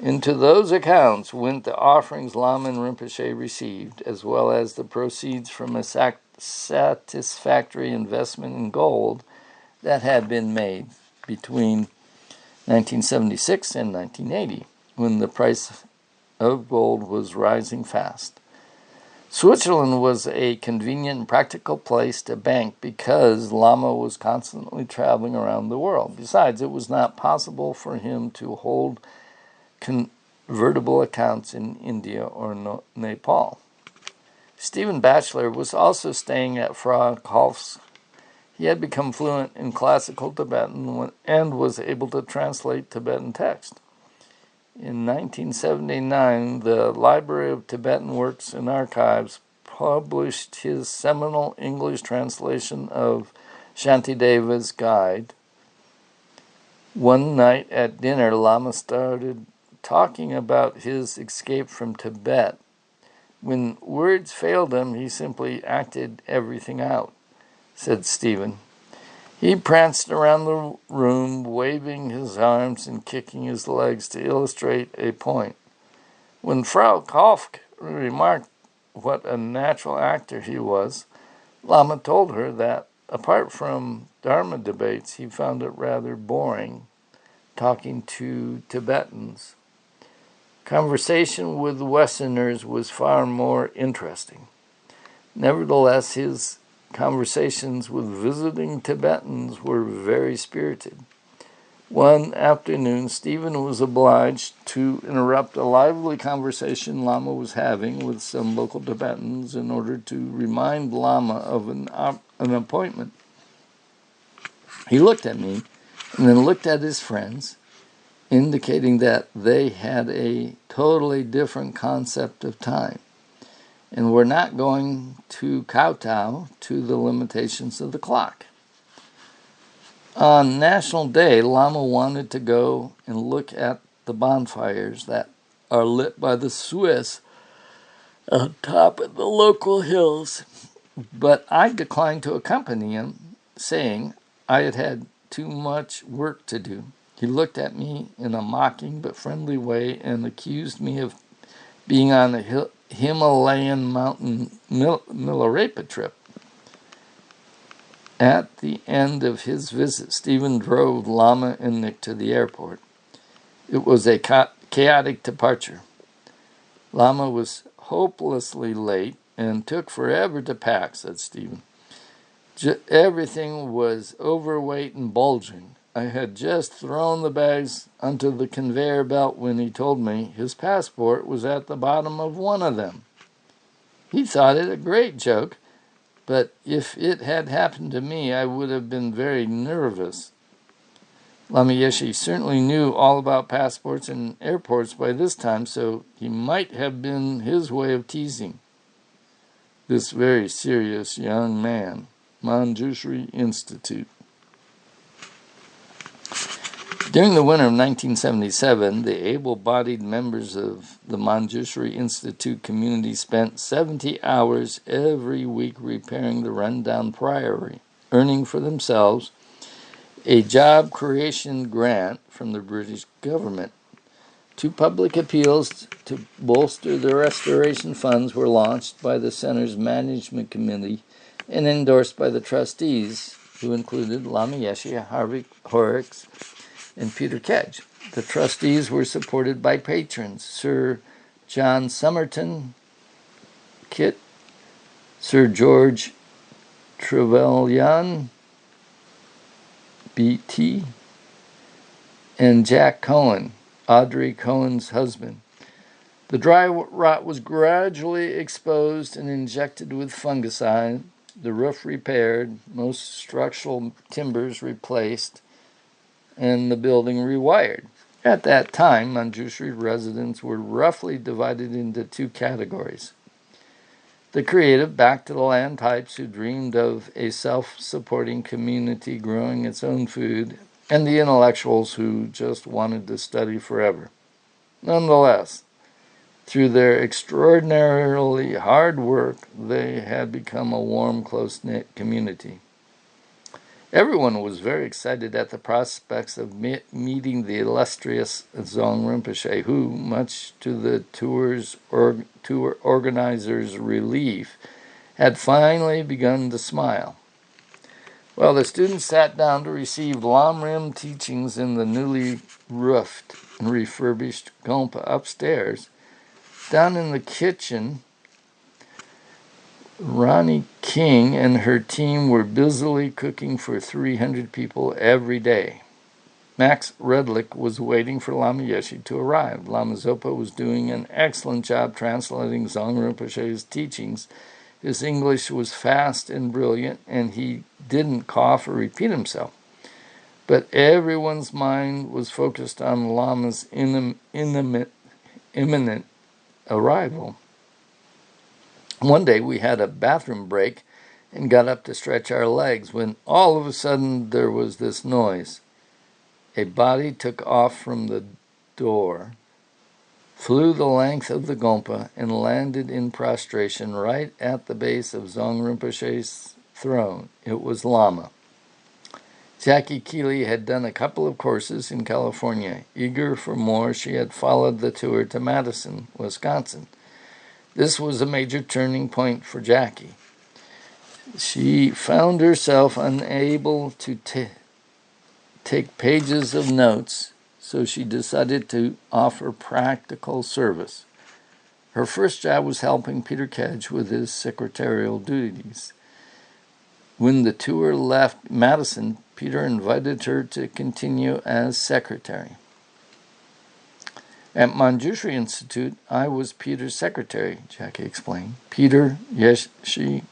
Into those accounts went the offerings Lama and Rinpoche received, as well as the proceeds from a satisfactory investment in gold that had been made between 1976 and 1980, when the price of gold was rising fast. Switzerland was a convenient and practical place to bank because Lama was constantly traveling around the world. Besides, it was not possible for him to hold convertible accounts in India or Nepal. Stephen Batchelor was also staying at Frau Hof's. He had become fluent in classical Tibetan and was able to translate Tibetan text. In 1979, the Library of Tibetan Works and Archives published his seminal English translation of Shantideva's Guide. One night at dinner, Lama started talking about his escape from Tibet. When words failed him, he simply acted everything out, said Stephen. He pranced around the room, waving his arms and kicking his legs to illustrate a point. When Frau Kolfk remarked what a natural actor he was, Lama told her that, apart from Dharma debates, he found it rather boring talking to Tibetans. Conversation with Westerners was far more interesting. Nevertheless, his conversations with visiting Tibetans were very spirited. One afternoon, Stephen was obliged to interrupt a lively conversation Lama was having with some local Tibetans in order to remind Lama of an appointment. He looked at me and then looked at his friends, indicating that they had a totally different concept of time and were not going to kowtow to the limitations of the clock. On National Day, Lama wanted to go and look at the bonfires that are lit by the Swiss on top of the local hills, but I declined to accompany him, saying I had had too much work to do. He looked at me in a mocking but friendly way and accused me of being on a Himalayan mountain Milarepa trip. At the end of his visit, Stephen drove Lama and Nick to the airport. It was a chaotic departure. Lama was hopelessly late and took forever to pack, said Stephen. Everything was overweight and bulging. I had just thrown the bags onto the conveyor belt when he told me his passport was at the bottom of one of them. He thought it a great joke, but if it had happened to me, I would have been very nervous. Lama Yeshe certainly knew all about passports and airports by this time, so he might have been his way of teasing this very serious young man. Manjushri Institute. During the winter of 1977, the able-bodied members of the Manjushri Institute community spent 70 hours every week repairing the run-down priory, earning for themselves a job creation grant from the British government. 2 public appeals to bolster the restoration funds were launched by the center's management committee and endorsed by the trustees, who included Lama Yeshe, Harvey Horrocks, and Peter Kedge. The trustees were supported by patrons: Sir John Somerton Kit, Sir George Trevelyan, BT, and Jack Cohen, Audrey Cohen's husband. The dry rot was gradually exposed and injected with fungicide, the roof repaired, most structural timbers replaced, and the building rewired. At that time, Manjushri residents were roughly divided into 2 categories: the creative, back-to-the-land types who dreamed of a self-supporting community growing its own food, and the intellectuals who just wanted to study forever. Nonetheless, through their extraordinarily hard work, they had become a warm, close-knit community. Everyone was very excited at the prospects of meeting the illustrious Dzong Rinpoche, who, much to the tour organizers' relief, had finally begun to smile. Well, the students sat down to receive Lam Rim teachings in the newly roofed and refurbished Gompa upstairs. Down in the kitchen, Ronnie King and her team were busily cooking for 300 people every day. Max Redlich was waiting for Lama Yeshe to arrive. Lama Zopa was doing an excellent job translating Dzong Rinpoche's teachings. His English was fast and brilliant, and he didn't cough or repeat himself. But everyone's mind was focused on Lama's imminent arrival. One day we had a bathroom break and got up to stretch our legs when all of a sudden there was this noise. A body took off from the door, flew the length of the Gompa, and landed in prostration right at the base of Dzong Rinpoche's throne. It was Lama. Jackie Keeley had done a couple of courses in California. Eager for more, she had followed the tour to Madison, Wisconsin. This was a major turning point for Jackie. She found herself unable to take pages of notes, so she decided to offer practical service. Her first job was helping Peter Kedge with his secretarial duties. When the tour left Madison, Peter invited her to continue as secretary. At Manjushri Institute, I was Peter's secretary, Jackie explained. Peter, Yeshi,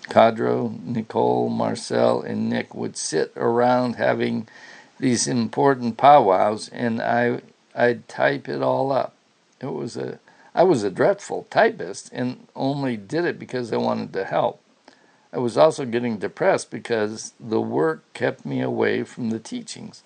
Kadro, Nicole, Marcel, and Nick would sit around having these important powwows, and I'd type it all up. I was a dreadful typist and only did it because I wanted to help. I was also getting depressed because the work kept me away from the teachings.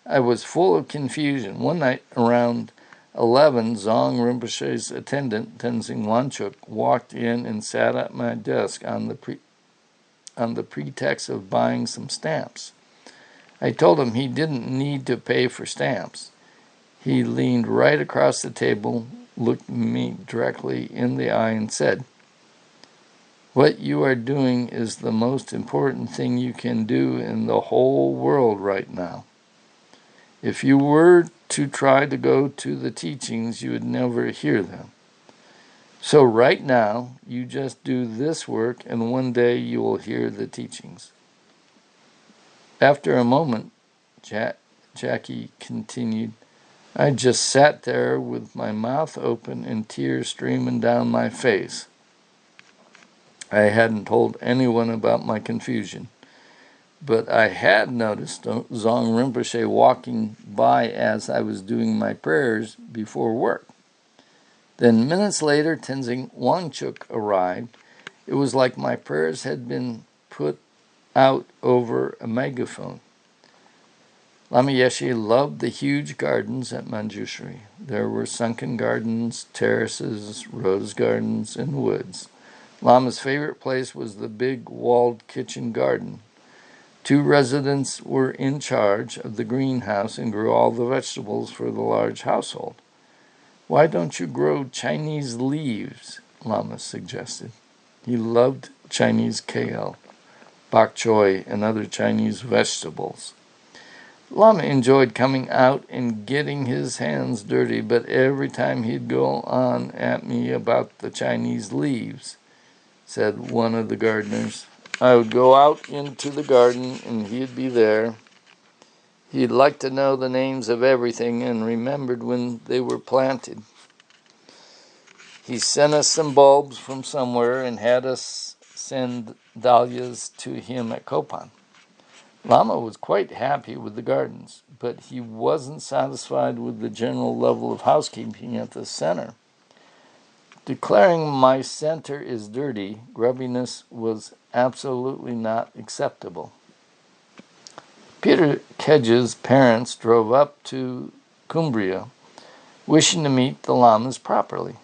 I was full of confusion. One night around 11, Zong Rinpoche's attendant, Tenzin Wanchuk, walked in and sat at my desk on the pretext of buying some stamps. I told him he didn't need to pay for stamps. He leaned right across the table, looked me directly in the eye, and said, "What you are doing is the most important thing you can do in the whole world right now. If you were to try to go to the teachings, you would never hear them. So right now, you just do this work, and one day you will hear the teachings." After a moment, Jackie continued, I just sat there with my mouth open and tears streaming down my face. I hadn't told anyone about my confusion, but I had noticed Zong Rinpoche walking by as I was doing my prayers before work. Then minutes later, Tenzin Wanchuk arrived. It was like my prayers had been put out over a megaphone. Lama Yeshe loved the huge gardens at Manjushri. There were sunken gardens, terraces, rose gardens, and woods. Lama's favorite place was the big walled kitchen garden. 2 residents were in charge of the greenhouse and grew all the vegetables for the large household. Why don't you grow Chinese leaves? Lama suggested. He loved Chinese kale, bok choy, and other Chinese vegetables. Lama enjoyed coming out and getting his hands dirty, but every time he'd go on at me about the Chinese leaves, said one of the gardeners. I would go out into the garden and he'd be there. He'd like to know the names of everything and remembered when they were planted. He sent us some bulbs from somewhere and had us send dahlias to him at Kopan. Lama was quite happy with the gardens, but he wasn't satisfied with the general level of housekeeping at the center. Declaring my center is dirty, grubbiness was absolutely not acceptable. Peter Kedge's parents drove up to Cumbria, wishing to meet the Lamas properly.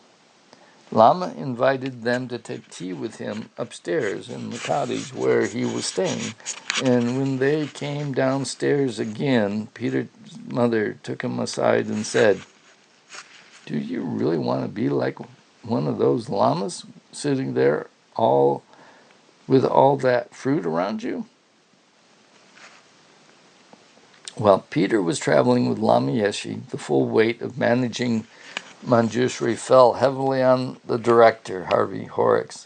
Lama invited them to take tea with him upstairs in the cottage where he was staying, and when they came downstairs again, Peter's mother took him aside and said, "Do you really want to be like one of those lamas sitting there with all that fruit around you?" Well, Peter was traveling with Lama Yeshe. The full weight of managing Manjushri fell heavily on the director, Harvey Horrocks,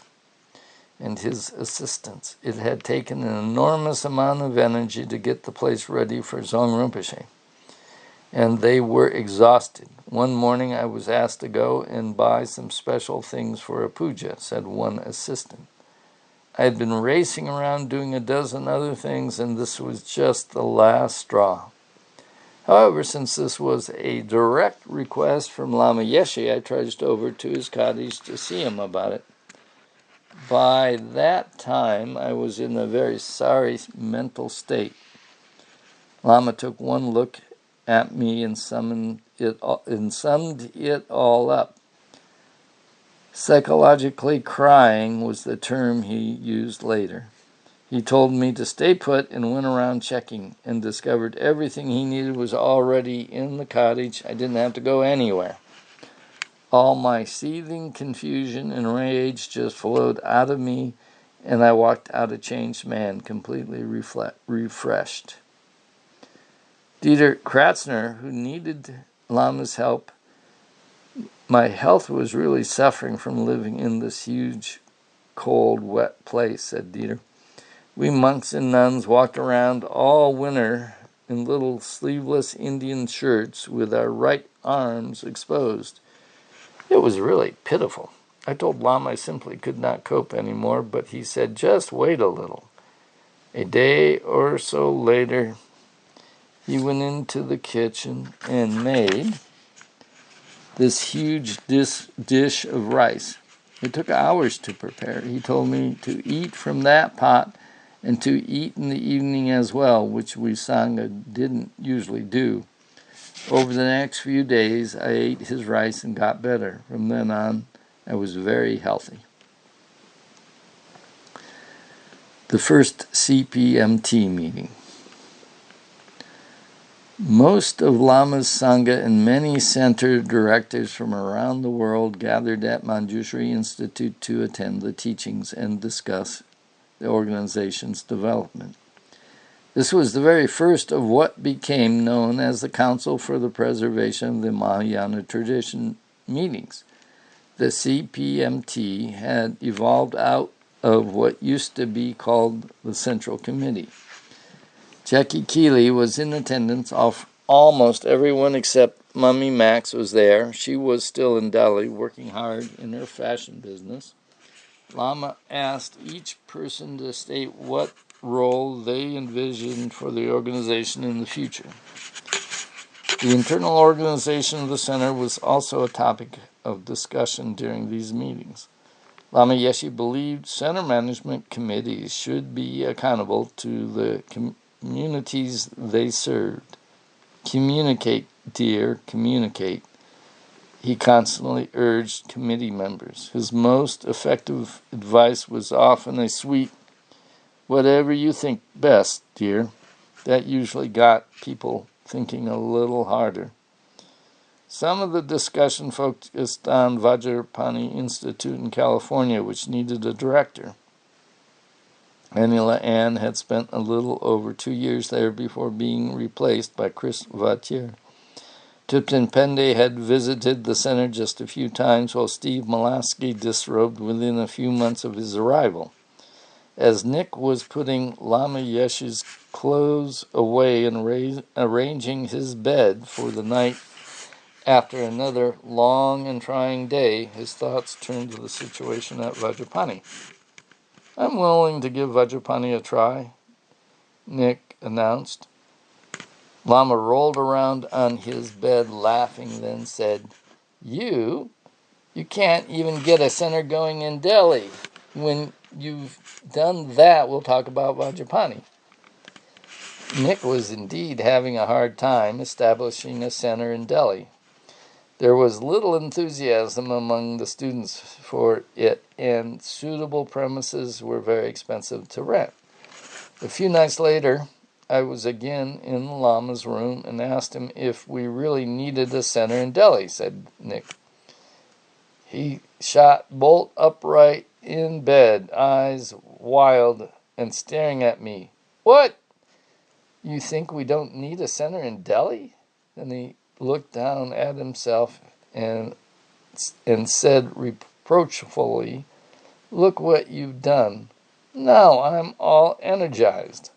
and his assistants. It had taken an enormous amount of energy to get the place ready for Zong Rinpoche, and they were exhausted. One morning I was asked to go and buy some special things for a puja, said one assistant. I had been racing around doing a dozen other things, and this was just the last straw. However, since this was a direct request from Lama Yeshe, I trudged over to his cottage to see him about it. By that time, I was in a very sorry mental state. Lama took one look at me and summed it all up. Psychologically crying was the term he used later. He told me to stay put and went around checking and discovered everything he needed was already in the cottage. I didn't have to go anywhere. All my seething confusion and rage just flowed out of me, and I walked out a changed man, completely refreshed. Dieter Kratzner, who needed Lama's help, my health was really suffering from living in this huge, cold, wet place, said Dieter. We monks and nuns walked around all winter in little sleeveless Indian shirts with our right arms exposed. It was really pitiful. I told Lama I simply could not cope anymore, but he said, just wait a little. A day or so later, he went into the kitchen and made this huge dish of rice. It took hours to prepare. He told me to eat from that pot and to eat in the evening as well, which we Sangha didn't usually do. Over the next few days, I ate his rice and got better. From then on, I was very healthy. The first CPMT meeting. Most of Lama's Sangha and many center directors from around the world gathered at Manjushri Institute to attend the teachings and discuss the organization's development. This was the very first of what became known as the Council for the Preservation of the Mahayana Tradition meetings. The CPMT had evolved out of what used to be called the Central Committee. Jackie Keeley was in attendance. Almost everyone except Mummy Max was there. She was still in Delhi, working hard in her fashion business. Lama asked each person to state what role they envisioned for the organization in the future. The internal organization of the center was also a topic of discussion during these meetings. Lama Yeshe believed center management committees should be accountable to the communities they served. Communicate, dear, communicate. He constantly urged committee members. His most effective advice was often a sweet, whatever you think best, dear. That usually got people thinking a little harder. Some of the discussion focused on Vajrapani Institute in California, which needed a director. Anila Ann had spent a little over 2 years there before being replaced by Chris Vatier. Tipton Pende had visited the center just a few times, while Steve Molaski disrobed within a few months of his arrival. As Nick was putting Lama Yeshe's clothes away and arranging his bed for the night after another long and trying day, his thoughts turned to the situation at Vajrapani. I'm willing to give Vajrapani a try, Nick announced. Lama rolled around on his bed laughing, then said, You can't even get a center going in Delhi. When you've done that, we'll talk about Vajrapani. Nick was indeed having a hard time establishing a center in Delhi. There was little enthusiasm among the students for it, and suitable premises were very expensive to rent. A few nights later, I was again in Lama's room and asked him if we really needed a center in Delhi, said Nick. He shot bolt upright in bed, eyes wild and staring at me. What? You think we don't need a center in Delhi? Then he looked down at himself and said reproachfully, Look what you've done. Now I'm all energized.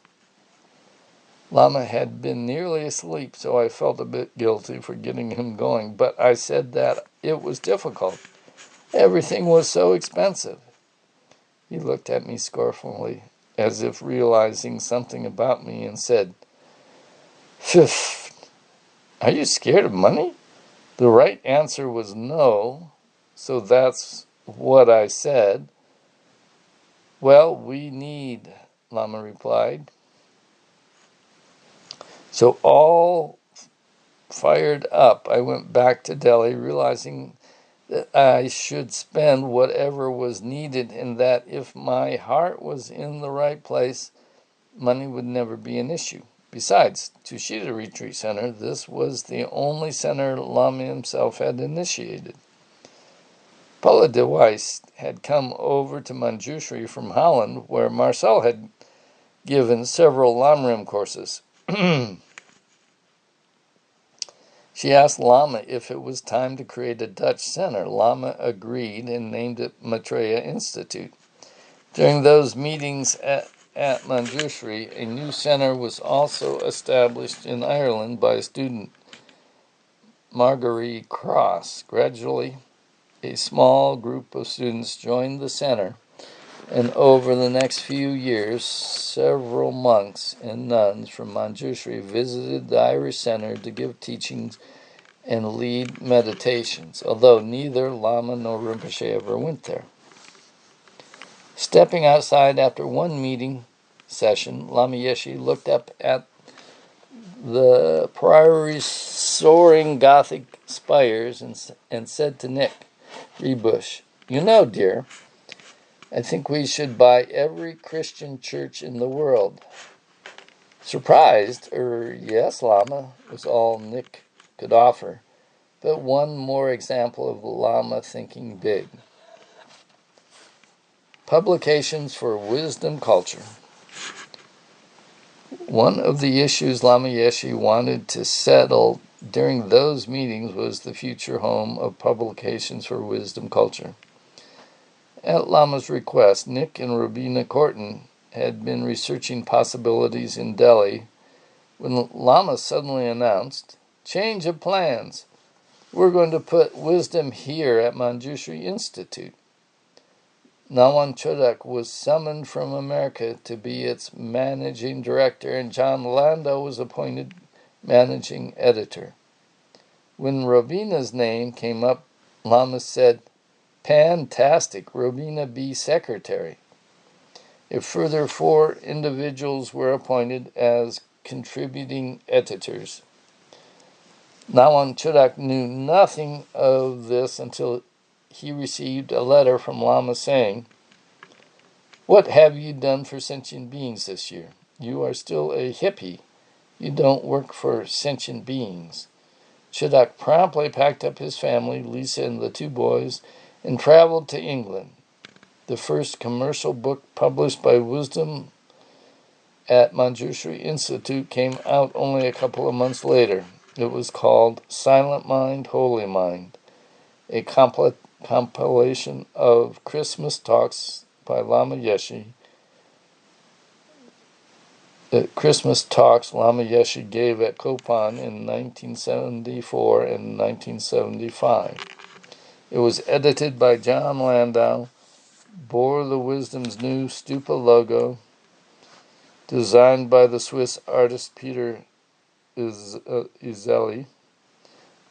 Lama had been nearly asleep, so I felt a bit guilty for getting him going, but I said that it was difficult. Everything was so expensive. He looked at me scornfully, as if realizing something about me, and said, Phew, are you scared of money? The right answer was no, so that's what I said. Well, we need, Lama replied. So all fired up, I went back to Delhi, realizing that I should spend whatever was needed, and that if my heart was in the right place, money would never be an issue. Besides, Tushita Retreat Center, this was the only center Lama himself had initiated. Paula de Weiss had come over to Manjushri from Holland, where Marcel had given several Lamrim courses. She asked Lama if it was time to create a Dutch center. Lama agreed and named it Maitreya Institute. During those meetings at Manjushri, a new center was also established in Ireland by student Marguerite Cross. Gradually, a small group of students joined the center, and over the next few years, several monks and nuns from Manjushri visited the Irish center to give teachings and lead meditations, although neither Lama nor Rinpoche ever went there. Stepping outside after one meeting session, Lama Yeshe looked up at the priory's soaring Gothic spires and said to Nick Rebush, "You know, dear, I think we should buy every Christian church in the world." Surprised, yes, Lama, was all Nick could offer, but one more example of Lama thinking big. Publications for Wisdom Culture. One of the issues Lama Yeshe wanted to settle during those meetings was the future home of Publications for Wisdom Culture. At Lama's request, Nick and Robina Korten had been researching possibilities in Delhi when Lama suddenly announced, "Change of plans. We're going to put wisdom here at Manjushri Institute." Nawan Chodak was summoned from America to be its managing director, and John Landau was appointed managing editor. When Robina's name came up, Lama said, "Fantastic, Robina be secretary." A further 4 individuals were appointed as contributing editors. Nawan Chodak knew nothing of this until he received a letter from Lama saying, "What have you done for sentient beings this year? You are still a hippie. You don't work for sentient beings." Chodak promptly packed up his family, Lisa and the 2 boys, and traveled to England. The first commercial book published by Wisdom at Manjushri Institute came out only a couple of months later. It was called Silent Mind, Holy Mind, a compilation of Christmas talks by Lama Yeshe. Christmas talks Lama Yeshe gave at Kopan in 1974 and 1975. It was edited by John Landau, bore the Wisdom's new stupa logo, designed by the Swiss artist Peter Izelli,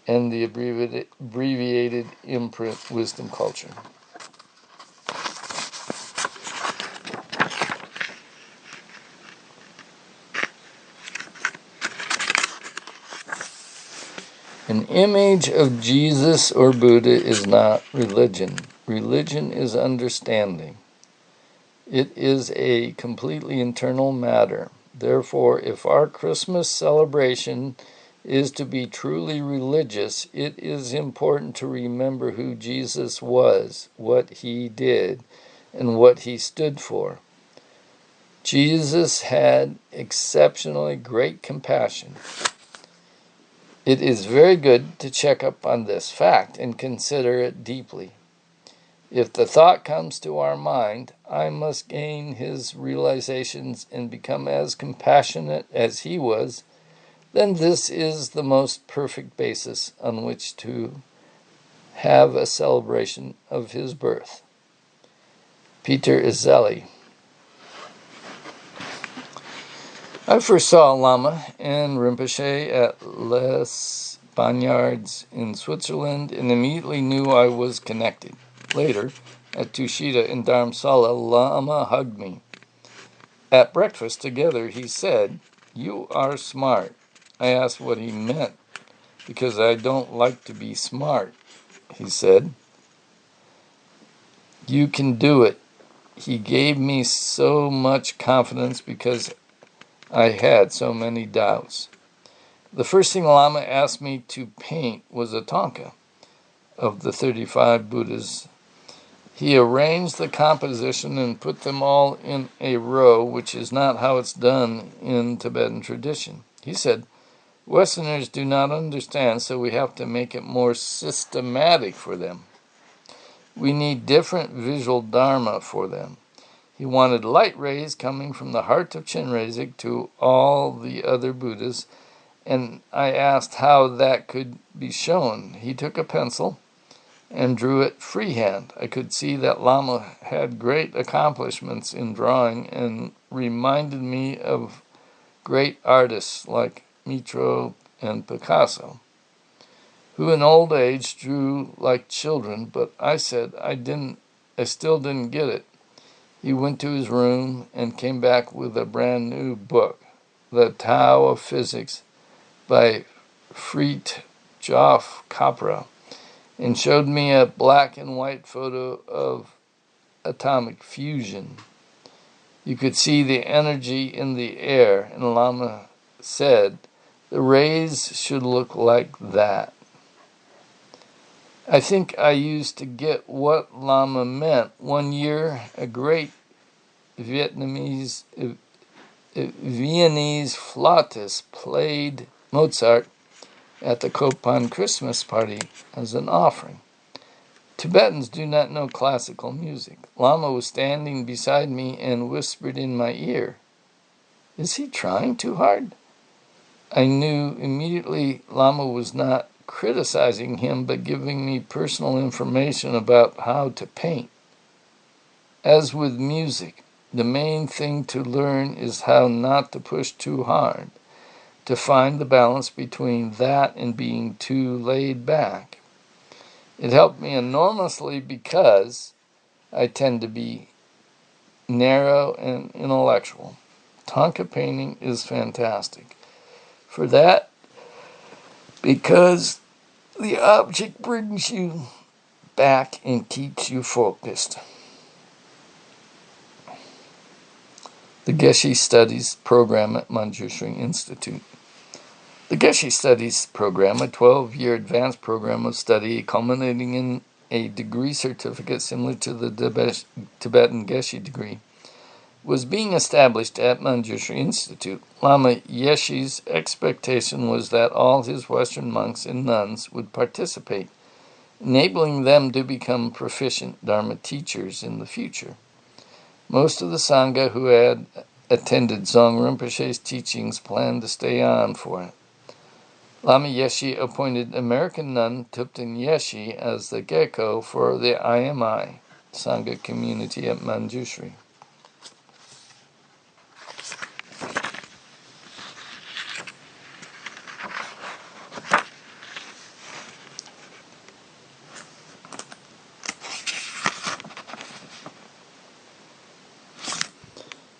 and the abbreviated imprint Wisdom Culture. An image of Jesus or Buddha is not religion. Religion is understanding. It is a completely internal matter. Therefore, if our Christmas celebration is to be truly religious, it is important to remember who Jesus was, what he did, and what he stood for. Jesus had exceptionally great compassion. It is very good to check up on this fact and consider it deeply. If the thought comes to our mind, "I must gain his realizations and become as compassionate as he was," then this is the most perfect basis on which to have a celebration of his birth. Peter Izelli. I first saw Lama and Rinpoche at Les Bagnards in Switzerland and immediately knew I was connected. Later, at Tushita in Dharamsala, Lama hugged me. At breakfast together, he said, "You are smart." I asked what he meant. "Because I don't like to be smart," he said. You can do it. He gave me so much confidence because I had so many doubts. The first thing Lama asked me to paint was a thangka of the 35 Buddhas. He arranged the composition and put them all in a row, which is not how it's done in Tibetan tradition. He said, Westerners do not understand, so we have to make it more systematic for them. We need different visual dharma for them. He wanted light rays coming from the heart of Chenrezig to all the other Buddhas, and I asked how that could be shown. He took a pencil and drew it freehand. I could see that Lama had great accomplishments in drawing and reminded me of great artists like Mitro and Picasso, who in old age drew like children, but I said I still didn't get it. He went to his room and came back with a brand new book, The Tao of Physics by Fritjof Capra, and showed me a black and white photo of atomic fusion. You could see the energy in the air, and Lama said, the rays should look like that. I think I used to get what Lama meant. One year, a great Viennese flautist played Mozart at the Kopan Christmas party as an offering. Tibetans do not know classical music. Lama was standing beside me and whispered in my ear, "Is he trying too hard?" I knew immediately Lama was not criticizing him, but giving me personal information about how to paint. As with music, the main thing to learn is how not to push too hard, to find the balance between that and being too laid back. It helped me enormously because I tend to be narrow and intellectual. Thangka painting is fantastic. For that, because the object brings you back and keeps you focused. The Geshe Studies program at Manjushri Institute. The Geshe Studies program, a 12-year advanced program of study culminating in a degree certificate similar to the Tibetan Geshe degree, was being established at Manjushri Institute. Lama Yeshe's expectation was that all his Western monks and nuns would participate, enabling them to become proficient Dharma teachers in the future. Most of the Sangha who had attended Dzong Rinpoche's teachings planned to stay on for it. Lama Yeshe appointed American nun Thupten Yeshe as the Gecko for the IMI Sangha community at Manjushri.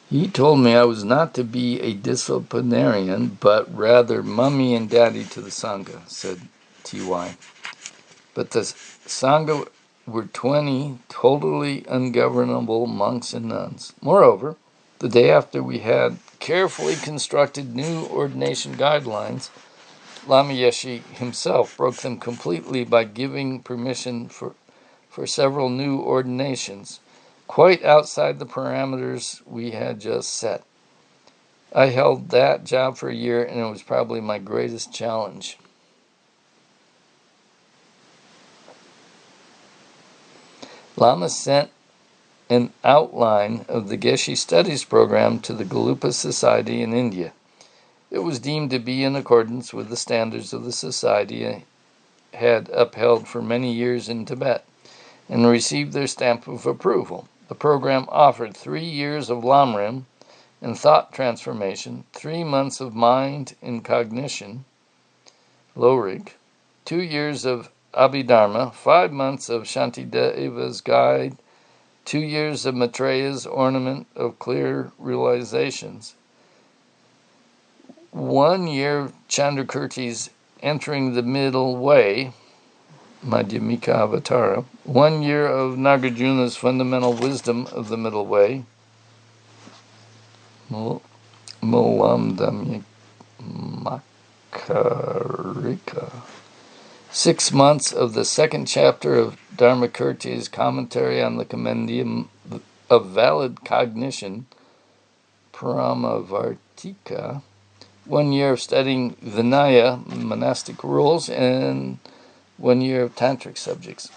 He told me I was not to be a disciplinarian, but rather mummy and daddy to the Sangha, said T.Y. But the Sangha were 20 totally ungovernable monks and nuns. Moreover, the day after we had carefully constructed new ordination guidelines, Lama Yeshe himself broke them completely by giving permission for several new ordinations, quite outside the parameters we had just set. I held that job for a year, and it was probably my greatest challenge. Lama sent an outline of the Geshe Studies program to the Galupa Society in India. It was deemed to be in accordance with the standards of the society had upheld for many years in Tibet, and received their stamp of approval. The program offered 3 years of Lamrim and thought transformation, 3 months of mind and cognition, Lorig, 2 years of Abhidharma, 5 months of Shantideva's Guide, 2 years of Maitreya's Ornament of Clear Realizations, 1 year of Chandrakirti's Entering the Middle Way, Madhyamika Avatara. 1 year of Nagarjuna's fundamental wisdom of the middle way. Mulam Makarika. 6 months of the second chapter of Dharmakirti's commentary on the Compendium of Valid Cognition, Paramavartika. 1 year of studying Vinaya, monastic rules, and 1 year of tantric subjects.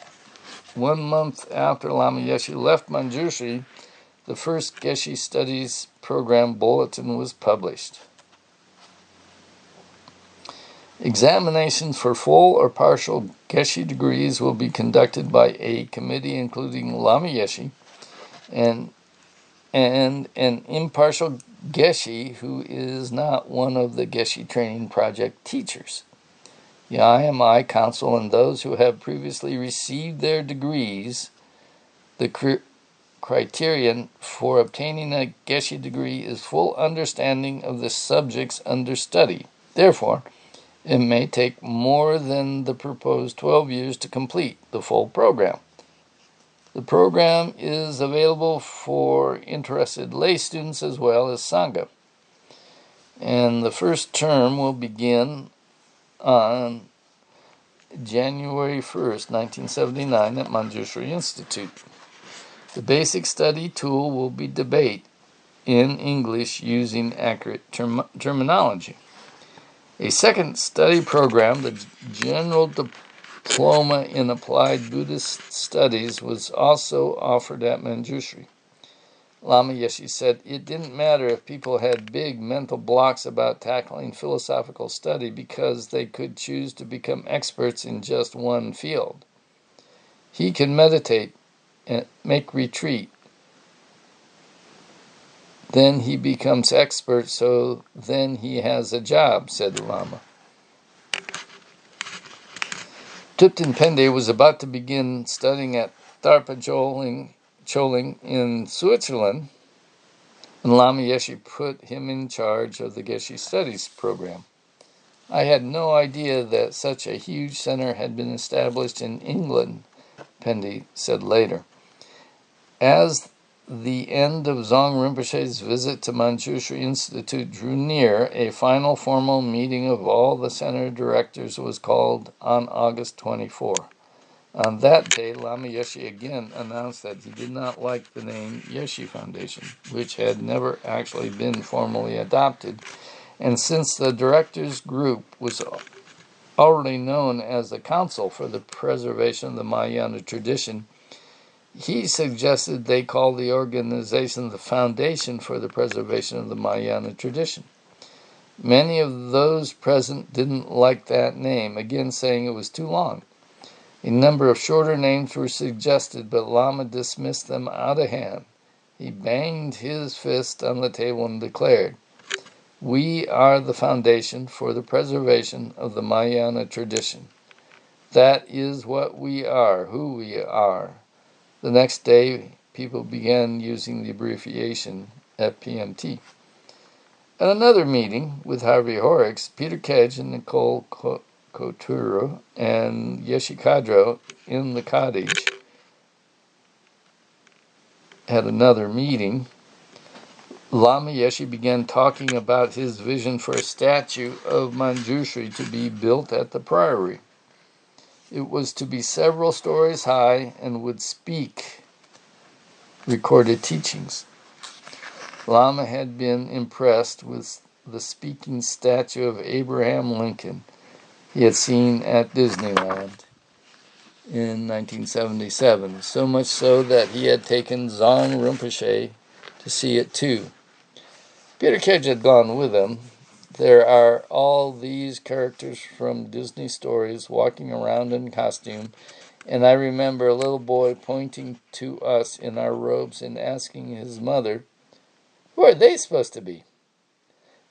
1 month after Lama Yeshe left Manjushri, the first Geshe Studies Program Bulletin was published. Examinations for full or partial Geshe degrees will be conducted by a committee including Lama Yeshe and an impartial Geshe who is not one of the Geshe Training Project teachers. The IMI Council and those who have previously received their degrees, the criterion for obtaining a Geshe degree is full understanding of the subjects under study. Therefore, it may take more than the proposed 12 years to complete the full program. The program is available for interested lay students as well as Sangha. And the first term will begin on January 1st, 1979 at Manjushri Institute. The basic study tool will be debate in English using accurate terminology. A second study program, the General Diploma in Applied Buddhist Studies, was also offered at Manjushri. Lama Yeshe said it didn't matter if people had big mental blocks about tackling philosophical study because they could choose to become experts in just one field. He can meditate and make retreat. Then he becomes expert, so then he has a job, said the Lama. Thupten Pende was about to begin studying at Tharpa Choling in Switzerland, and Lama Yeshe put him in charge of the Geshe Studies program. I had no idea that such a huge center had been established in England, Pende said later. As the end of Dzong Rinpoche's visit to Manjushri Institute drew near, a final formal meeting of all the center directors was called on August 24. On that day, Lama Yeshe again announced that he did not like the name Yeshe Foundation, which had never actually been formally adopted, and since the directors' group was already known as the Council for the Preservation of the Mahayana Tradition, he suggested they call the organization the Foundation for the Preservation of the Mahayana Tradition. Many of those present didn't like that name, again saying it was too long. A number of shorter names were suggested, but Lama dismissed them out of hand. He banged his fist on the table and declared, "We are the Foundation for the Preservation of the Mahayana Tradition. That is what we are, who we are." The next day, people began using the abbreviation FPMT. At another meeting with Harvey Horrocks, Peter Kedge and Nicole Couture and Yeshe Kadro in the cottage had another meeting. Lama Yeshe began talking about his vision for a statue of Manjushri to be built at the priory. It was to be several stories high and would speak recorded teachings. Lama had been impressed with the speaking statue of Abraham Lincoln he had seen at Disneyland in 1977, so much so that he had taken Dzong Rinpoche to see it too. Peter Kedge had gone with him. There are all these characters from Disney stories walking around in costume, and I remember a little boy pointing to us in our robes and asking his mother, "Who are they supposed to be?"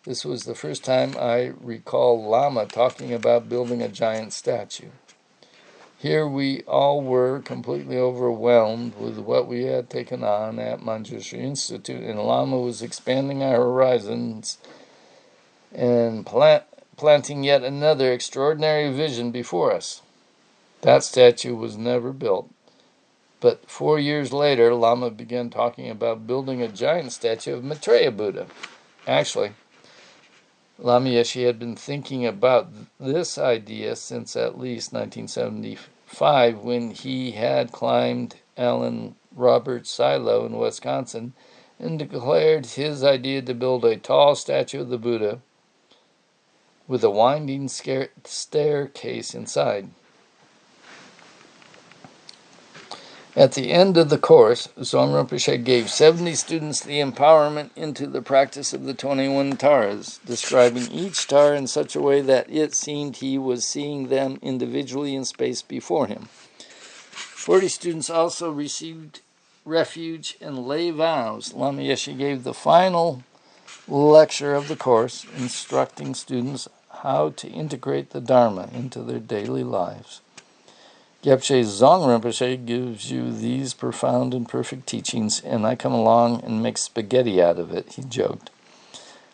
This was the first time I recall Lama talking about building a giant statue. Here we all were completely overwhelmed with what we had taken on at Manjushri Institute, and Lama was expanding our horizons and planting yet another extraordinary vision before us. That statue was never built. But 4 years later, Lama began talking about building a giant statue of Maitreya Buddha. Actually, Lama Yeshe had been thinking about this idea since at least 1975, when he had climbed Allen Roberts' silo in Wisconsin and declared his idea to build a tall statue of the Buddha with a winding staircase inside. At the end of the course, Zong Rinpoche gave 70 students the empowerment into the practice of the 21 taras, describing each tara in such a way that it seemed he was seeing them individually in space before him. 40 students also received refuge and lay vows. Lama Yeshe gave the final lecture of the course, instructing students how to integrate the Dharma into their daily lives. Gyabche Zong Rinpoche gives you these profound and perfect teachings, and I come along and make spaghetti out of it, he joked.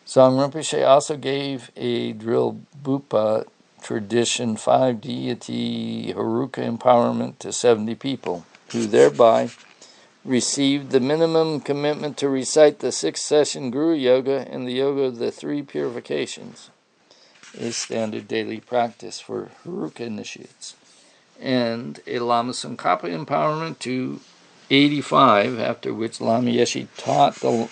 Zong Rinpoche also gave a Drill Bupa tradition 5 deity Haruka empowerment to 70 people, who thereby received the minimum commitment to recite the 6-session Guru Yoga and the Yoga of the 3 purifications, a standard daily practice for Haruka initiates, and a Lama Tsongkhapa empowerment to 85, after which Lama Yeshe taught the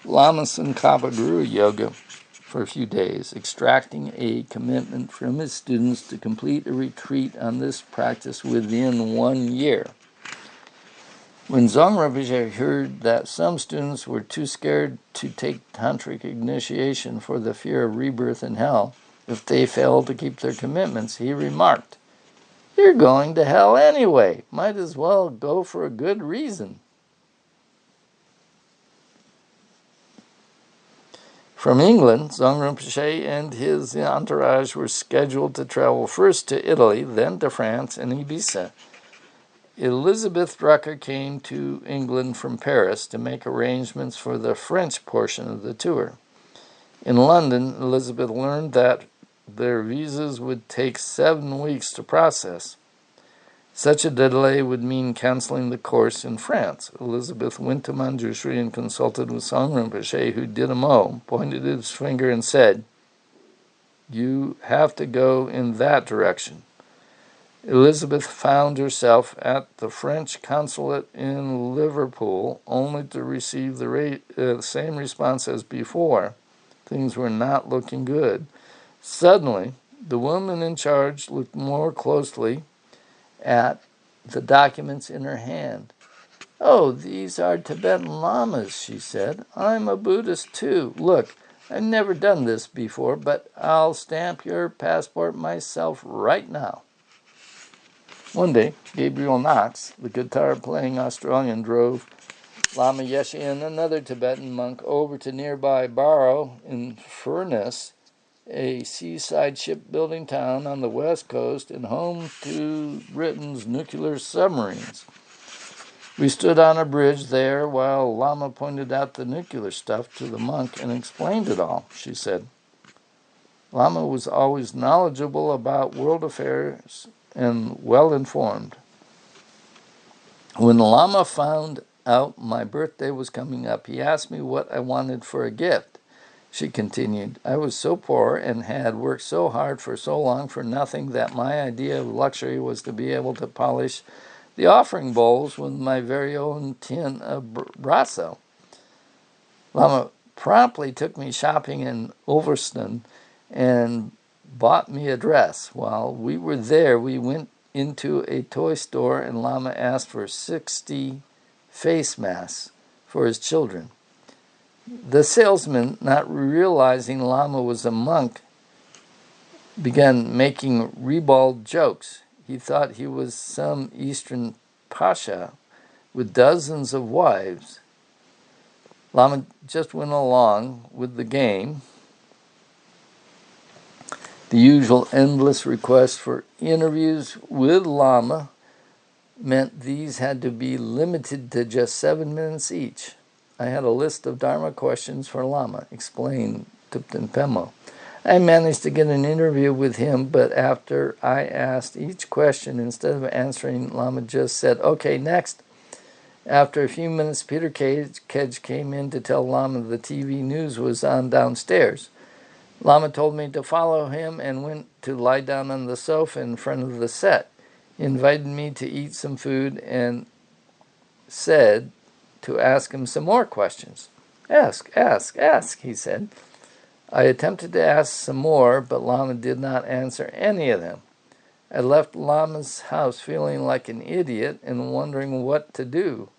Lama Tsongkhapa Guru Yoga for a few days, extracting a commitment from his students to complete a retreat on this practice within 1 year. When Zong Rinpoche heard that some students were too scared to take tantric initiation for the fear of rebirth in hell if they failed to keep their commitments, he remarked, "You're going to hell anyway. Might as well go for a good reason." From England, Zong Rinpoche and his entourage were scheduled to travel first to Italy, then to France and Ibiza. Elizabeth Drucker came to England from Paris to make arrangements for the French portion of the tour. In London, Elizabeth learned that their visas would take 7 weeks to process. Such a delay would mean canceling the course in France. Elizabeth went to Manjushri and consulted with Zong Rinpoche, who did a mo, pointed his finger and said, "You have to go in that direction." Elizabeth found herself at the French consulate in Liverpool, only to receive the same response as before. Things were not looking good. Suddenly, the woman in charge looked more closely at the documents in her hand. "Oh, these are Tibetan lamas," she said. "I'm a Buddhist too. Look, I've never done this before, but I'll stamp your passport myself right now." One day, Gabriel Knox, the guitar-playing Australian, drove Lama Yeshe and another Tibetan monk over to nearby Barrow in Furness, a seaside shipbuilding town on the west coast and home to Britain's nuclear submarines. We stood on a bridge there while Lama pointed out the nuclear stuff to the monk and explained it all, she said. Lama was always knowledgeable about world affairs and well-informed. When Lama found out my birthday was coming up, he asked me what I wanted for a gift. She continued, "I was so poor and had worked so hard for so long for nothing that my idea of luxury was to be able to polish the offering bowls with my very own tin of brasso." Lama promptly took me shopping in Ulverston and bought me a dress. While we were there, we went into a toy store and Lama asked for 60 face masks for his children. The salesman, not realizing Lama was a monk, began making ribald jokes. He thought he was some Eastern pasha with dozens of wives. Lama just went along with the game. The usual endless requests for interviews with Lama meant these had to be limited to just 7 minutes each. I had a list of Dharma questions for Lama, explained Thupten Pemo. I managed to get an interview with him, but after I asked each question, instead of answering, Lama just said, "Okay, next." After a few minutes, Peter Kedge came in to tell Lama the TV news was on downstairs. Lama told me to follow him and went to lie down on the sofa in front of the set. He invited me to eat some food and said to ask him some more questions. Ask, he said. I attempted to ask some more, but Lama did not answer any of them. I left Lama's house feeling like an idiot and wondering what to do.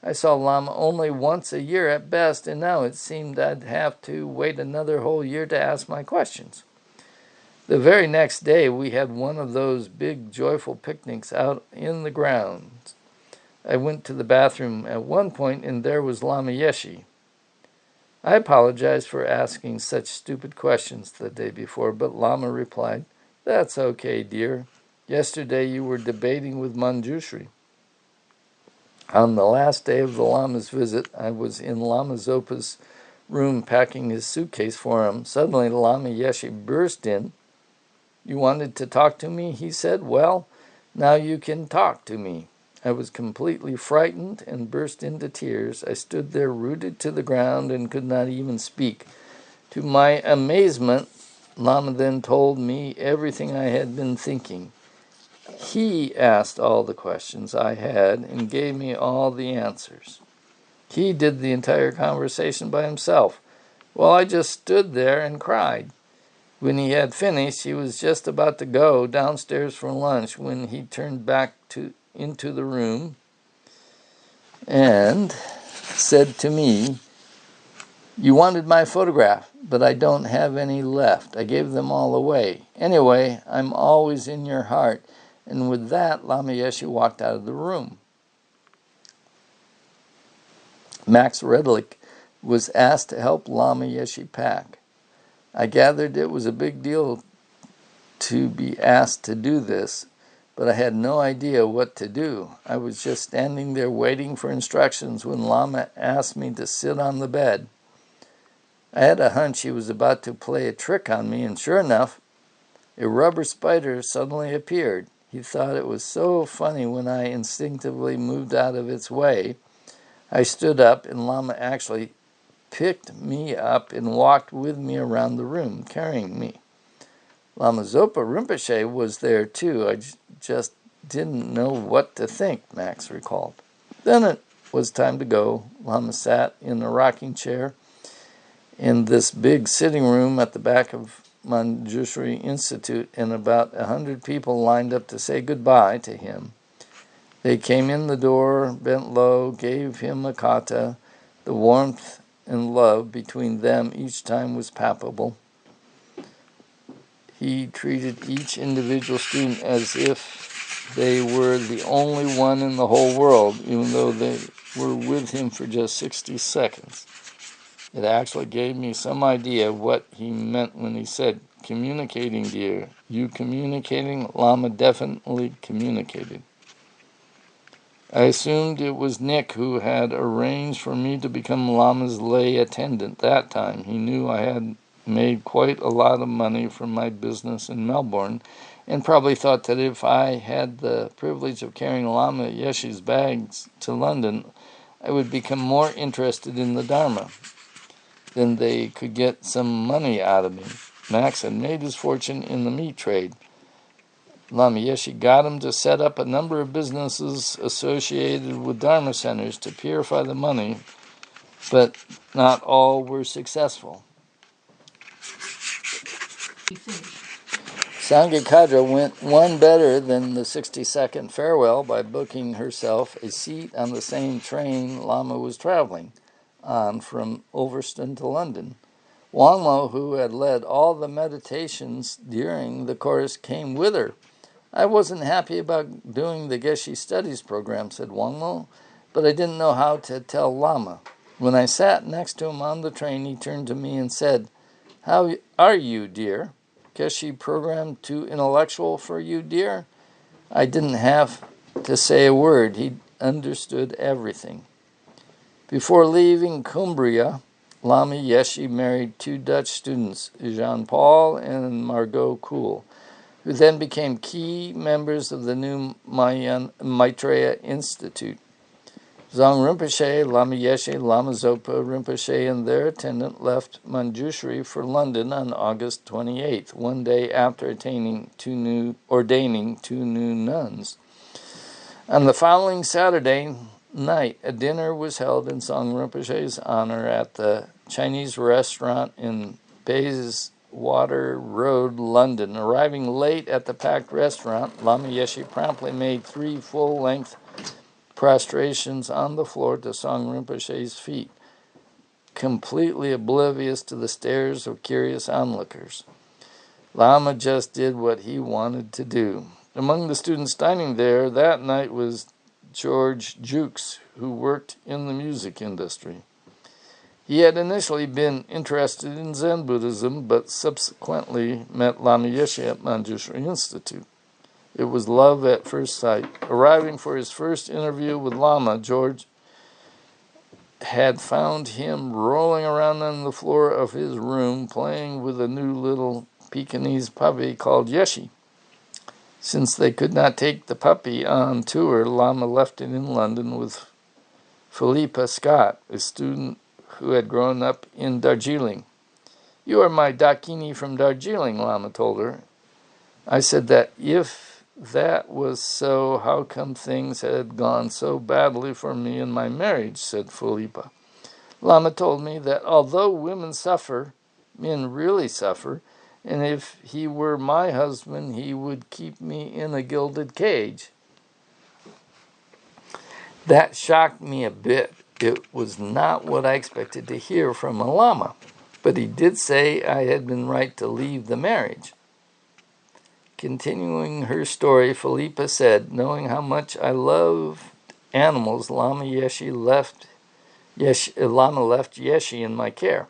I saw Lama only once a year at best, and now it seemed I'd have to wait another whole year to ask my questions. The very next day, we had one of those big, joyful picnics out in the grounds. I went to the bathroom at one point, and there was Lama Yeshe. I apologized for asking such stupid questions the day before, but Lama replied, "That's okay, dear. Yesterday you were debating with Manjushri." On the last day of the Lama's visit, I was in Lama Zopa's room packing his suitcase for him. Suddenly, Lama Yeshe burst in. "You wanted to talk to me?" he said. "Well, now you can talk to me." I was completely frightened and burst into tears. I stood there rooted to the ground and could not even speak. To my amazement, Lama then told me everything I had been thinking. He asked all the questions I had and gave me all the answers. He did the entire conversation by himself. Well, I just stood there and cried. When he had finished, he was just about to go downstairs for lunch when he turned back into the room and said to me, "You wanted my photograph, but I don't have any left. I gave them all away. Anyway, I'm always in your heart." And with that, Lama Yeshe walked out of the room. Max Redlich was asked to help Lama Yeshe pack. I gathered it was a big deal to be asked to do this, but I had no idea what to do. I was just standing there waiting for instructions when Lama asked me to sit on the bed. I had a hunch he was about to play a trick on me, and sure enough, a rubber spider suddenly appeared. He thought it was so funny when I instinctively moved out of its way. I stood up, and Lama actually picked me up and walked with me around the room, carrying me. Lama Zopa Rinpoche was there too. I just didn't know what to think, Max recalled. Then it was time to go. Lama sat in a rocking chair in this big sitting room at the back of Manjushri Institute, and about 100 people lined up to say goodbye to him. They came in the door, bent low, gave him a kata. The warmth and love between them each time was palpable. He treated each individual student as if they were the only one in the whole world, even though they were with him for just 60 seconds. It actually gave me some idea of what he meant when he said, "Communicating, dear. You communicating?" Lama definitely communicated. I assumed it was Nick who had arranged for me to become Lama's lay attendant that time. He knew I had made quite a lot of money from my business in Melbourne, and probably thought that if I had the privilege of carrying Lama Yeshe's bags to London, I would become more interested in the Dharma. Then they could get some money out of me. Max had made his fortune in the meat trade. Lama Yeshe got him to set up a number of businesses associated with Dharma centers to purify the money, but not all were successful. Sangha Kadra went one better than the 60-second farewell by booking herself a seat on the same train Lama was traveling on from Ulverston to London. Wangmo, who had led all the meditations during the course, came with her. "I wasn't happy about doing the Geshe Studies program," said Wangmo, "but I didn't know how to tell Lama. When I sat next to him on the train, he turned to me and said, 'How are you, dear? Geshe program too intellectual for you, dear?' I didn't have to say a word. He understood everything." Before leaving Cumbria, Lama Yeshe married two Dutch students, Jean Paul and Margot Kuhl, who then became key members of the new Maitreya Institute. Zong Rinpoche, Lama Yeshe, Lama Zopa Rinpoche, and their attendant left Manjushri for London on August 28th, one day after ordaining two new nuns. On the following Saturday night, a dinner was held in Zong Rinpoche's honor at the Chinese restaurant in Bayswater Road, London. Arriving late at the packed restaurant, Lama Yeshe promptly made 3 full-length prostrations on the floor to Zong Rinpoche's feet, completely oblivious to the stares of curious onlookers. Lama just did what he wanted to do. Among the students dining there that night was George Jukes, who worked in the music industry. He had initially been interested in Zen Buddhism, but subsequently met Lama Yeshe at Manjushri Institute. It was love at first sight. Arriving for his first interview with Lama, George had found him rolling around on the floor of his room playing with a new little Pekingese puppy called Yeshe. Since they could not take the puppy on tour, Lama left it in London with Philippa Scott, a student who had grown up in Darjeeling. "You are my Dakini from Darjeeling," Lama told her. I said that if that was so, how come things had gone so badly for me in my marriage, said Philippa. Lama told me that although women suffer, men really suffer, and if he were my husband, he would keep me in a gilded cage. That shocked me a bit. It was not what I expected to hear from a Lama, but he did say I had been right to leave the marriage. Continuing her story, Philippa said, knowing how much I loved animals, Lama left Yeshe in my care.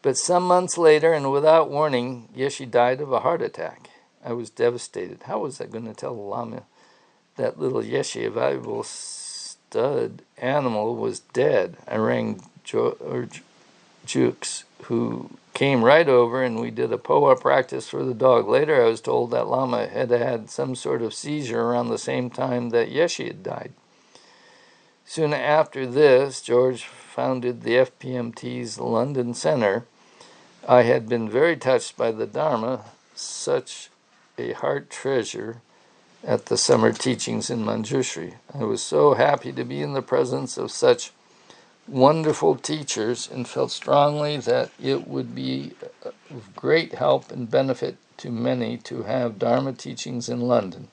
But some months later, and without warning, Yeshe died of a heart attack. I was devastated. How was I going to tell Lama that little Yeshe, a valuable stud animal, was dead? I rang George Jukes, who came right over, and we did a POA practice for the dog. Later, I was told that Lama had had some sort of seizure around the same time that Yeshe had died. Soon after this, George founded the FPMT's London Center. I had been very touched by the Dharma, such a heart treasure, at the summer teachings in Manjushri. I was so happy to be in the presence of such wonderful teachers and felt strongly that it would be of great help and benefit to many to have Dharma teachings in London.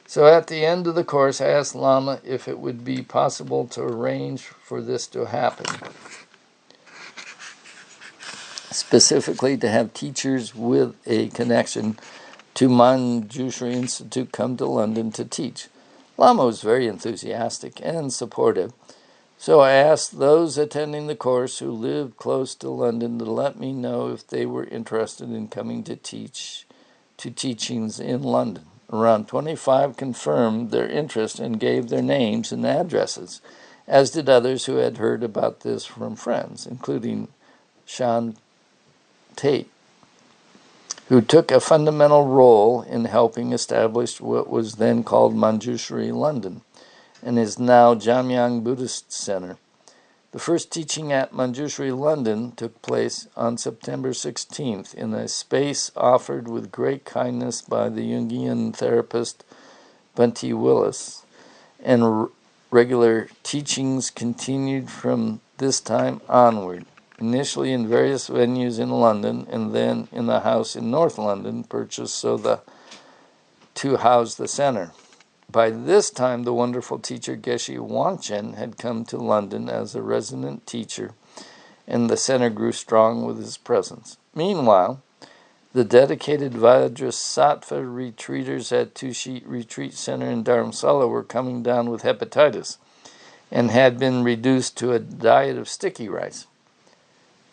So at the end of the course, I asked Lama if it would be possible to arrange for this to happen. Specifically, to have teachers with a connection to Manjushri Institute come to London to teach. Lama was very enthusiastic and supportive. So I asked those attending the course who lived close to London to let me know if they were interested in coming to teach to teachings in London. Around 25 confirmed their interest and gave their names and addresses, as did others who had heard about this from friends, including Sean Tate, who took a fundamental role in helping establish what was then called Manjushri London, and is now Jamyang Buddhist Center. The first teaching at Manjushri London took place on September 16th in a space offered with great kindness by the Jungian therapist Bunty Willis, and regular teachings continued from this time onward, initially in various venues in London and then in a house in North London purchased to house the center. By this time, the wonderful teacher Geshe Wangchen had come to London as a resident teacher, and the center grew strong with his presence. Meanwhile, the dedicated Vajrasattva retreaters at Tushi Retreat Center in Dharamsala were coming down with hepatitis and had been reduced to a diet of sticky rice.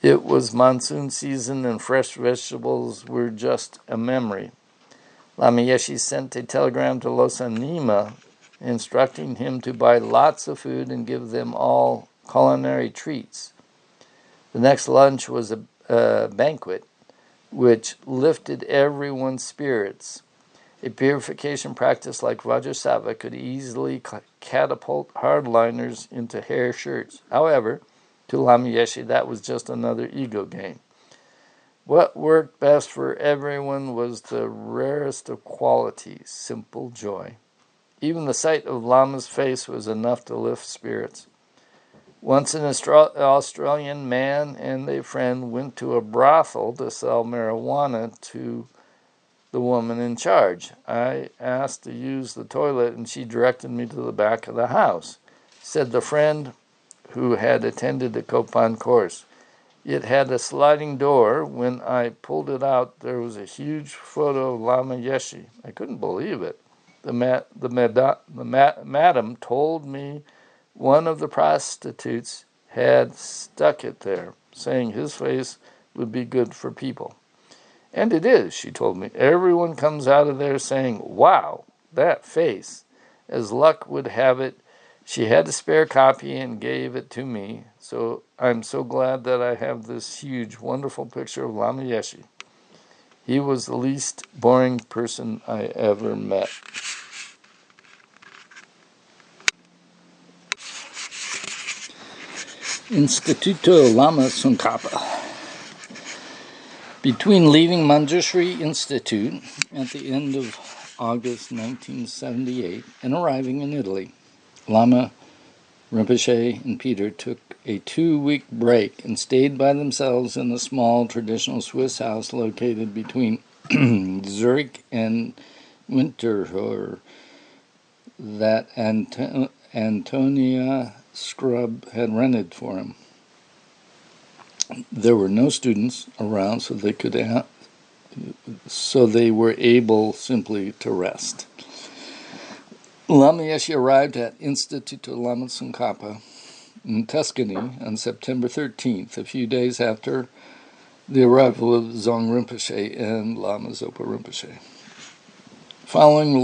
It was monsoon season and fresh vegetables were just a memory. Lama Yeshe sent a telegram to Losang Nima instructing him to buy lots of food and give them all culinary treats. The next lunch was a banquet, which lifted everyone's spirits. A purification practice like Vajrasattva could easily catapult hardliners into hair shirts. However, to Lama Yeshe, that was just another ego game. What worked best for everyone was the rarest of qualities, simple joy. Even the sight of Lama's face was enough to lift spirits. Once an Australian man and a friend went to a brothel to sell marijuana to the woman in charge. I asked to use the toilet, and she directed me to the back of the house, said the friend who had attended the Kopan course. It had a sliding door. When I pulled it out, there was a huge photo of Lama Yeshe. I couldn't believe it. The madam told me one of the prostitutes had stuck it there, saying his face would be good for people. And it is, she told me. Everyone comes out of there saying, wow, that face. As luck would have it, she had a spare copy and gave it to me. So I'm so glad that I have this huge, wonderful picture of Lama Yeshe. He was the least boring person I ever met. Instituto Lama Tsongkhapa. Between leaving Manjushri Institute at the end of August 1978 and arriving in Italy, Lama Rinpoche and Peter took a 2-week break and stayed by themselves in a small traditional Swiss house located between Zurich and Winterthur that Antonia Scrub had rented for him. There were no students around, so they were able simply to rest. Lama Yeshe arrived at Instituto Lama Tsongkhapa in Tuscany on September 13th, a few days after the arrival of Zong Rinpoche and Lama Zopa Rinpoche. Following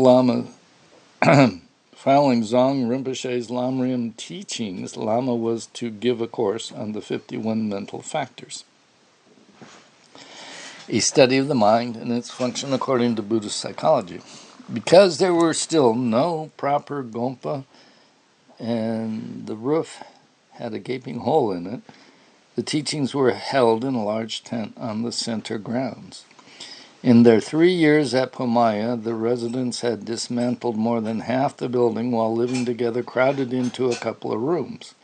Zong Rinpoche's Lamrim teachings, Lama was to give a course on the 51 mental factors, a study of the mind and its function according to Buddhist psychology. Because there were still no proper gompa and the roof had a gaping hole in it, the teachings were held in a large tent on the center grounds. In their 3 years at Pomaya, the residents had dismantled more than half the building while living together, crowded into a couple of rooms.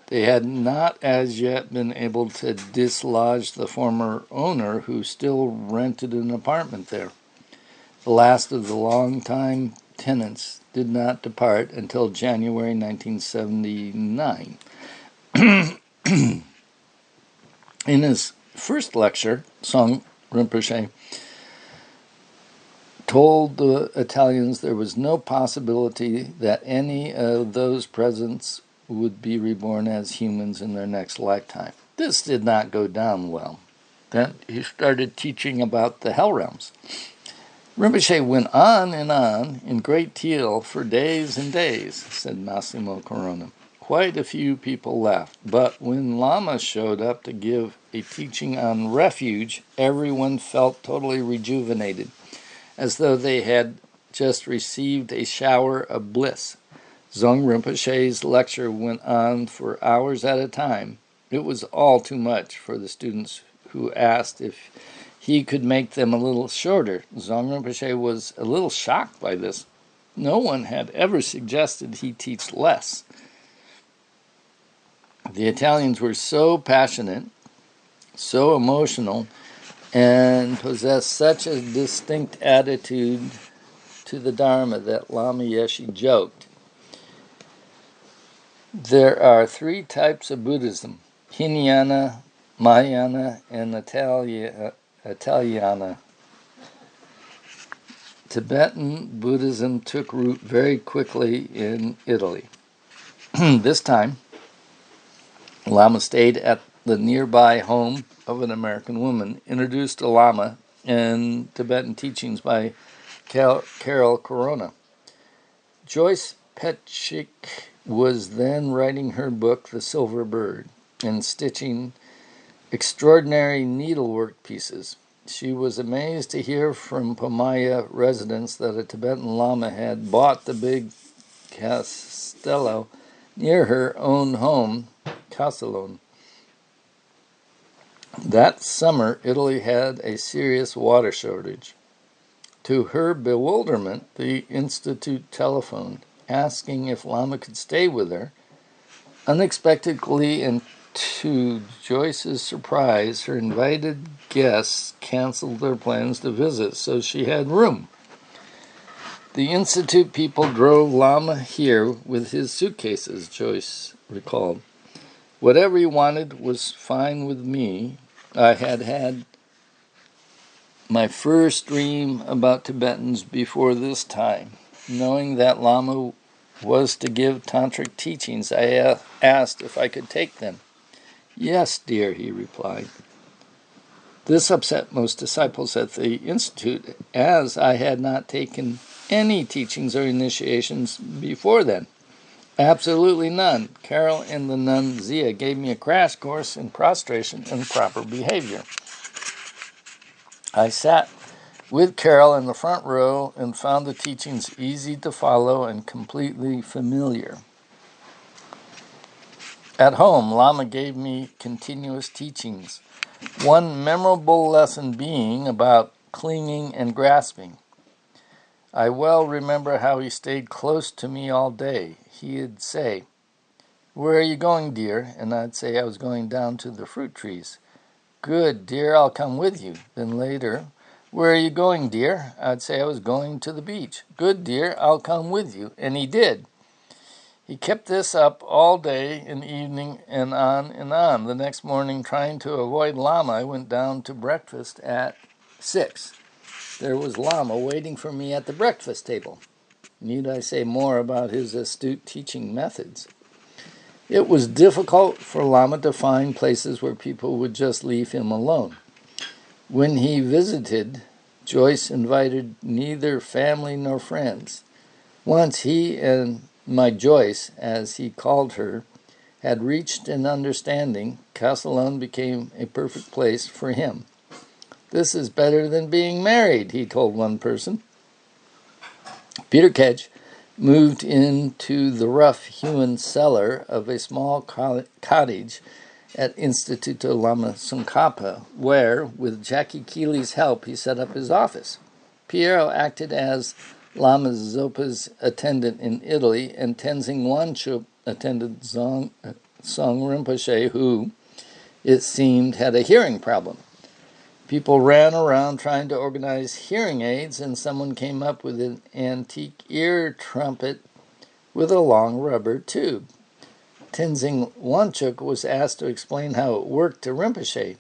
They had not as yet been able to dislodge the former owner, who still rented an apartment there. The last of the long-time tenants did not depart until January 1979. In his first lecture, Zong Rinpoche told the Italians there was no possibility that any of those present would be reborn as humans in their next lifetime. This did not go down well. Then he started teaching about the hell realms. Rinpoche went on in great detail for days and days, said Massimo Corona. Quite a few people left, but when Lama showed up to give a teaching on refuge, everyone felt totally rejuvenated, as though they had just received a shower of bliss. Zong Rinpoche's lecture went on for hours at a time. It was all too much for the students, who asked if he could make them a little shorter. Zong Rinpoche was a little shocked by this. No one had ever suggested he teach less. The Italians were so passionate, so emotional, and possessed such a distinct attitude to the Dharma that Lama Yeshe joked. There are 3 types of Buddhism: Hinayana, Mahayana, and Italiana. Tibetan Buddhism took root very quickly in Italy. This time, Lama stayed at the nearby home of an American woman, introduced to Lama and Tibetan teachings by Carol Corona. Joyce Petchik was then writing her book, The Silver Bird, and stitching extraordinary needlework pieces. She was amazed to hear from Pomaya residents that a Tibetan Lama had bought the big castello near her own home, Castellone. That summer, Italy had a serious water shortage. To her bewilderment, the Institute telephoned, asking if Lama could stay with her. Unexpectedly, and to Joyce's surprise, her invited guests canceled their plans to visit, so she had room. The Institute people drove Lama here with his suitcases, Joyce recalled. Whatever he wanted was fine with me. I had had my first dream about Tibetans before this time. Knowing that Lama was to give tantric teachings, I asked if I could take them. Yes, dear, he replied. This upset most disciples at the Institute, as I had not taken any teachings or initiations before then. Absolutely none. Carol and the nun Zia gave me a crash course in prostration and proper behavior. I sat with Carol in the front row and found the teachings easy to follow and completely familiar. At home, Lama gave me continuous teachings, one memorable lesson being about clinging and grasping. I well remember how he stayed close to me all day. He'd say, "Where are you going, dear?" And I'd say I was going down to the fruit trees. "Good, dear, I'll come with you." Then later, "Where are you going, dear?" I'd say I was going to the beach. "Good, dear, I'll come with you." And he did. He kept this up all day and evening and on and on. The next morning, trying to avoid Lama, I went down to breakfast at 6. There was Lama waiting for me at the breakfast table. Need I say more about his astute teaching methods? It was difficult for Lama to find places where people would just leave him alone. When he visited, Joyce invited neither family nor friends. Once he and my Joyce, as he called her, had reached an understanding, Castellone became a perfect place for him. "This is better than being married," he told one person. Peter Kedge moved into the rough-hewn cellar of a small cottage at Instituto Lama Tsongkhapa, where, with Jackie Keeley's help, he set up his office. Piero acted as Lama Zopa's attendant in Italy, and Tenzing Wanchuk attended Song Rinpoche, who, it seemed, had a hearing problem. People ran around trying to organize hearing aids, and someone came up with an antique ear trumpet with a long rubber tube. Tenzing Wanchuk was asked to explain how it worked to Rinpoche.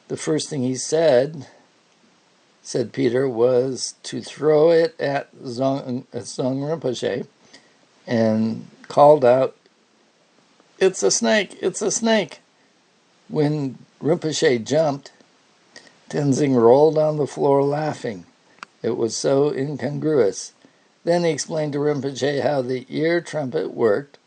The first thing he said Peter, was to throw it at Zong Rinpoche and called out, "It's a snake, it's a snake." When Rinpoche jumped, Tenzing rolled on the floor laughing. It was so incongruous. Then he explained to Rinpoche how the ear trumpet worked.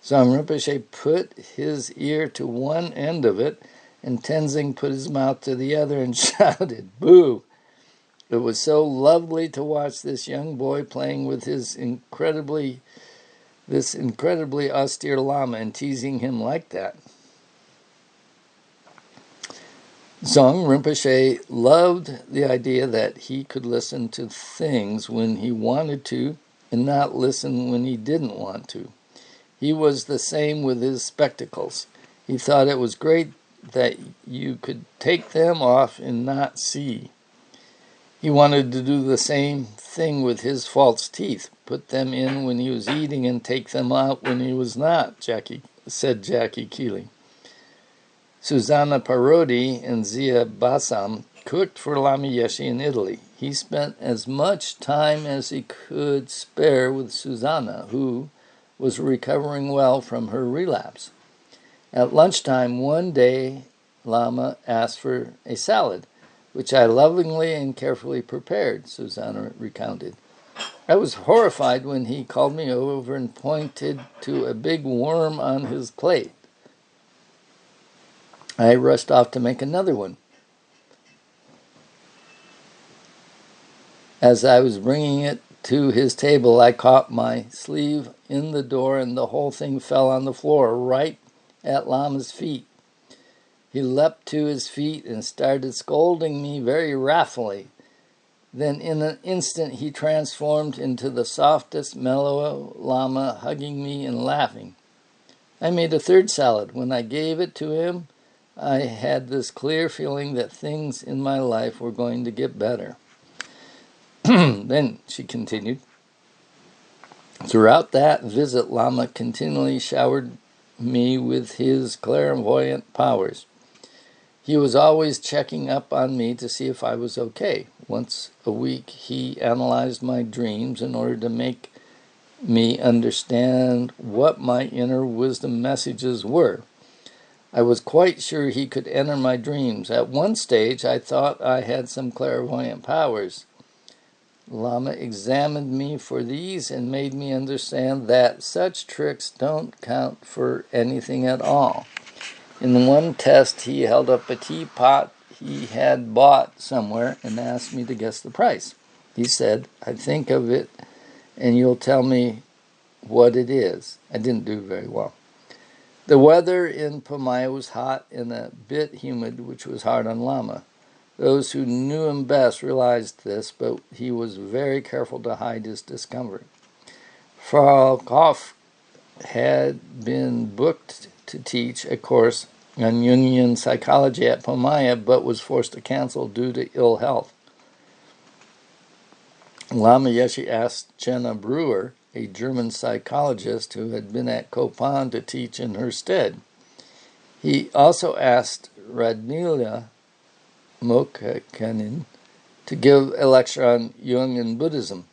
Zong Rinpoche put his ear to one end of it, and Tenzing put his mouth to the other and shouted, "Boo!" It was so lovely to watch this young boy playing with this incredibly austere Lama and teasing him like that. Zong Rinpoche loved the idea that he could listen to things when he wanted to and not listen when he didn't want to. He was the same with his spectacles. He thought it was great that you could take them off and not see. He wanted to do the same thing with his false teeth, put them in when he was eating and take them out when he was not, said Jackie Keeley. Susanna Parodi and Zia Bassam cooked for Lama Yeshe in Italy. He spent as much time as he could spare with Susanna, who was recovering well from her relapse. At lunchtime one day, Lama asked for a salad, which I lovingly and carefully prepared, Susanna recounted. I was horrified when he called me over and pointed to a big worm on his plate. I rushed off to make another one. As I was bringing it to his table, I caught my sleeve in the door and the whole thing fell on the floor right at Lama's feet. He leapt to his feet and started scolding me very wrathfully. Then in an instant he transformed into the softest, mellow Lama, hugging me and laughing. I made a third salad. When I gave it to him, I had this clear feeling that things in my life were going to get better. Then, she continued, throughout that visit, Lama continually showered me with his clairvoyant powers. He was always checking up on me to see if I was okay. Once a week, he analyzed my dreams in order to make me understand what my inner wisdom messages were. I was quite sure he could enter my dreams. At one stage, I thought I had some clairvoyant powers. Lama examined me for these and made me understand that such tricks don't count for anything at all. In one test, he held up a teapot he had bought somewhere and asked me to guess the price. He said, "I think of it and you'll tell me what it is." I didn't do very well. The weather in Pamaya was hot and a bit humid, which was hard on Lama. Those who knew him best realized this, but he was very careful to hide his discomfort. Frolkov had been booked to teach a course on Jungian psychology at Pamaya, but was forced to cancel due to ill health. Lama Yeshe asked Jenna Brewer, a German psychologist who had been at Kopan, to teach in her stead. He also asked Radmila Mokkanen to give a lecture on Jungian Buddhism.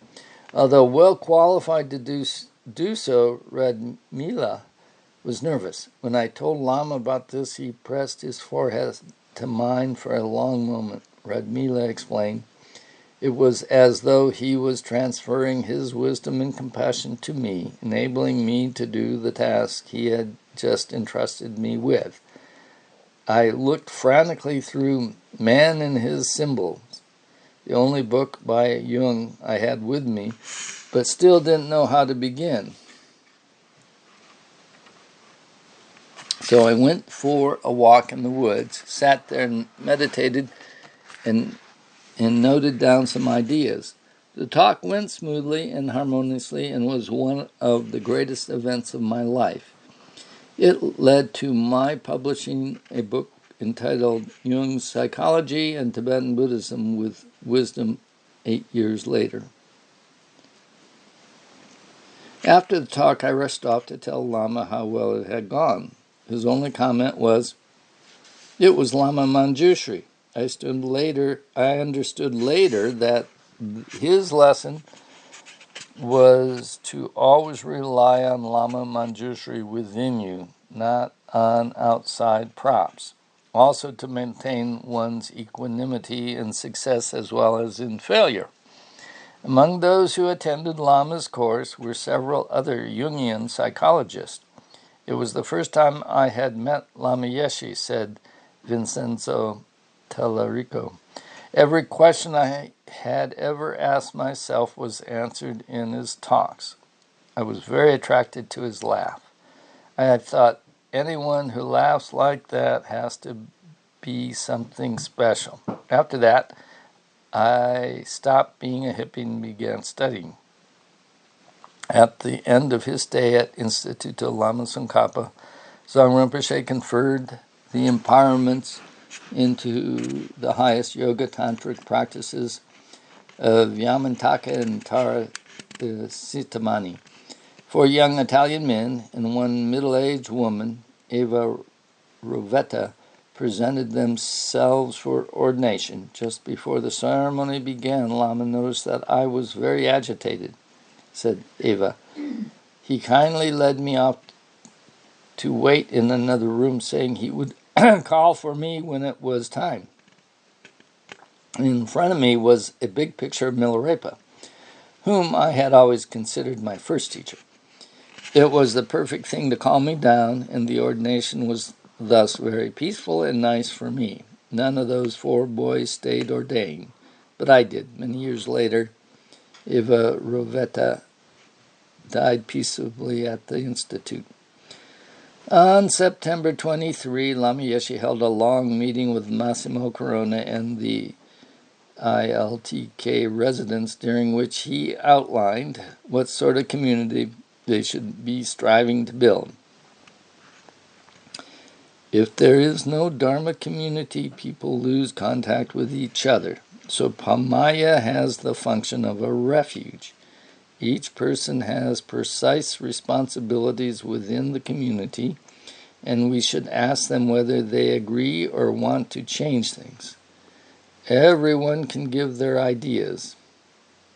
Although well qualified to do so, Radmila was nervous. When I told Lama about this, he pressed his forehead to mine for a long moment. Radmila explained, it was as though he was transferring his wisdom and compassion to me, enabling me to do the task he had just entrusted me with. I looked frantically through Man and His Symbols, the only book by Jung I had with me, but still didn't know how to begin. So I went for a walk in the woods, sat there and meditated and noted down some ideas. The talk went smoothly and harmoniously and was one of the greatest events of my life. It led to my publishing a book entitled Jung's Psychology and Tibetan Buddhism with Wisdom 8 years later. After the talk, I rushed off to tell Lama how well it had gone. His only comment was, "It was Lama Manjushri." I understood later that his lesson was to always rely on Lama Manjushri within you, not on outside props. Also to maintain one's equanimity in success as well as in failure. Among those who attended Lama's course were several other Jungian psychologists. It was the first time I had met Lama Yeshe, said Vincenzo Tallarico. Every question I had ever asked myself was answered in his talks. I was very attracted to his laugh. I had thought, anyone who laughs like that has to be something special. After that, I stopped being a hippie and began studying. At the end of his stay at Instituto Lama Tsongkhapa, Dzongchen Rinpoche conferred the empowerments into the highest yoga tantric practices of Yamantaka and Tara Sitamani. 4 young Italian men and 1 middle-aged woman, Eva Rovetta, presented themselves for ordination. Just before the ceremony began, Lama noticed that I was very agitated, said Eva. He kindly led me off to wait in another room, saying he would call for me when it was time. In front of me was a big picture of Milarepa, whom I had always considered my first teacher. It was the perfect thing to calm me down, and the ordination was thus very peaceful and nice for me. None of those 4 boys stayed ordained, but I did. Many years later, Eva Rovetta died peaceably at the Institute. On September 23, Lama Yeshe held a long meeting with Massimo Corona and the ILTK residents, during which he outlined what sort of community they should be striving to build. If there is no Dharma community, people lose contact with each other. So Pamaya has the function of a refuge. Each person has precise responsibilities within the community, and we should ask them whether they agree or want to change things. Everyone can give their ideas.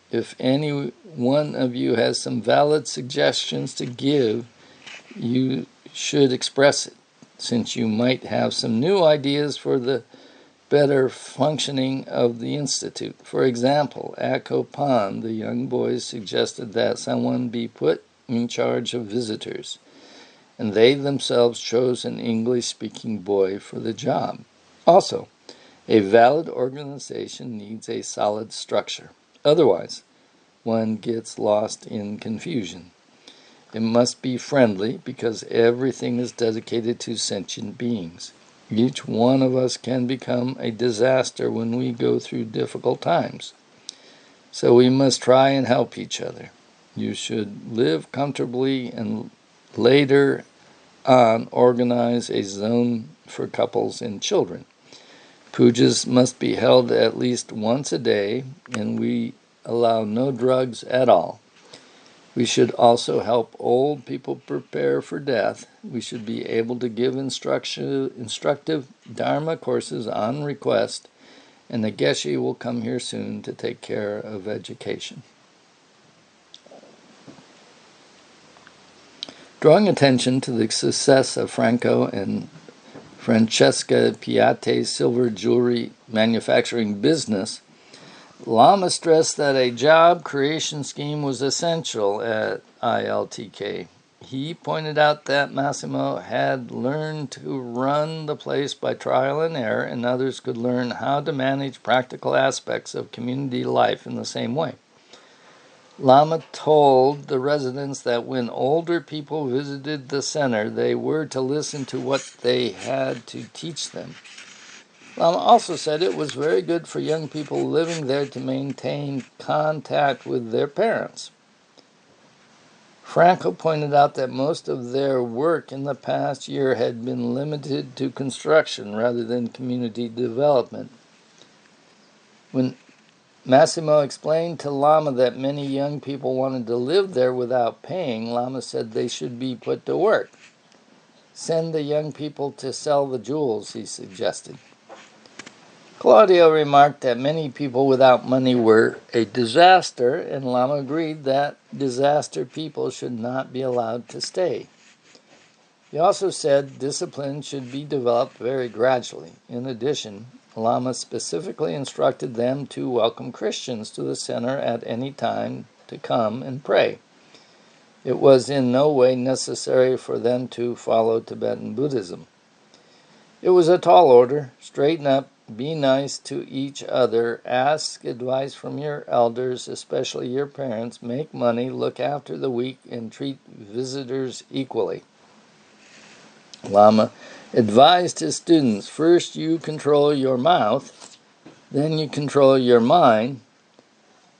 If any one of you has some valid suggestions to give, you should express it, since you might have some new ideas for the better functioning of the Institute. For example, at Kopan, the young boys suggested that someone be put in charge of visitors, and they themselves chose an English-speaking boy for the job. Also, a valid organization needs a solid structure. Otherwise, one gets lost in confusion. It must be friendly because everything is dedicated to sentient beings. Each one of us can become a disaster when we go through difficult times. So we must try and help each other. You should live comfortably and later on organize a zone for couples and children. Pujas must be held at least once a day, and we allow no drugs at all. We should also help old people prepare for death. We should be able to give instructive Dharma courses on request, and the Geshe will come here soon to take care of education. Drawing attention to the success of Franco and Francesca Piatti's silver jewelry manufacturing business, Lama stressed that a job creation scheme was essential at ILTK. He pointed out that Massimo had learned to run the place by trial and error, and others could learn how to manage practical aspects of community life in the same way. Lama told the residents that when older people visited the center, they were to listen to what they had to teach them. Lama also said it was very good for young people living there to maintain contact with their parents. Franco pointed out that most of their work in the past year had been limited to construction rather than community development. When Massimo explained to Lama that many young people wanted to live there without paying, Lama said they should be put to work. Send the young people to sell the jewels, he suggested. Claudio remarked that many people without money were a disaster, and Lama agreed that disaster people should not be allowed to stay. He also said discipline should be developed very gradually. In addition, Lama specifically instructed them to welcome Christians to the center at any time to come and pray. It was in no way necessary for them to follow Tibetan Buddhism. It was a tall order: straighten up, be nice to each other, ask advice from your elders, especially your parents, make money, look after the weak, and treat visitors equally. Lama advised his students, first you control your mouth, then you control your mind,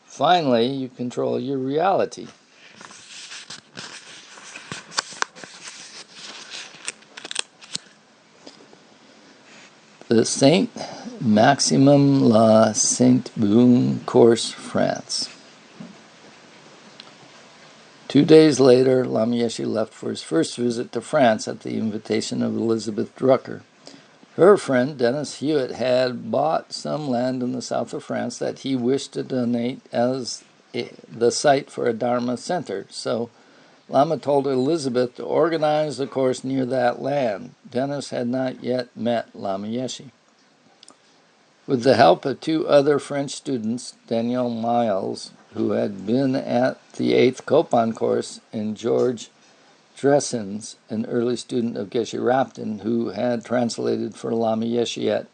finally you control your reality. The Saint Maximum La Sainte-Beuve course, France. 2 days later, Lama Yeshe left for his first visit to France at the invitation of Elizabeth Drucker. Her friend, Dennis Hewitt, had bought some land in the south of France that he wished to donate as the site for a Dharma center. So Lama told Elizabeth to organize the course near that land. Dennis had not yet met Lama Yeshe. With the help of 2 other French students, Daniel Miles, who had been at the 8th Kopan course, and George Dressens, an early student of Geshe Rapton, who had translated for Lama Yeshe at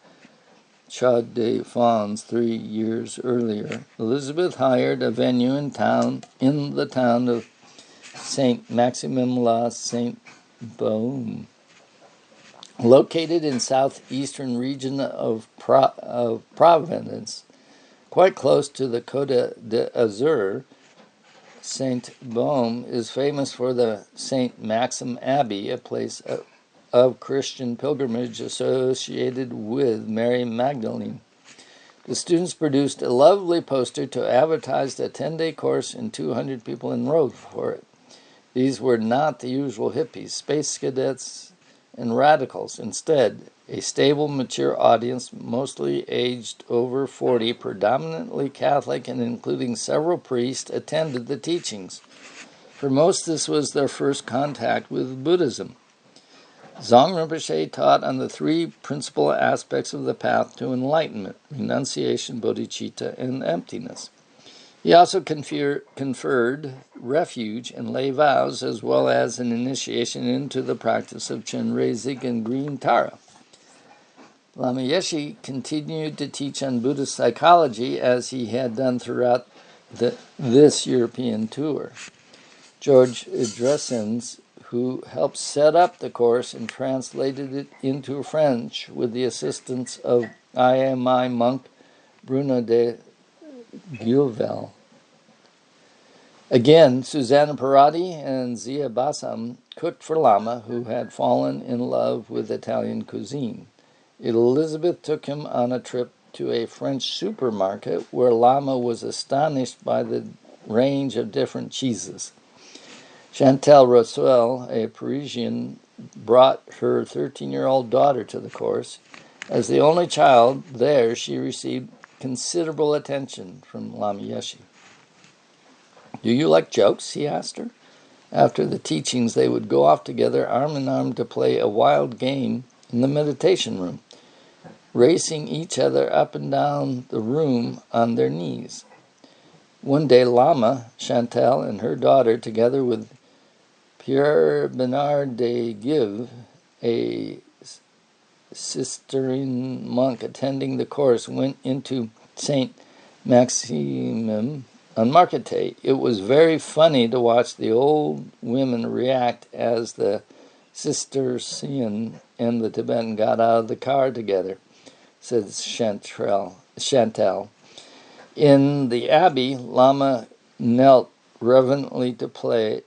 Cha de Fonds 3 years earlier, Elizabeth hired a venue in the town of Saint Maximin la Saint Baume, located in southeastern region of Provence, quite close to the Côte d'Azur. Saint Baume is famous for the Saint Maxim Abbey, a place of Christian pilgrimage associated with Mary Magdalene. The students produced a lovely poster to advertise the 10-day course, and 200 people enrolled for it. These were not the usual hippies, space cadets, and radicals. Instead, a stable, mature audience, mostly aged over 40, predominantly Catholic and including several priests, attended the teachings. For most, this was their first contact with Buddhism. Dzong Rinpoche taught on the 3 principal aspects of the path to enlightenment: renunciation, bodhicitta, and emptiness. He also conferred refuge and lay vows, as well as an initiation into the practice of Chenrezig and Green Tara. Lama Yeshe continued to teach on Buddhist psychology as he had done throughout this European tour. George Dressens, who helped set up the course and translated it into French with the assistance of IMI monk Bruno de Guilvel. Again, Susanna Parati and Zia Bassam cooked for Lama, who had fallen in love with Italian cuisine. Elizabeth took him on a trip to a French supermarket where Lama was astonished by the range of different cheeses. Chantal Rossel, a Parisian, brought her 13-year-old daughter to the course. As the only child there, she received considerable attention from Lama Yeshe. "Do you like jokes?" he asked her. After the teachings, they would go off together, arm in arm, to play a wild game in the meditation room, racing each other up and down the room on their knees. One day, Lama, Chantal, and her daughter, together with Pierre Bernard de Give, a Cistercian monk attending the course, went into Saint Maximin on market day. It was very funny to watch the old women react as the Cistercian and the Tibetan got out of the car together, said Chantal. In the abbey, Lama knelt reverently to pray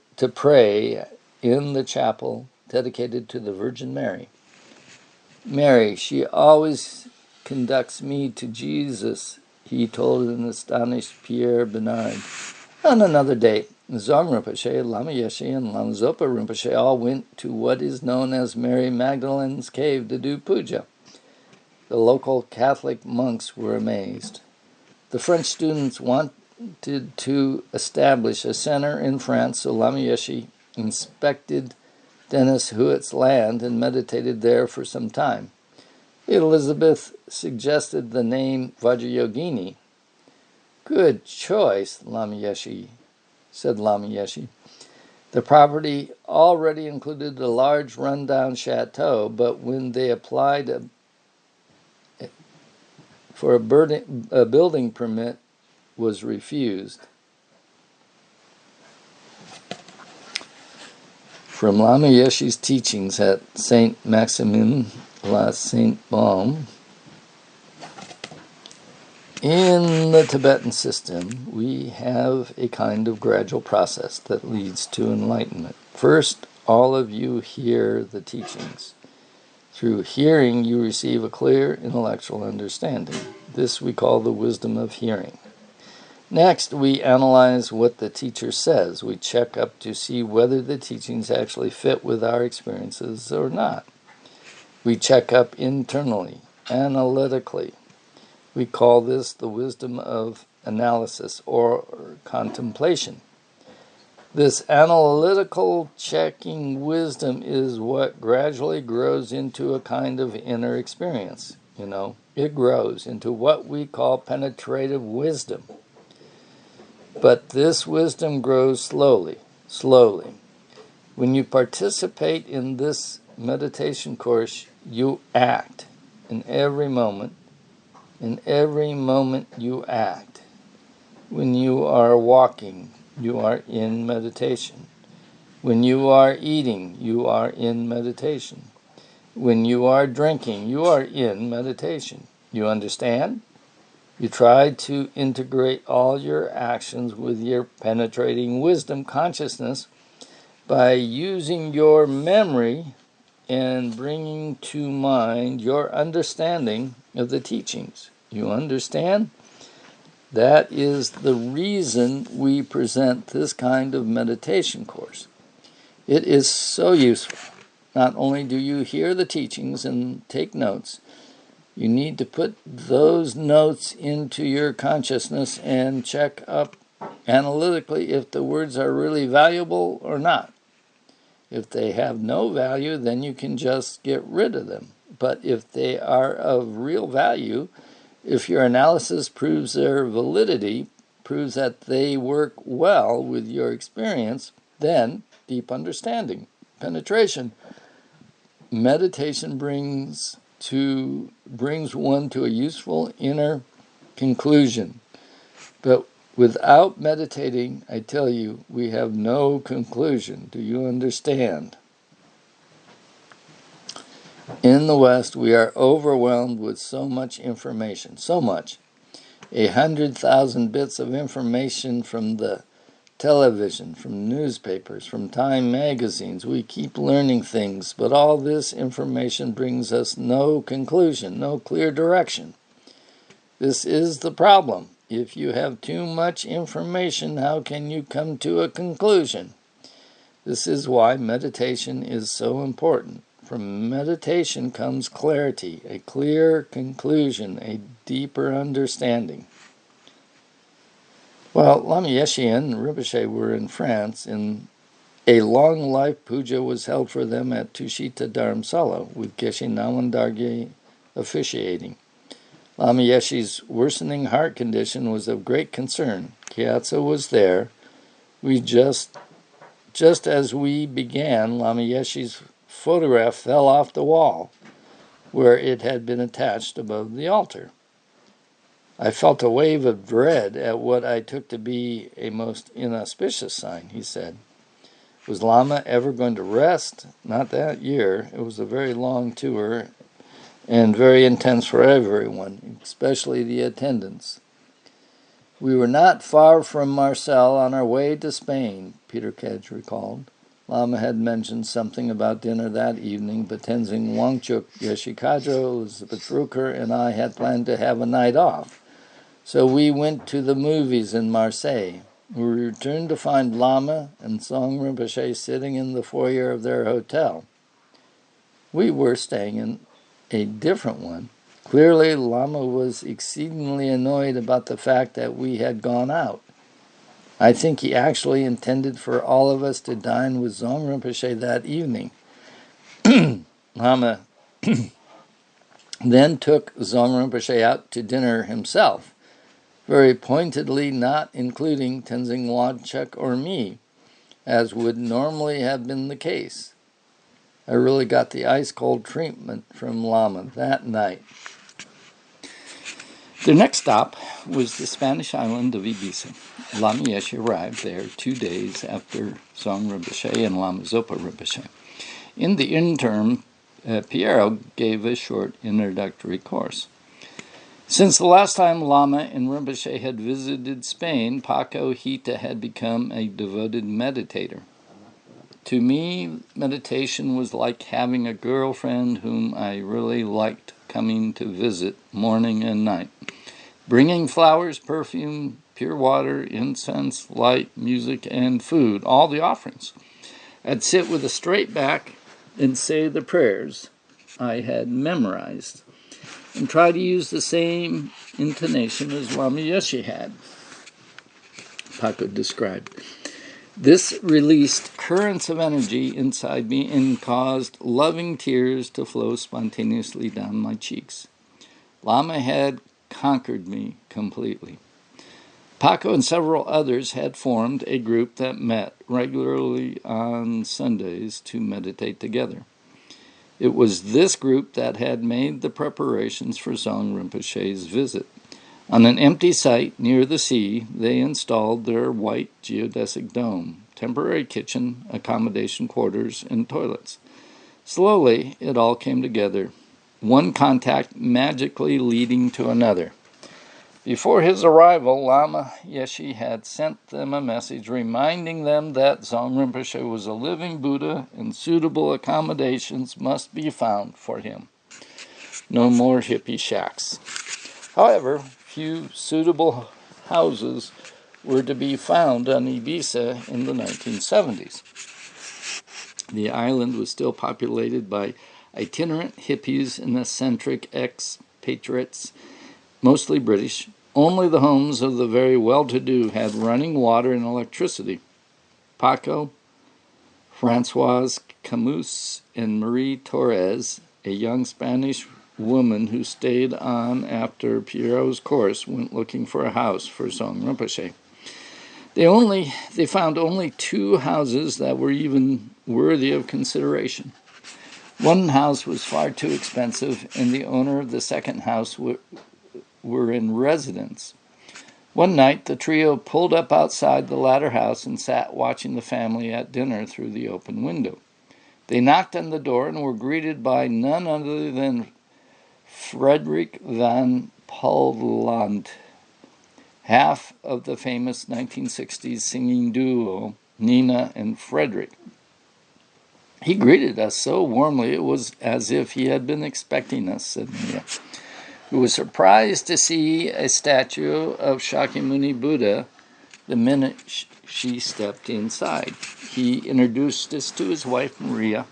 in the chapel dedicated to the Virgin Mary. "Mary, she always conducts me to Jesus," he told an astonished Pierre Bernard. On another day, Dzong Rinpoche, Lama Yeshe, and Lama Zopa Rinpoche all went to what is known as Mary Magdalene's cave to do puja. The local Catholic monks were amazed. The French students wanted to establish a center in France, so Lama Yeshe inspected Denis Huet's land and meditated there for some time. Elizabeth suggested the name Vajrayogini. "Good choice, Lama Yeshe," said Lama Yeshe. The property already included a large rundown chateau, but when they applied for a building permit, was refused. From Lama Yeshe's teachings at Saint Maximin la Saint Baume, in the Tibetan system, we have a kind of gradual process that leads to enlightenment. First, all of you hear the teachings. Through hearing, you receive a clear intellectual understanding. This we call the wisdom of hearing. Next, we analyze what the teacher says. We check up to see whether the teachings actually fit with our experiences or not. We check up internally, analytically. We call this the wisdom of analysis or contemplation. This analytical checking wisdom is what gradually grows into a kind of inner experience. It grows into what we call penetrative wisdom. But this wisdom grows slowly. When you participate in this meditation course, you act in every moment. In every moment you act. When you are walking, you are in meditation. When you are eating, you are in meditation. When you are drinking, you are in meditation. You understand? You try to integrate all your actions with your penetrating wisdom consciousness by using your memory and bringing to mind your understanding of the teachings. You understand? That is the reason we present this kind of meditation course. It is so useful. Not only do you hear the teachings and take notes, you need to put those notes into your consciousness and check up analytically if the words are really valuable or not. If they have no value, then you can just get rid of them. But if they are of real value, if your analysis proves their validity, proves that they work well with your experience, then deep understanding, penetration. Meditation brings one to a useful inner conclusion. But without meditating, I tell you, we have no conclusion. Do you understand? In the West, we are overwhelmed with so much information, so much. 100,000 bits of information from the television, from newspapers, from Time magazines. We keep learning things, but all this information brings us no conclusion, no clear direction. This is the problem. If you have too much information, how can you come to a conclusion? This is why meditation is so important. From meditation comes clarity, a clear conclusion, a deeper understanding. Well, Lama Yeshe and Rinpoche were in France, and a long life puja was held for them at Tushita Dharamsala, with Geshe Nawan Dargye officiating. Lama Yeshe's worsening heart condition was of great concern. Gyatso was there. Just as we began, Lama Yeshe's photograph fell off the wall, where it had been attached above the altar. I felt a wave of dread at what I took to be a most inauspicious sign, he said. Was Lama ever going to rest? Not that year. It was a very long tour and very intense for everyone, especially the attendants. We were not far from Marseille on our way to Spain, Peter Kedge recalled. Lama had mentioned something about dinner that evening, but Tenzing Wangchuk, Geshe Kadro, Elizabeth Ruker, and I had planned to have a night off. So we went to the movies in Marseille. We returned to find Lama and Song Rinpoche sitting in the foyer of their hotel. We were staying in a different one. Clearly, Lama was exceedingly annoyed about the fact that we had gone out. I think he actually intended for all of us to dine with Zong Rinpoche that evening. Lama then took Zong Rinpoche out to dinner himself, very pointedly not including Tenzing Wangchuk or me, as would normally have been the case. I really got the ice-cold treatment from Lama that night. Their next stop was the Spanish island of Ibiza. Lama Yeshe arrived there 2 days after Zong Rinpoche and Lama Zopa Rinpoche. In the interim, Piero gave a short introductory course. Since the last time Lama and Rinpoche had visited Spain, Paco Hita had become a devoted meditator. To me, meditation was like having a girlfriend whom I really liked coming to visit morning and night, bringing flowers, perfume, pure water, incense, light, music, and food, all the offerings. I'd sit with a straight back and say the prayers I had memorized, and try to use the same intonation as Lama Yeshe had, Paco described. This released currents of energy inside me and caused loving tears to flow spontaneously down my cheeks. Lama had conquered me completely. Paco and several others had formed a group that met regularly on Sundays to meditate together. It was this group that had made the preparations for Zong Rinpoche's visit. On an empty site near the sea, they installed their white geodesic dome, temporary kitchen, accommodation quarters, and toilets. Slowly, it all came together, one contact magically leading to another. Before his arrival, Lama Yeshe had sent them a message reminding them that Zong Rinpoche was a living Buddha and suitable accommodations must be found for him. No more hippie shacks. However, few suitable houses were to be found on Ibiza in the 1970s. The island was still populated by itinerant hippies and eccentric expatriates, mostly British. Only the homes of the very well-to-do had running water and electricity. Paco, Francoise Camus, and Marie Torres, a young Spanish woman who stayed on after Pierrot's course, went looking for a house for Zong Rinpoche. They found only 2 houses that were even worthy of consideration. One house was far too expensive, and the owner of the second house were in residence. One night, the trio pulled up outside the latter house and sat watching the family at dinner through the open window. They knocked on the door and were greeted by none other than Frederick van Palland, half of the famous 1960s singing duo Nina and Frederick. He greeted us so warmly it was as if he had been expecting us, said Mia, who was surprised to see a statue of Shakyamuni Buddha the minute she stepped inside. He introduced us to his wife, Maria,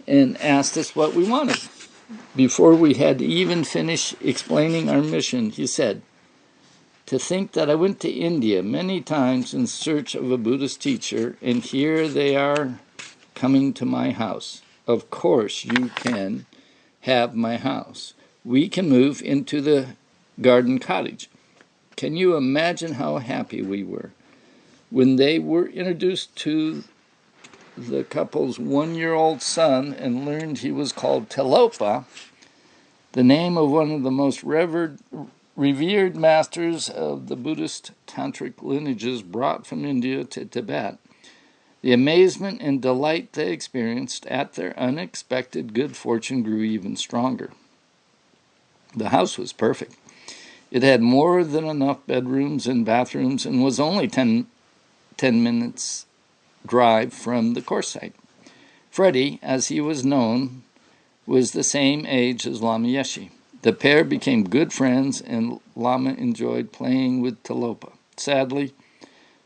and asked us what we wanted. Before we had even finished explaining our mission, he said, "To think that I went to India many times in search of a Buddhist teacher, and here they are coming to my house. Of course you can have my house. We can move into the garden cottage." Can you imagine how happy we were? When they were introduced to the couple's 1-year-old son and learned he was called Tilopa, the name of one of the most revered masters of the Buddhist tantric lineages brought from India to Tibet, the amazement and delight they experienced at their unexpected good fortune grew even stronger. The house was perfect. It had more than enough bedrooms and bathrooms and was only 10 minutes drive from the course site. Freddie, as he was known, was the same age as Lama Yeshe. The pair became good friends, and Lama enjoyed playing with Tilopa. Sadly,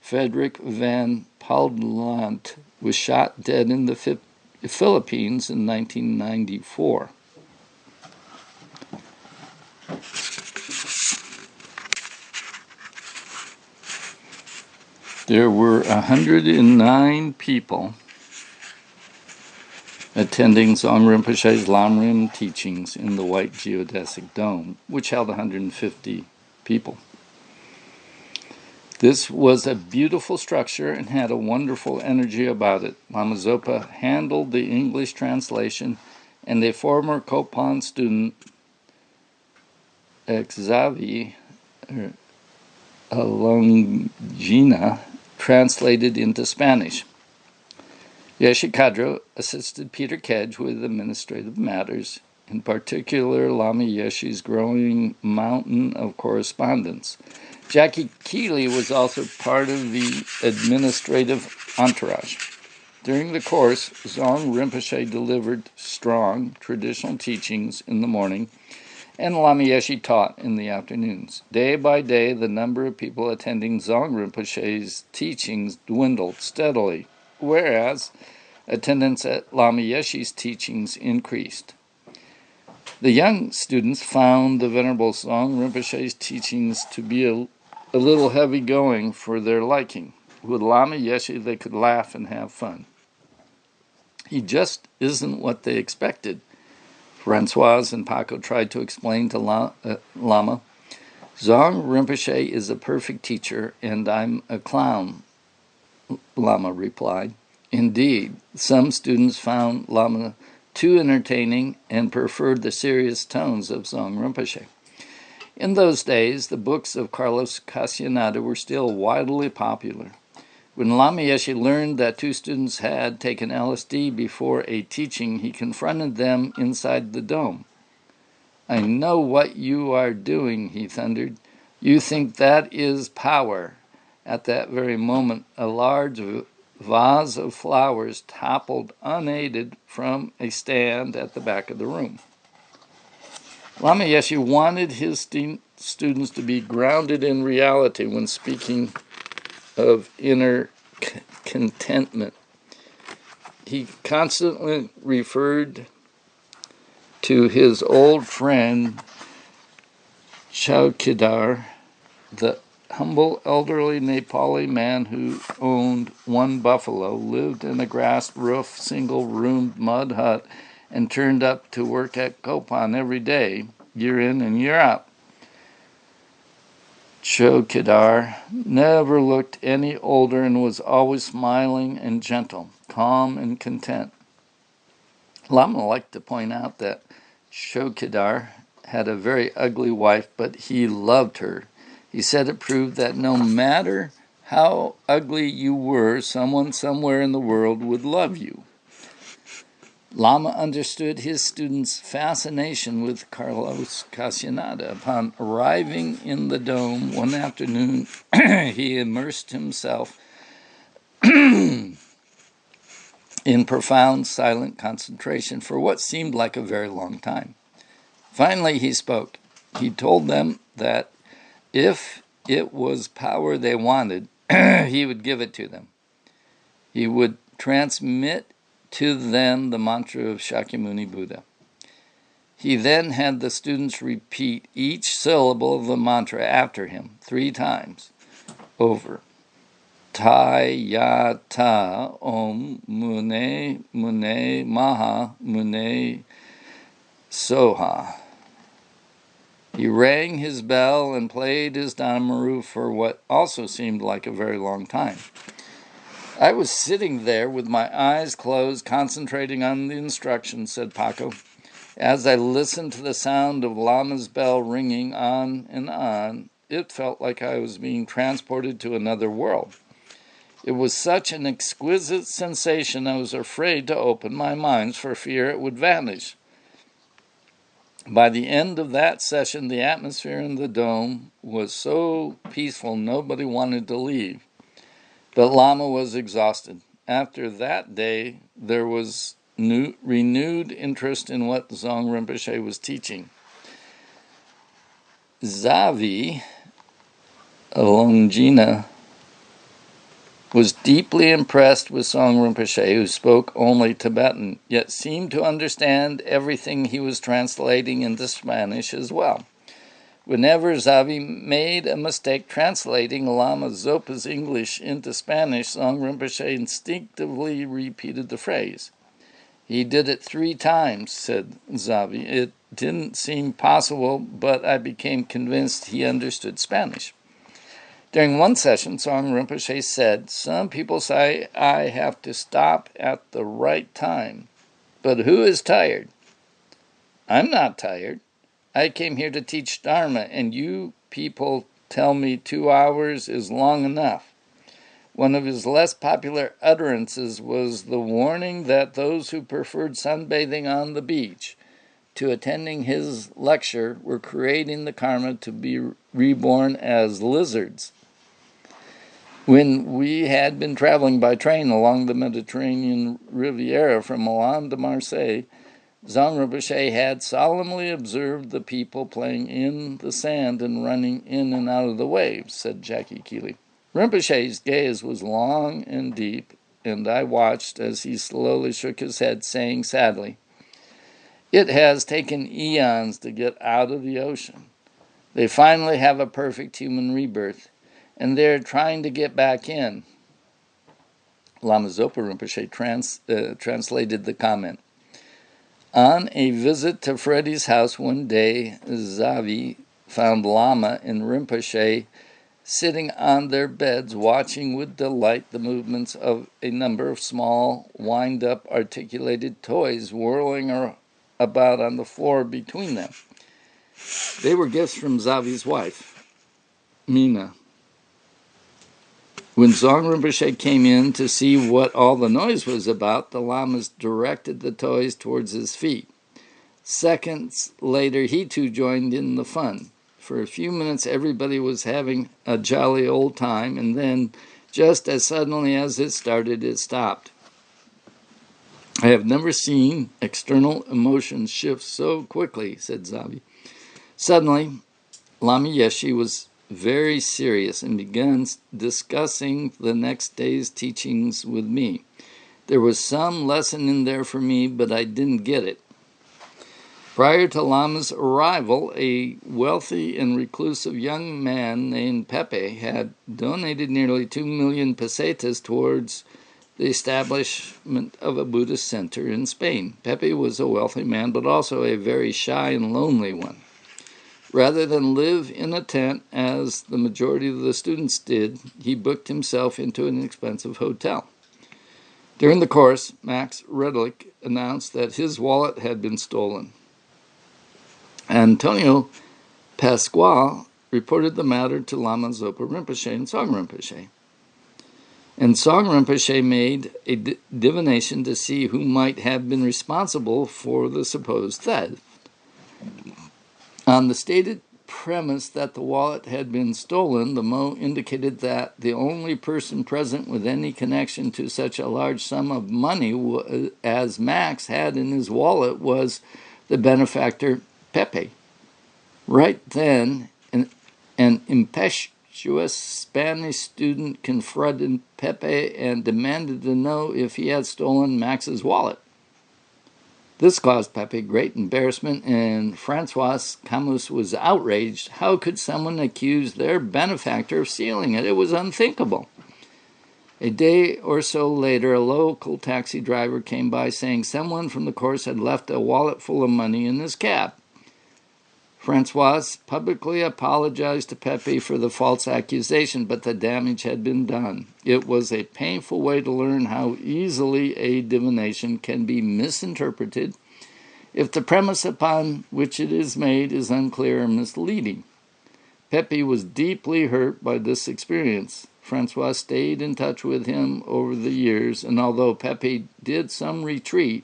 Frederick van Palland was shot dead in the Philippines in 1994. There were 109 people attending Zong Rinpoche's Lamrim teachings in the White Geodesic Dome, which held 150 people. This was a beautiful structure and had a wonderful energy about it. Lama Zopa handled the English translation, and a former Kopan student, Xavi Alongina, translated into Spanish. Yeshe Kadro assisted Peter Kedge with administrative matters, in particular Lama Yeshe's growing mountain of correspondence. Jackie Keeley was also part of the administrative entourage. During the course, Zong Rinpoche delivered strong traditional teachings in the morning, and Lama Yeshe taught in the afternoons. Day by day, the number of people attending Zong Rinpoche's teachings dwindled steadily, whereas attendance at Lama Yeshe's teachings increased. The young students found the Venerable Zong Rinpoche's teachings to be a little heavy-going for their liking. With Lama Yeshe, they could laugh and have fun. He just isn't what they expected, Francoise and Paco tried to explain to Lama. Zong Rinpoche is a perfect teacher, and I'm a clown, Lama replied. Indeed, some students found Lama too entertaining and preferred the serious tones of Zong Rinpoche. In those days, the books of Carlos Castaneda were still widely popular. When Lama Yeshe learned that two students had taken LSD before a teaching, he confronted them inside the dome. I know what you are doing, he thundered. You think that is power. At that very moment, a large vase of flowers toppled unaided from a stand at the back of the room. Lama Yeshe wanted his students to be grounded in reality when speaking of inner contentment. He constantly referred to his old friend Chowkidar, the humble elderly Nepali man who owned one buffalo, lived in a grass-roofed, single-roomed mud hut, and turned up to work at Kopan every day, year in and year out. Chowkidar never looked any older and was always smiling and gentle, calm and content. Lama liked to point out that Chowkidar had a very ugly wife, but he loved her. He said it proved that no matter how ugly you were, someone somewhere in the world would love you. Lama understood his students' fascination with Carlos Castaneda. Upon arriving in the dome one afternoon, he immersed himself in profound, silent concentration for what seemed like a very long time. Finally, he spoke. He told them that if it was power they wanted, he would give it to them. He would transmit to them the mantra of Shakyamuni Buddha. He then had the students repeat each syllable of the mantra after him 3 times over. Tayata Om Mune Mune Maha Mune Soha. He rang his bell and played his Dhammaru for what also seemed like a very long time. I was sitting there with my eyes closed, concentrating on the instructions, said Paco. As I listened to the sound of Lama's bell ringing on and on, it felt like I was being transported to another world. It was such an exquisite sensation I was afraid to open my mind for fear it would vanish. By the end of that session, the atmosphere in the dome was so peaceful nobody wanted to leave. But Lama was exhausted. After that day, there was renewed interest in what Zong Rinpoche was teaching. Zavi Longina was deeply impressed with Zong Rinpoche, who spoke only Tibetan, yet seemed to understand everything he was translating into Spanish as well. Whenever Zavi made a mistake translating Lama Zopa's English into Spanish, Zong Rinpoche instinctively repeated the phrase. He did it 3 times, said Zavi. It didn't seem possible, but I became convinced he understood Spanish. During one session, Zong Rinpoche said, some people say I have to stop at the right time, but who is tired? I'm not tired. I came here to teach Dharma, and you people tell me 2 hours is long enough. One of his less popular utterances was the warning that those who preferred sunbathing on the beach to attending his lecture were creating the karma to be reborn as lizards. When we had been traveling by train along the Mediterranean Riviera from Milan to Marseille, Zong Rinpoche had solemnly observed the people playing in the sand and running in and out of the waves, said Jackie Keeley. Rinpoche's gaze was long and deep, and I watched as he slowly shook his head, saying sadly, it has taken eons to get out of the ocean. They finally have a perfect human rebirth, and they're trying to get back in. Lama Zopa Rinpoche translated the comment. On a visit to Freddie's house one day, Zavi found Lama and Rinpoche sitting on their beds, watching with delight the movements of a number of small, wind-up, articulated toys whirling about on the floor between them. They were gifts from Zavi's wife, Mina. When Dzong Rinpoche came in to see what all the noise was about, the lamas directed the toys towards his feet. Seconds later, he too joined in the fun. For a few minutes, everybody was having a jolly old time, and then, just as suddenly as it started, it stopped. I have never seen external emotions shift so quickly, said Zavi. Suddenly, Lama Yeshe was very serious and began discussing the next day's teachings with me. There was some lesson in there for me, but I didn't get it. Prior to Lama's arrival, a wealthy and reclusive young man named Pepe had donated nearly 2 million pesetas towards the establishment of a Buddhist center in Spain. Pepe was a wealthy man, but also a very shy and lonely one. Rather than live in a tent, as the majority of the students did, he booked himself into an expensive hotel. During the course, Max Redlich announced that his wallet had been stolen. Antonio Pascual reported the matter to Lama Zopa Rinpoche and Tsong Rinpoche. And Tsong Rinpoche made a divination to see who might have been responsible for the supposed theft. On the stated premise that the wallet had been stolen, the Mo indicated that the only person present with any connection to such a large sum of money as Max had in his wallet was the benefactor Pepe. Right then, an impetuous Spanish student confronted Pepe and demanded to know if he had stolen Max's wallet. This caused Pepe great embarrassment, and Francois Camus was outraged. How could someone accuse their benefactor of stealing it? It was unthinkable. A day or so later, a local taxi driver came by saying someone from the course had left a wallet full of money in his cab. Francois publicly apologized to Pepe for the false accusation, but the damage had been done. It was a painful way to learn how easily a divination can be misinterpreted if the premise upon which it is made is unclear or misleading. Pepe was deeply hurt by this experience. Francois stayed in touch with him over the years, and although Pepe did some retreat,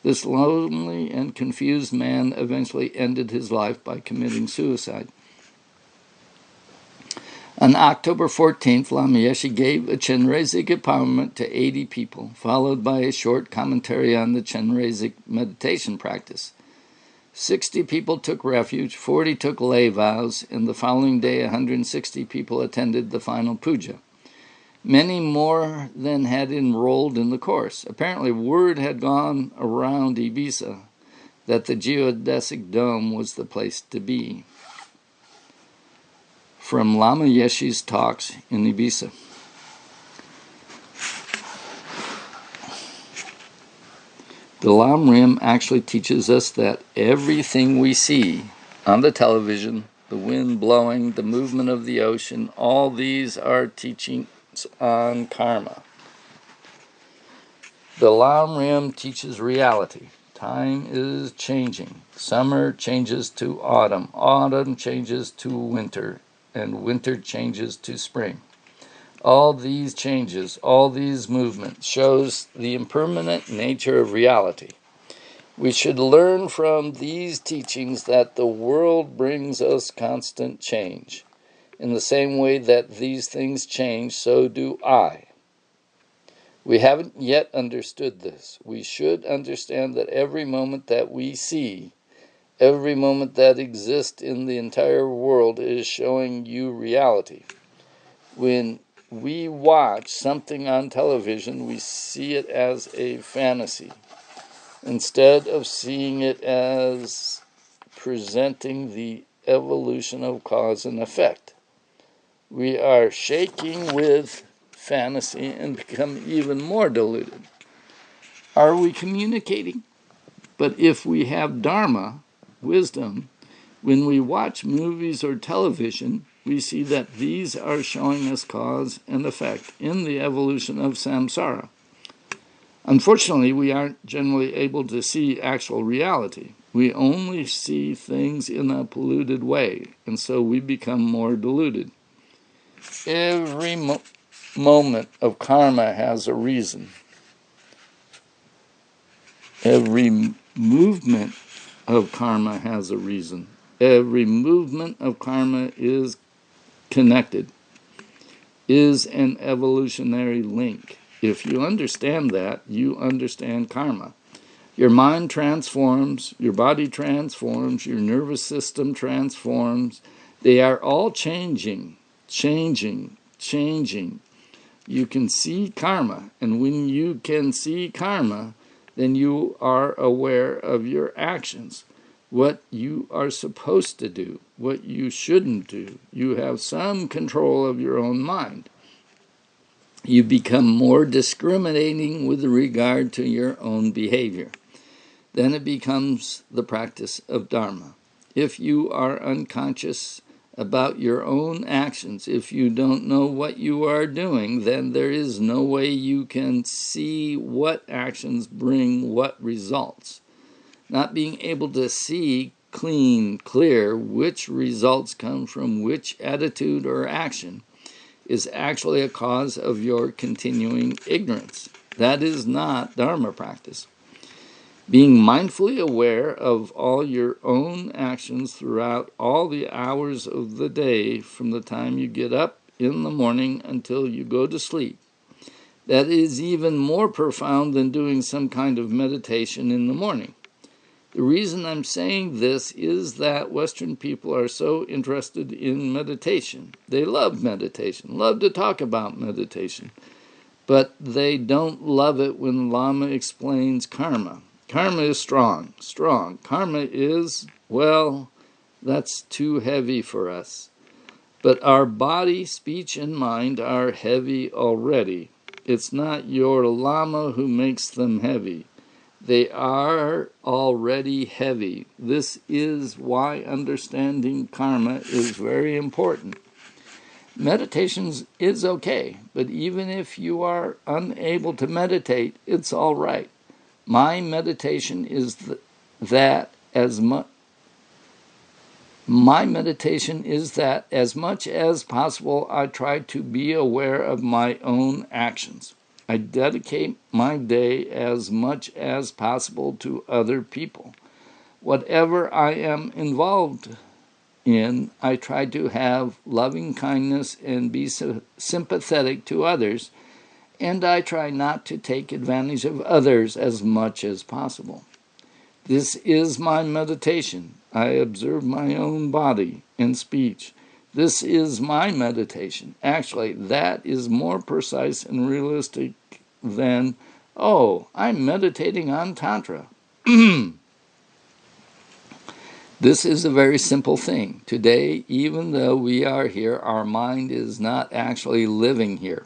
this lonely and confused man eventually ended his life by committing suicide. On October 14th, Lama Yeshe gave a Chenrezig empowerment to 80 people, followed by a short commentary on the Chenrezig meditation practice. 60 people took refuge, 40 took lay vows, and the following day 160 people attended the final puja. Many more than had enrolled in the course. Apparently, word had gone around Ibiza that the geodesic dome was the place to be. From Lama Yeshe's talks in Ibiza. The Lam Rim actually teaches us that everything we see on the television, the wind blowing, the movement of the ocean, all these are teaching on karma. The Lam Rim teaches reality. Time is changing. Summer changes to autumn. Autumn changes to winter. And winter changes to spring. All these changes, all these movements shows the impermanent nature of reality. We should learn from these teachings that the world brings us constant change. In the same way that these things change, so do I. We haven't yet understood this. We should understand that every moment that we see, every moment that exists in the entire world is showing you reality. When we watch something on television, we see it as a fantasy, instead of seeing it as presenting the evolution of cause and effect. We are shaking with fantasy and become even more deluded. Are we communicating? But if we have Dharma, wisdom, When we watch movies or television, we see that these are showing us cause and effect in the evolution of samsara. Unfortunately, we aren't generally able to see actual reality. We only see things in a polluted way, and so we become more deluded. Every moment of karma has a reason. Every movement of karma has a reason. Every movement of karma is connected, is an evolutionary link. If you understand that, you understand karma. Your mind transforms, your body transforms, your nervous system transforms. They are all changing. You can see karma, and when you can see karma, then you are aware of your actions, what you are supposed to do, what you shouldn't do. You have some control of your own mind. You become more discriminating with regard to your own behavior. Then it becomes the practice of Dharma. If you are unconscious about your own actions, if you don't know what you are doing, then there is no way you can see what actions bring what results. Not being able to see clear which results come from which attitude or action is actually a cause of your continuing ignorance. That is not Dharma practice. Being mindfully aware of all your own actions throughout all the hours of the day, from the time you get up in the morning until you go to sleep, that is even more profound than doing some kind of meditation in the morning. The reason I'm saying this is that Western people are so interested in meditation. They love meditation, love to talk about meditation, but they don't love it when Lama explains karma. Karma is strong. Karma is, well, that's too heavy for us. But our body, speech, and mind are heavy already. It's not your Lama who makes them heavy. They are already heavy. This is why understanding karma is very important. Meditation is okay, but even if you are unable to meditate, it's all right. My meditation is that as much as possible I try to be aware of my own actions. I dedicate my day as much as possible to other people. Whatever I am involved in, I try to have loving kindness and be sympathetic to others, and I try not to take advantage of others as much as possible. This is my meditation. I observe my own body and speech. This is my meditation. Actually, that is more precise and realistic than, oh, I'm meditating on Tantra. This is a very simple thing. Today, even though we are here, our mind is not actually living here.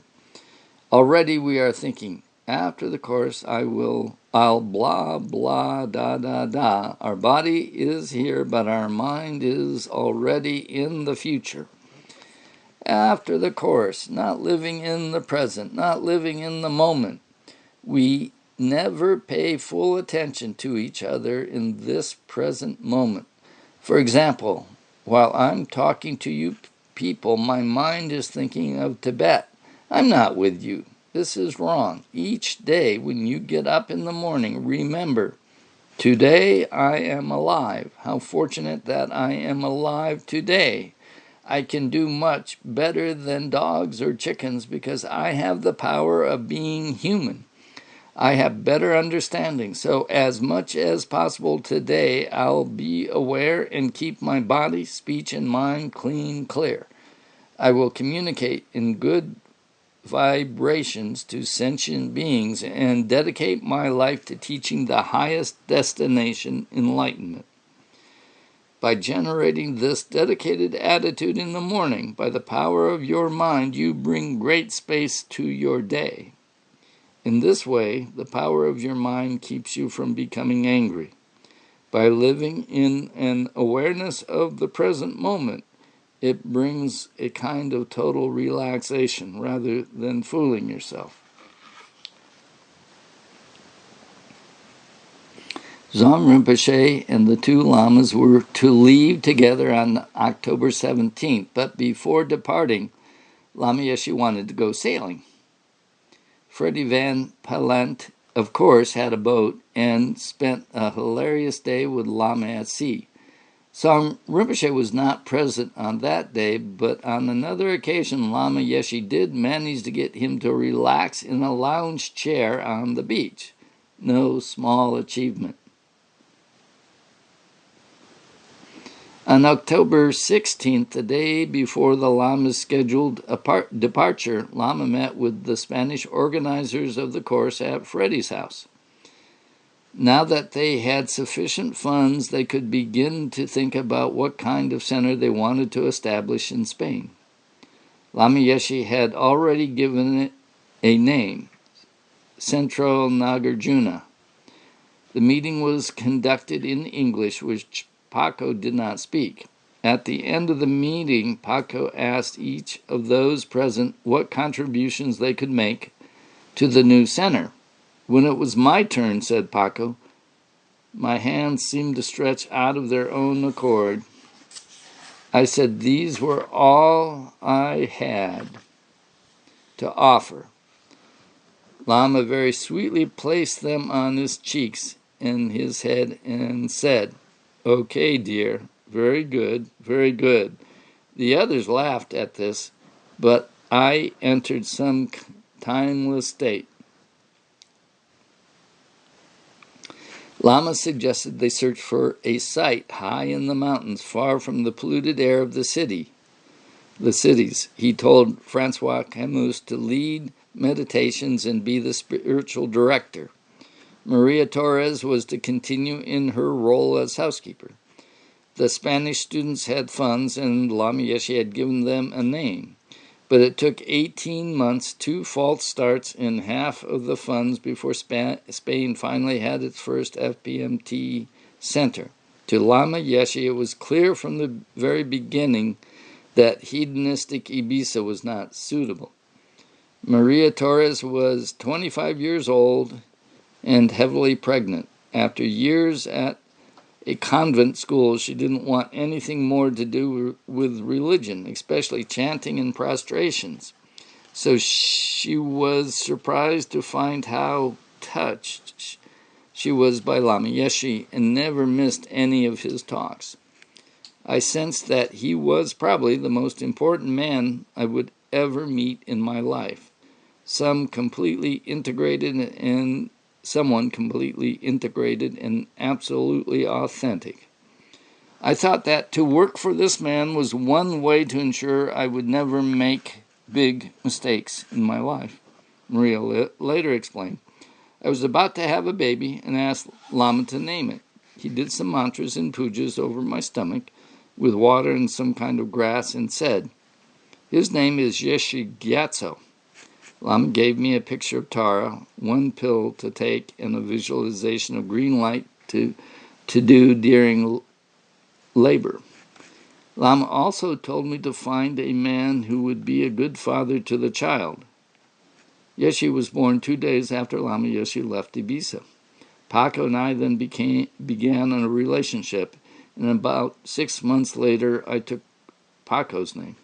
Already we are thinking, after the course I'll blah, blah, da, da, da. Our body is here, but our mind is already in the future. After the course, not living in the present, not living in the moment. We never pay full attention to each other in this present moment. For example, while I'm talking to you people, my mind is thinking of Tibet. I'm not with you. This is wrong. Each day when you get up in the morning, remember, today I am alive. How fortunate that I am alive today. I can do much better than dogs or chickens because I have the power of being human. I have better understanding. So as much as possible today, I'll be aware and keep my body, speech, and mind clear. I will communicate in good vibrations to sentient beings and dedicate my life to teaching the highest destination, enlightenment. By generating this dedicated attitude in the morning, by the power of your mind, you bring great space to your day. In this way, the power of your mind keeps you from becoming angry. By living in an awareness of the present moment, it brings a kind of total relaxation rather than fooling yourself. Dzong Rinpoche and the two lamas were to leave together on October 17th, but before departing, Lama Yeshe wanted to go sailing. Freddie Van Palent, of course, had a boat and spent a hilarious day with Lama at sea. Dzong Rinpoche was not present on that day, but on another occasion, Lama Yeshe did manage to get him to relax in a lounge chair on the beach. No small achievement. On October 16th, the day before the Lama's scheduled departure, Lama met with the Spanish organizers of the course at Freddie's house. Now that they had sufficient funds, they could begin to think about what kind of center they wanted to establish in Spain. Lama Yeshe had already given it a name, Centro Nagarjuna. The meeting was conducted in English, which Paco did not speak. At the end of the meeting, Paco asked each of those present what contributions they could make to the new center. When it was my turn, said Paco, my hands seemed to stretch out of their own accord. I said these were all I had to offer. Lama very sweetly placed them on his cheeks and his head and said, "Okay, dear, very good, very good." The others laughed at this, but I entered some timeless state. Lama suggested they search for a site high in the mountains, far from the polluted air of the cities. He told Francois Camus to lead meditations and be the spiritual director. Maria Torres was to continue in her role as housekeeper. The Spanish students had funds, and Lama Yeshe had given them a name. But it took 18 months, 2 false starts, and half of the funds before Spain finally had its first FPMT center. To Lama Yeshe, it was clear from the very beginning that hedonistic Ibiza was not suitable. Maria Torres was 25 years old and heavily pregnant. After years at a convent school, she didn't want anything more to do with religion, especially chanting and prostrations. So she was surprised to find how touched she was by Lama Yeshe and never missed any of his talks. I sensed that he was probably the most important man I would ever meet in my life. Someone completely integrated and absolutely authentic. I thought that to work for this man was one way to ensure I would never make big mistakes in my life. Maria later explained, I was about to have a baby and asked Lama to name it. He did some mantras and pujas over my stomach with water and some kind of grass and said, his name is Yeshe Gyatso. Lama gave me a picture of Tara, 1 pill to take, and a visualization of green light to do during labor. Lama also told me to find a man who would be a good father to the child. Yeshe was born 2 days after Lama Yeshe left Ibiza. Paco and I then began a relationship, and about 6 months later I took Paco's name.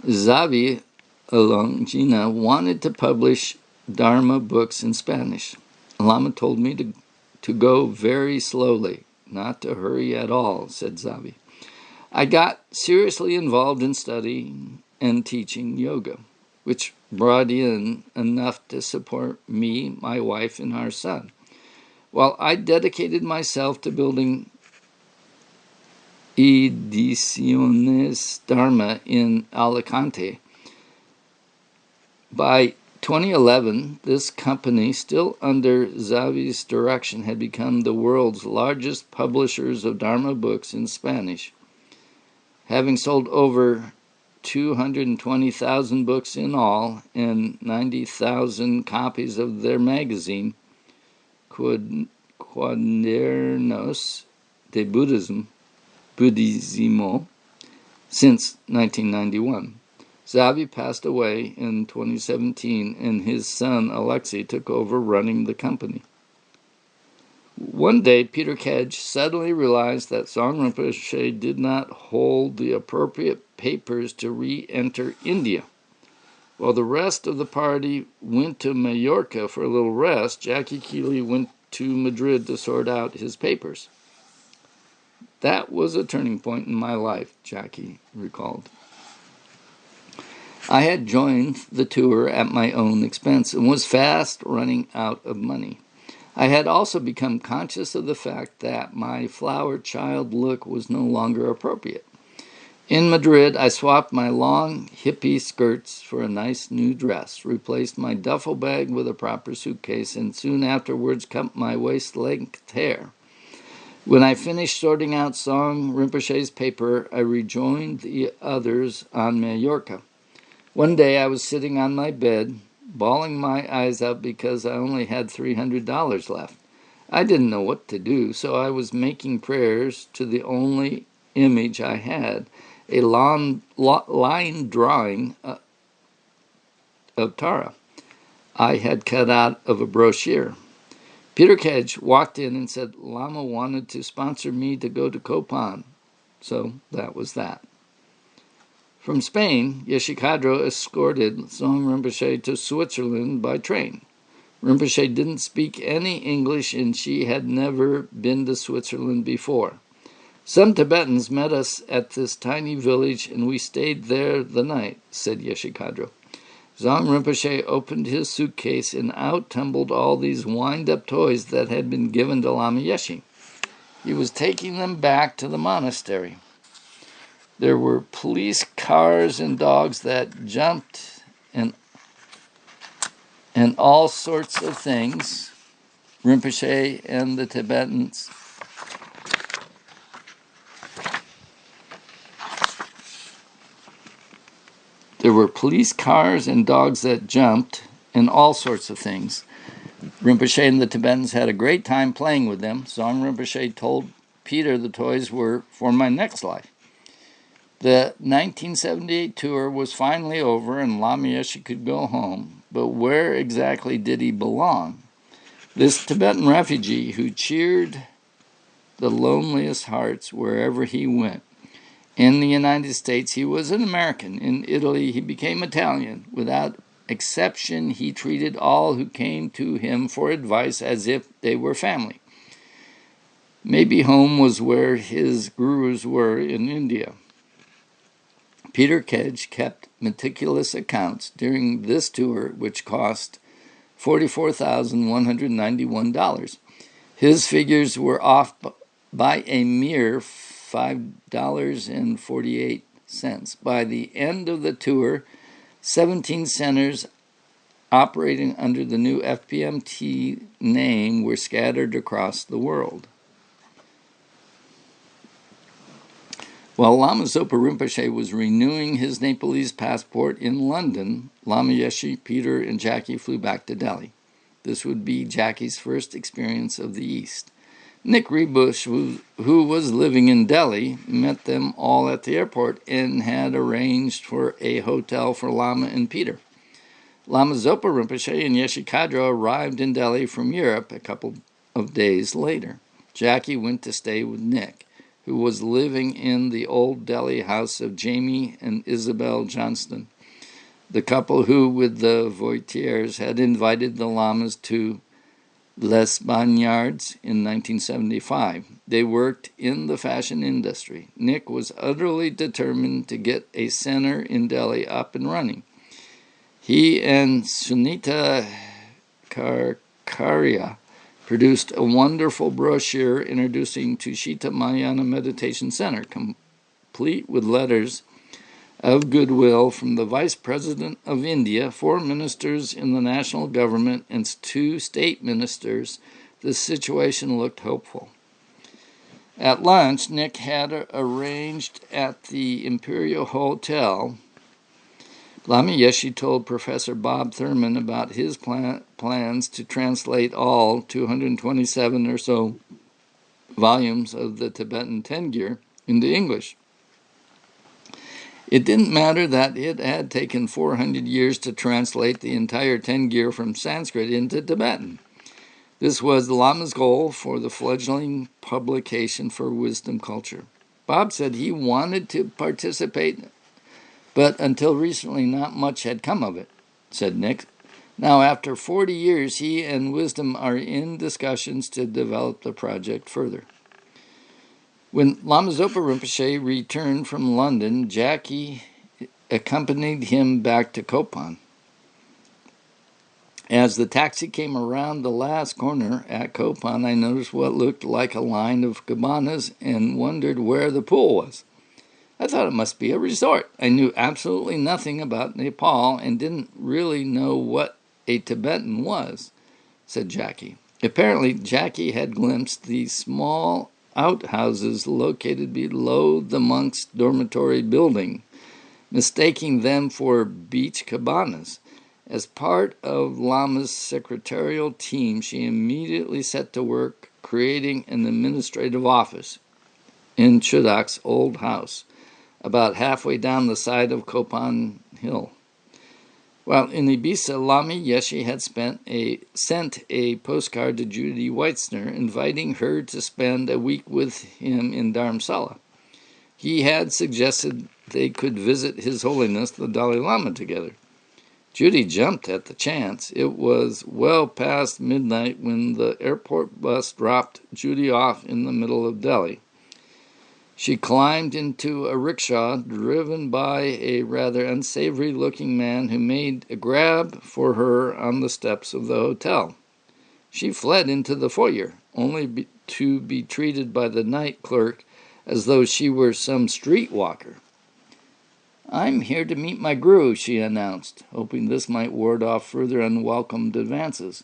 Xavi Longina wanted to publish Dharma books in Spanish. Lama told me to go very slowly, not to hurry at all, said Xavi. I got seriously involved in studying and teaching yoga, which brought in enough to support me, my wife, and our son. While I dedicated myself to building Ediciones Dharma in Alicante, by 2011, this company, still under Xavi's direction, had become the world's largest publishers of Dharma books in Spanish, having sold over 220,000 books in all and 90,000 copies of their magazine, Cuadernos de Buddhismo, since 1991. Xavi passed away in 2017, and his son Alexei took over running the company. One day, Peter Kedge suddenly realized that Tsong Rinpoche did not hold the appropriate papers to re-enter India. While the rest of the party went to Mallorca for a little rest, Jackie Keeley went to Madrid to sort out his papers. That was a turning point in my life, Jackie recalled. I had joined the tour at my own expense and was fast running out of money. I had also become conscious of the fact that my flower child look was no longer appropriate. In Madrid, I swapped my long hippie skirts for a nice new dress, replaced my duffel bag with a proper suitcase, and soon afterwards cut my waist-length hair. When I finished sorting out Tsong Rinpoche's paper, I rejoined the others on Mallorca. One day I was sitting on my bed, bawling my eyes out because I only had $300 left. I didn't know what to do, so I was making prayers to the only image I had, a line drawing of Tara I had cut out of a brochure. Peter Kedge walked in and said Lama wanted to sponsor me to go to Copan, so that was that. From Spain, Yeshe Khadrao escorted Tsong Rinpoche to Switzerland by train. Rinpoche didn't speak any English, and she had never been to Switzerland before. Some Tibetans met us at this tiny village, and we stayed there the night, said Yeshe Khadrao. Tsong Rinpoche opened his suitcase, and out tumbled all these wind-up toys that had been given to Lama Yeshe. He was taking them back to the monastery. There were police cars and dogs that jumped and all sorts of things. Rinpoche and the Tibetans There were police cars and dogs that jumped and all sorts of things. Rinpoche and the Tibetans had a great time playing with them. Tsong Rinpoche told Peter the toys were for my next life. The 1978 tour was finally over and Lama Yeshe could go home, but where exactly did he belong? This Tibetan refugee who cheered the loneliest hearts wherever he went. In the United States, he was an American. In Italy, he became Italian. Without exception, he treated all who came to him for advice as if they were family. Maybe home was where his gurus were in India. Peter Kedge kept meticulous accounts during this tour, which cost $44,191. His figures were off by a mere $5.48. By the end of the tour, 17 centers operating under the new FPMT name were scattered across the world. While Lama Zopa Rinpoche was renewing his Nepalese passport in London, Lama Yeshe, Peter, and Jackie flew back to Delhi. This would be Jackie's first experience of the East. Nick Rebush, who was living in Delhi, met them all at the airport and had arranged for a hotel for Lama and Peter. Lama Zopa Rinpoche and Yeshe Khadrao arrived in Delhi from Europe a couple of days later. Jackie went to stay with Nick, who was living in the old Delhi house of Jamie and Isabel Johnston, the couple who, with the Voitiers, had invited the Lamas to Les Bagnards in 1975. They worked in the fashion industry. Nick was utterly determined to get a center in Delhi up and running. He and Sunita Karkaria produced a wonderful brochure introducing Tushita Mahayana Meditation Center, complete with letters of goodwill from the Vice President of India, 4 ministers in the national government, and 2 state ministers. The situation looked hopeful. At lunch, Nick had arranged at the Imperial Hotel Lama Yeshe told Professor Bob Thurman about his plans to translate all 227 or so volumes of the Tibetan Tengir into English. It didn't matter that it had taken 400 years to translate the entire Tengir from Sanskrit into Tibetan. This was the Lama's goal for the fledgling publication for wisdom culture. Bob said he wanted to participate, but until recently not much had come of it, said Nick. Now, after 40 years, he and Wisdom are in discussions to develop the project further. When Lama Zopa Rinpoche returned from London, Jackie accompanied him back to Kopan. As the taxi came around the last corner at Kopan, I noticed what looked like a line of cabanas and wondered where the pool was. I thought it must be a resort. I knew absolutely nothing about Nepal and didn't really know what a Tibetan was, said Jackie. Apparently, Jackie had glimpsed these small outhouses located below the monks' dormitory building, mistaking them for beach cabanas. As part of Lama's secretarial team, she immediately set to work creating an administrative office in Chudak's old house, about halfway down the side of Kopan Hill. While in Ibiza, Lama Yeshe had sent a postcard to Judy Weitzner inviting her to spend a week with him in Dharamsala. He had suggested they could visit His Holiness the Dalai Lama together. Judy jumped at the chance. It was well past midnight when the airport bus dropped Judy off in the middle of Delhi. She climbed into a rickshaw driven by a rather unsavory-looking man who made a grab for her on the steps of the hotel. She fled into the foyer, only to be treated by the night clerk as though she were some streetwalker. "I'm here to meet my guru," she announced, hoping this might ward off further unwelcomed advances.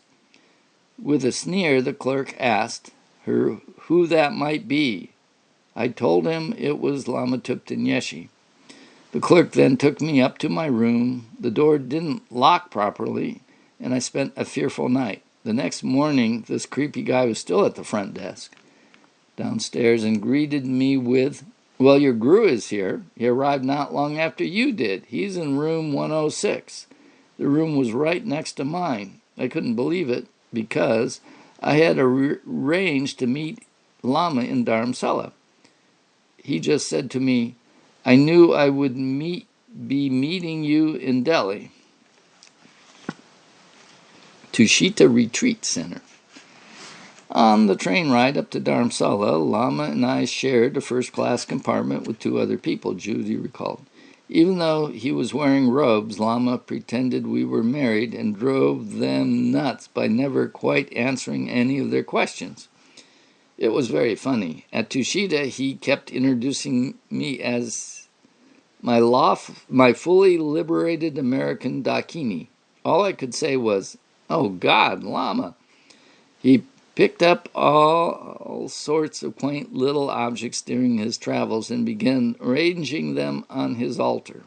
With a sneer, the clerk asked her who that might be. I told him it was Lama Thupten Yeshe. The clerk then took me up to my room. The door didn't lock properly, and I spent a fearful night. The next morning, this creepy guy was still at the front desk downstairs and greeted me with, "Well, your guru is here. He arrived not long after you did. He's in room 106. The room was right next to mine. I couldn't believe it because I had arranged to meet Lama in Dharamsala. He just said to me, I knew I would be meeting you in Delhi." Tushita Retreat Center. On the train ride up to Dharamsala, Lama and I shared a first-class compartment with two other people, Judy recalled. Even though he was wearing robes, Lama pretended we were married and drove them nuts by never quite answering any of their questions. It was very funny. At Tushita, he kept introducing me as my fully liberated American Dakini. All I could say was, "Oh God, Lama." He picked up all sorts of quaint little objects during his travels and began arranging them on his altar.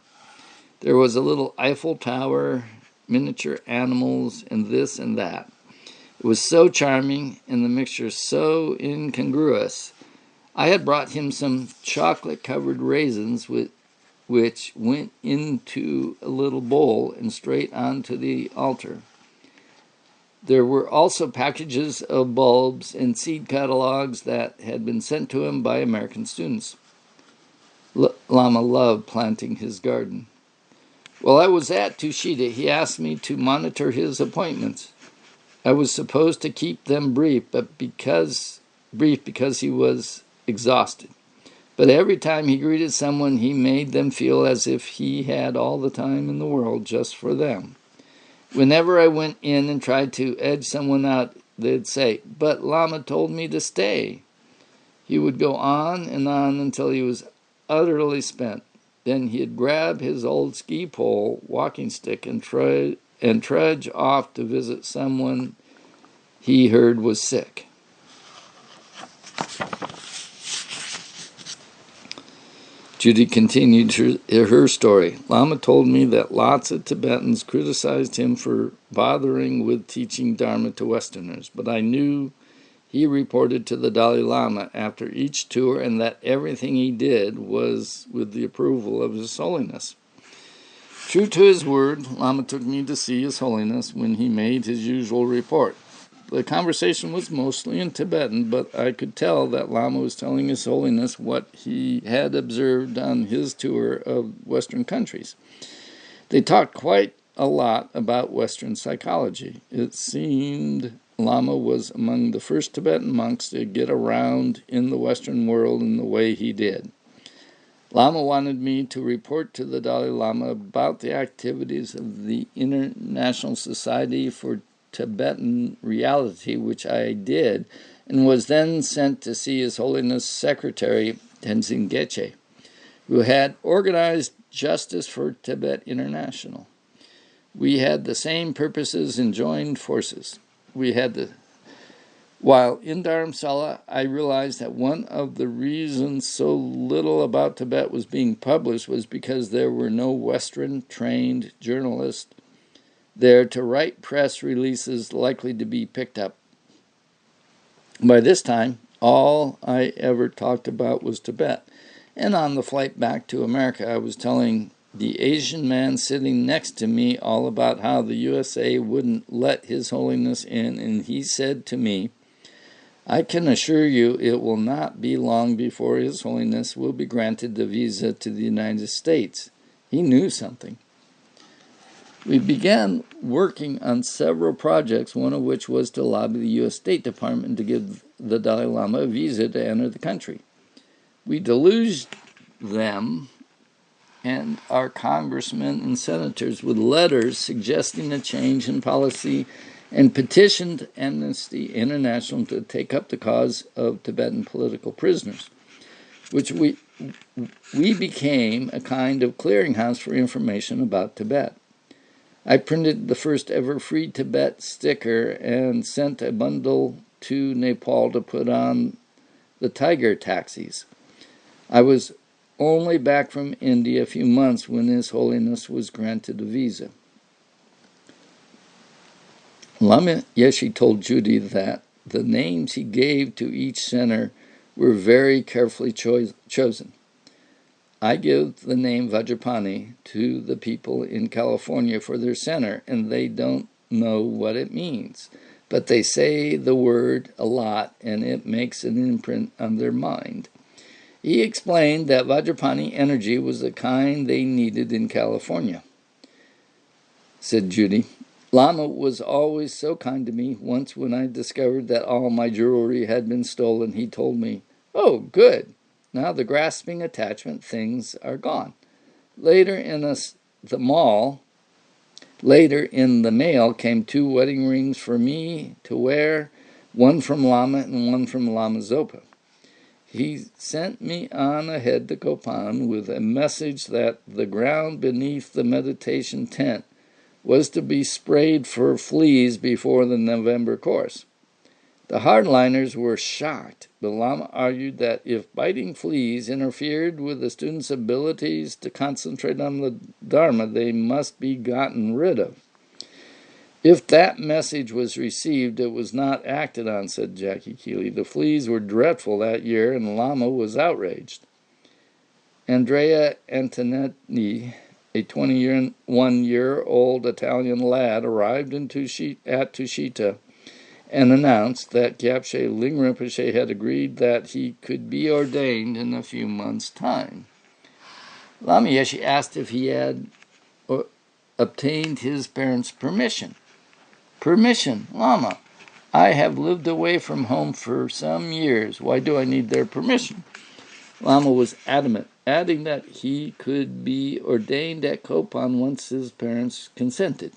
There was a little Eiffel Tower, miniature animals, and this and that. It was so charming, and the mixture so incongruous. I had brought him some chocolate-covered raisins which went into a little bowl and straight onto the altar. There were also packages of bulbs and seed catalogs that had been sent to him by American students. Lama loved planting his garden. While I was at Tushita, he asked me to monitor his appointments. I was supposed to keep them brief because he was exhausted. But every time he greeted someone, he made them feel as if he had all the time in the world just for them. Whenever I went in and tried to edge someone out, they'd say, "But Lama told me to stay." He would go on and on until he was utterly spent. Then he'd grab his old ski pole, walking stick, and trudge off to visit someone he heard was sick. Judy continued her story. Lama told me that lots of Tibetans criticized him for bothering with teaching Dharma to Westerners, but I knew he reported to the Dalai Lama after each tour and that everything he did was with the approval of His Holiness. True to his word, Lama took me to see His Holiness when he made his usual report. The conversation was mostly in Tibetan, but I could tell that Lama was telling His Holiness what he had observed on his tour of Western countries. They talked quite a lot about Western psychology. It seemed Lama was among the first Tibetan monks to get around in the Western world in the way he did. Lama wanted me to report to the Dalai Lama about the activities of the International Society for Tibetan Reality, which I did, and was then sent to see His Holiness Secretary Tenzin Geshe, who had organized Justice for Tibet International. We had the same purposes and joined forces. While in Dharamsala, I realized that one of the reasons so little about Tibet was being published was because there were no Western-trained journalists there to write press releases likely to be picked up. By this time, all I ever talked about was Tibet, and on the flight back to America, I was telling the Asian man sitting next to me all about how the USA wouldn't let His Holiness in, and he said to me, "I can assure you it will not be long before His Holiness will be granted the visa to the United States." He knew something. We began working on several projects, one of which was to lobby the U.S. State Department to give the Dalai Lama a visa to enter the country. We deluged them and our congressmen and senators with letters suggesting a change in policy and petitioned Amnesty International to take up the cause of Tibetan political prisoners, which we became a kind of clearinghouse for information about Tibet. I printed the first ever Free Tibet sticker and sent a bundle to Nepal to put on the tiger taxis. I was only back from India a few months when His Holiness was granted a visa. Lama Yeshe told Judy that the names he gave to each center were very carefully chosen. I give the name Vajrapani to the people in California for their center, and they don't know what it means. But they say the word a lot, and it makes an imprint on their mind. He explained that Vajrapani energy was the kind they needed in California. Said Judy, Lama was always so kind to me. Once when I discovered that all my jewelry had been stolen, he told me, "Oh, good. Now the grasping attachment things are gone." Later in the mail came 2 wedding rings for me to wear, one from Lama and one from Lama Zopa. He sent me on ahead to Kopan with a message that the ground beneath the meditation tent was to be sprayed for fleas before the November course. The hardliners were shocked, but Lama argued that if biting fleas interfered with the students' abilities to concentrate on the Dharma, they must be gotten rid of. If that message was received, it was not acted on, said Jackie Keeley. The fleas were dreadful that year, and Lama was outraged. Andrea Antonetti, a 21-year-old Italian lad, arrived at Tushita and announced that Gyapche Ling Rinpoche had agreed that he could be ordained in a few months' time. Lama Yeshe asked if he had obtained his parents' permission. "Permission, Lama. I have lived away from home for some years. Why do I need their permission?" Lama was adamant, adding that he could be ordained at Kopan once his parents consented.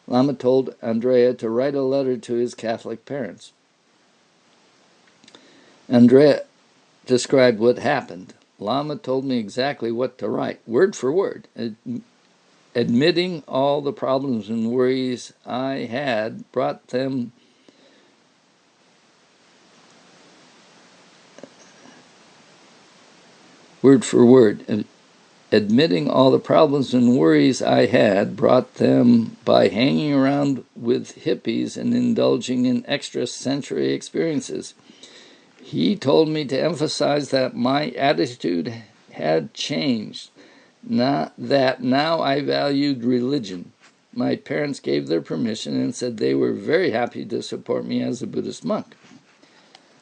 Lama told Andrea to write a letter to his Catholic parents. Andrea described what happened. Lama told me exactly what to write, word for word, admitting all the problems and worries I had brought them word for word, and admitting all the problems and worries I had, brought them by hanging around with hippies and indulging in extrasensory experiences. He told me to emphasize that my attitude had changed, not that now I valued religion. My parents gave their permission and said they were very happy to support me as a Buddhist monk.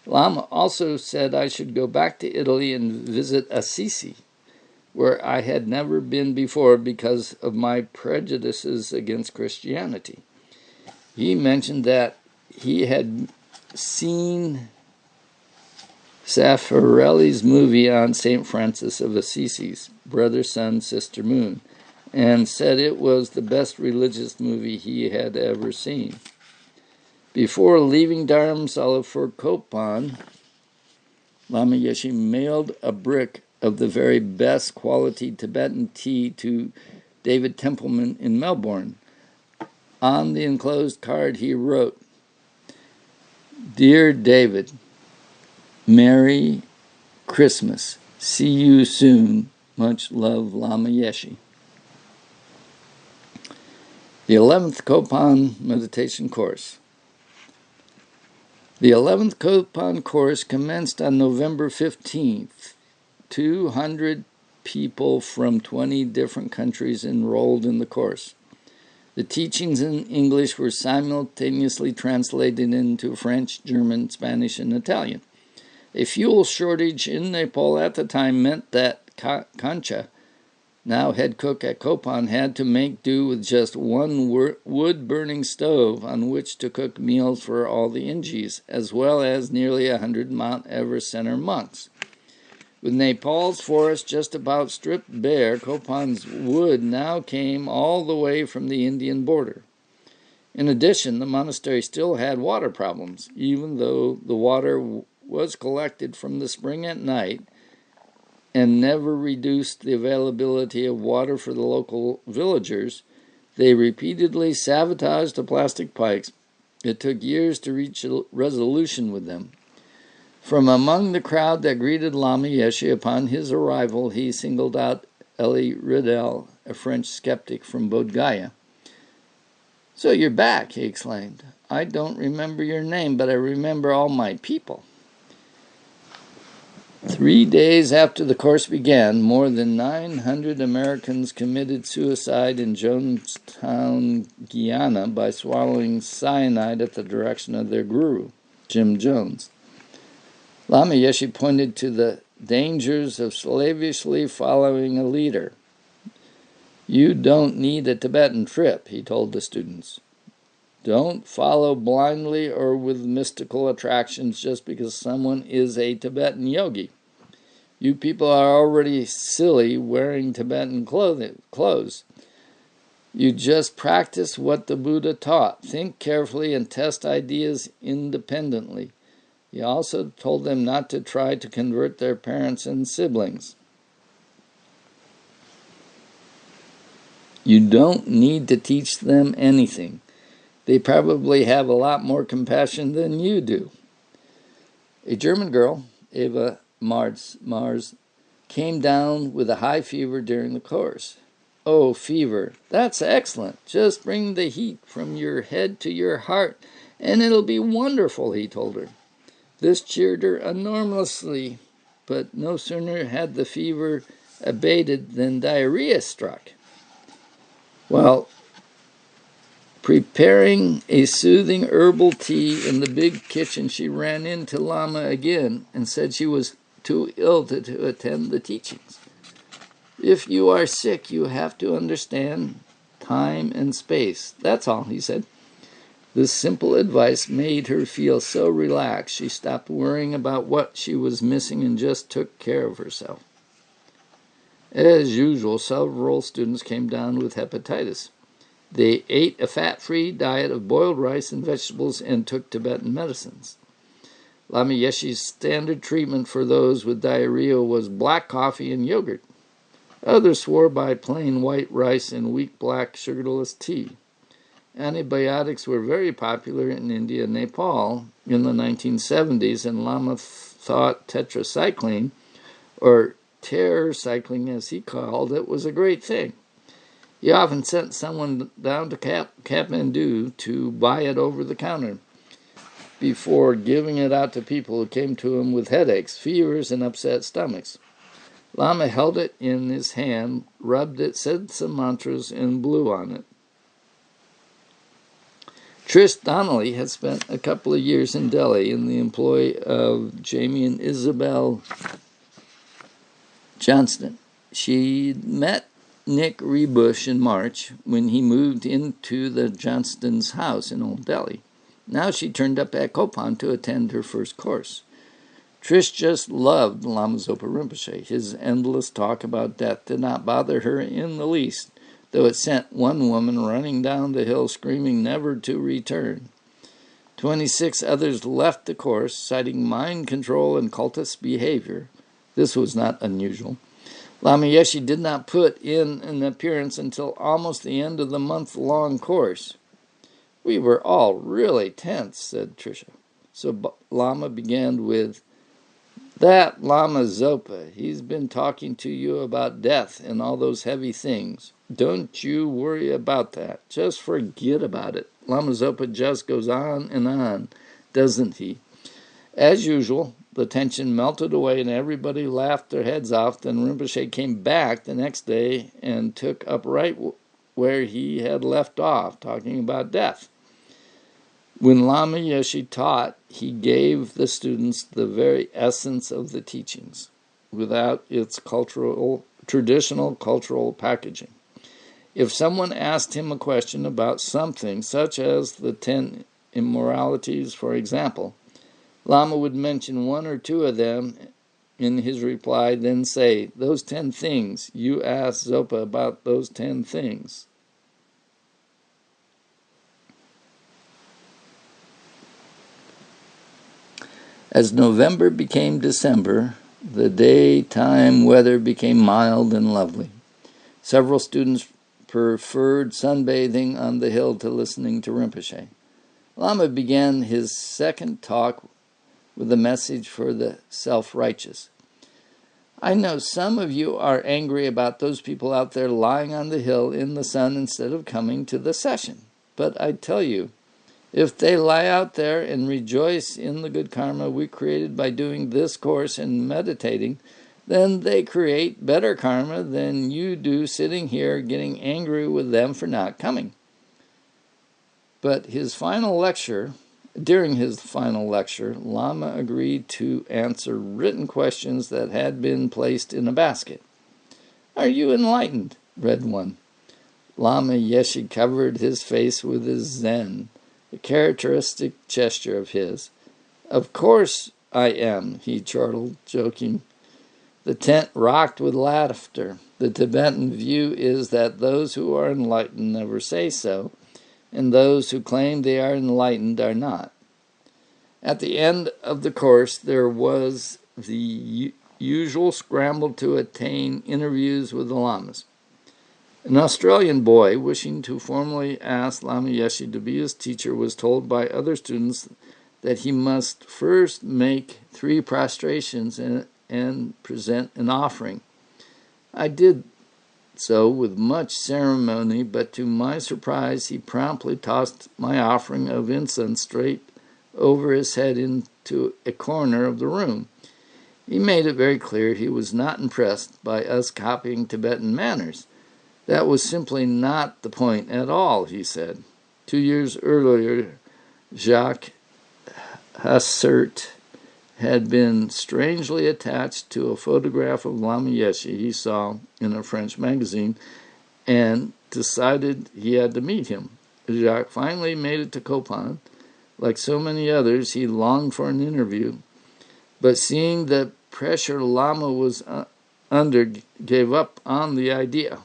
Lama also said I should go back to Italy and visit Assisi, where I had never been before because of my prejudices against Christianity. He mentioned that he had seen Zeffirelli's movie on St. Francis of Assisi's, Brother, Sun, Sister, Moon, and said it was the best religious movie he had ever seen. Before leaving Dharamsala for Kopan, Lama Yeshe mailed a brick of the very best quality Tibetan tea to David Templeman in Melbourne. On the enclosed card he wrote, "Dear David, Merry Christmas. See you soon. Much love, Lama Yeshe." The 11th Kopan Meditation Course. The 11th Kopan course commenced on November 15th. 200 people from 20 different countries enrolled in the course. The teachings in English were simultaneously translated into French, German, Spanish, and Italian. A fuel shortage in Nepal at the time meant that Kancha, now head cook at Kopan, had to make do with just one wood-burning stove on which to cook meals for all the Ingis, as well as nearly 100 Mount Everest Center monks. With Nepal's forest just about stripped bare, Kopan's wood now came all the way from the Indian border. In addition, the monastery still had water problems, even though the water was collected from the spring at night and never reduced the availability of water for the local villagers. They repeatedly sabotaged the plastic pipes. It took years to reach a resolution with them. From among the crowd that greeted Lama Yeshe upon his arrival, he singled out Elie Riddel, a French skeptic from Bodh Gaya. "So you're back," he exclaimed. "I don't remember your name, but I remember all my people." 3 days after the course began, more than 900 Americans committed suicide in Jonestown, Guyana, by swallowing cyanide at the direction of their guru, Jim Jones. Lama Yeshe pointed to the dangers of slavishly following a leader. "You don't need a Tibetan trip," he told the students. "Don't follow blindly or with mystical attractions just because someone is a Tibetan yogi. You people are already silly wearing Tibetan clothes. You just practice what the Buddha taught. Think carefully and test ideas independently." He also told them not to try to convert their parents and siblings. You don't need to teach them anything. They probably have a lot more compassion than you do. A German girl, Eva Mars, came down with a high fever during the course. "Oh, fever, that's excellent. Just bring the heat from your head to your heart, and it'll be wonderful," he told her. This cheered her enormously, but no sooner had the fever abated than diarrhea struck. While preparing a soothing herbal tea in the big kitchen, she ran into Lama again and said she was too ill to attend the teachings. "If you are sick, you have to understand time and space. That's all," he said. This simple advice made her feel so relaxed she stopped worrying about what she was missing and just took care of herself. As usual, several students came down with hepatitis. They ate a fat-free diet of boiled rice and vegetables and took Tibetan medicines. Lama Yeshe's standard treatment for those with diarrhea was black coffee and yogurt. Others swore by plain white rice and weak black sugarless tea. Antibiotics were very popular in India and Nepal in the 1970s, and Lama thought tetracycline, or terror cycling, as he called it, was a great thing. He often sent someone down to Kathmandu to buy it over the counter before giving it out to people who came to him with headaches, fevers, and upset stomachs. Lama held it in his hand, rubbed it, said some mantras, and blew on it. Trish Donnelly had spent a couple of years in Delhi in the employ of Jamie and Isabel Johnston. She met Nick Rebush in March when he moved into the Johnston's house in Old Delhi. Now she turned up at Kopan to attend her first course. Trish just loved Lama Zopa Rinpoche. His endless talk about death did not bother her in the least, though it sent one woman running down the hill screaming never to return. 26 others left the course, citing mind control and cultist behavior. This was not unusual. Lama Yeshe did not put in an appearance until almost the end of the month-long course. "We were all really tense," said Tricia. So Lama began with, "That Lama Zopa, he's been talking to you about death and all those heavy things. Don't you worry about that. Just forget about it. Lama Zopa just goes on, doesn't he?" As usual, the tension melted away and everybody laughed their heads off. Then Rinpoche came back the next day and took up right where he had left off, talking about death. When Lama Yeshe taught, he gave the students the very essence of the teachings, without its traditional cultural packaging. If someone asked him a question about something, such as the 10 immoralities, for example, Lama would mention one or two of them in his reply, then say, "Those 10 things, you asked Zopa about those 10 things." As November became December, the daytime weather became mild and lovely. Several students preferred sunbathing on the hill to listening to Rinpoche. Lama began his second talk with a message for the self-righteous. "I know some of you are angry about those people out there lying on the hill in the sun instead of coming to the session. But I tell you, if they lie out there and rejoice in the good karma we created by doing this course and meditating, then they create better karma than you do sitting here getting angry with them for not coming." But during his final lecture, Lama agreed to answer written questions that had been placed in a basket. "Are you enlightened?" read one. Lama Yeshe covered his face with his Zen, a characteristic gesture of his. "Of course I am," he chortled, joking. The tent rocked with laughter. The Tibetan view is that those who are enlightened never say so, and those who claim they are enlightened are not. At the end of the course, there was the usual scramble to attain interviews with the lamas. An Australian boy, wishing to formally ask Lama Yeshe to be his teacher, was told by other students that he must first make 3 prostrations and present an offering. I did so with much ceremony, but to my surprise, he promptly tossed my offering of incense straight over his head into a corner of the room. He made it very clear he was not impressed by us copying Tibetan manners. That was simply not the point at all, he said. 2 years earlier, Jacques Hassert had been strangely attached to a photograph of Lama Yeshe he saw in a French magazine and decided he had to meet him. Jacques finally made it to Kopan. Like so many others, he longed for an interview, but seeing the pressure Lama was under, gave up on the idea.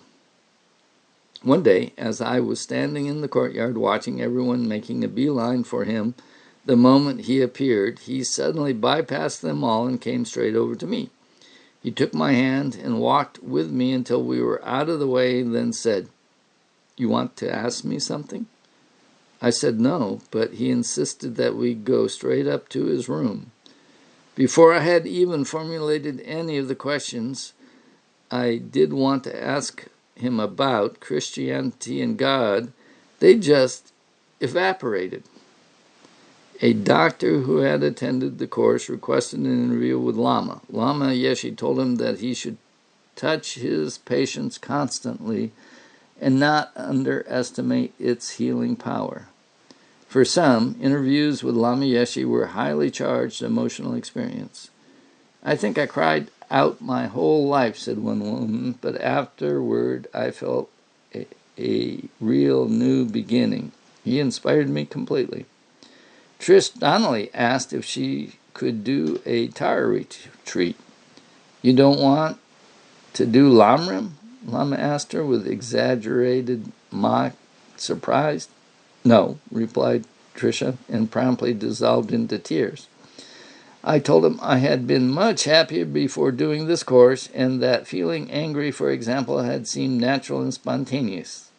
One day, as I was standing in the courtyard watching everyone making a beeline for him, the moment he appeared, he suddenly bypassed them all and came straight over to me. He took my hand and walked with me until we were out of the way, and then said, "You want to ask me something?" I said no, but he insisted that we go straight up to his room. Before I had even formulated any of the questions, I did want to ask him about Christianity and God, they just evaporated. A doctor who had attended the course requested an interview with Lama. Lama Yeshe told him that he should touch his patients constantly and not underestimate its healing power. For some, interviews with Lama Yeshe were a highly charged emotional experience. I think I cried out my whole life, said one woman, but afterward I felt a real new beginning. He inspired me completely. Trish Donnelly asked if she could do a Tara retreat. You don't want to do Lamrim? Lama asked her with exaggerated mock surprise. No, replied Tricia, and promptly dissolved into tears. I told him I had been much happier before doing this course, and that feeling angry, for example, had seemed natural and spontaneous.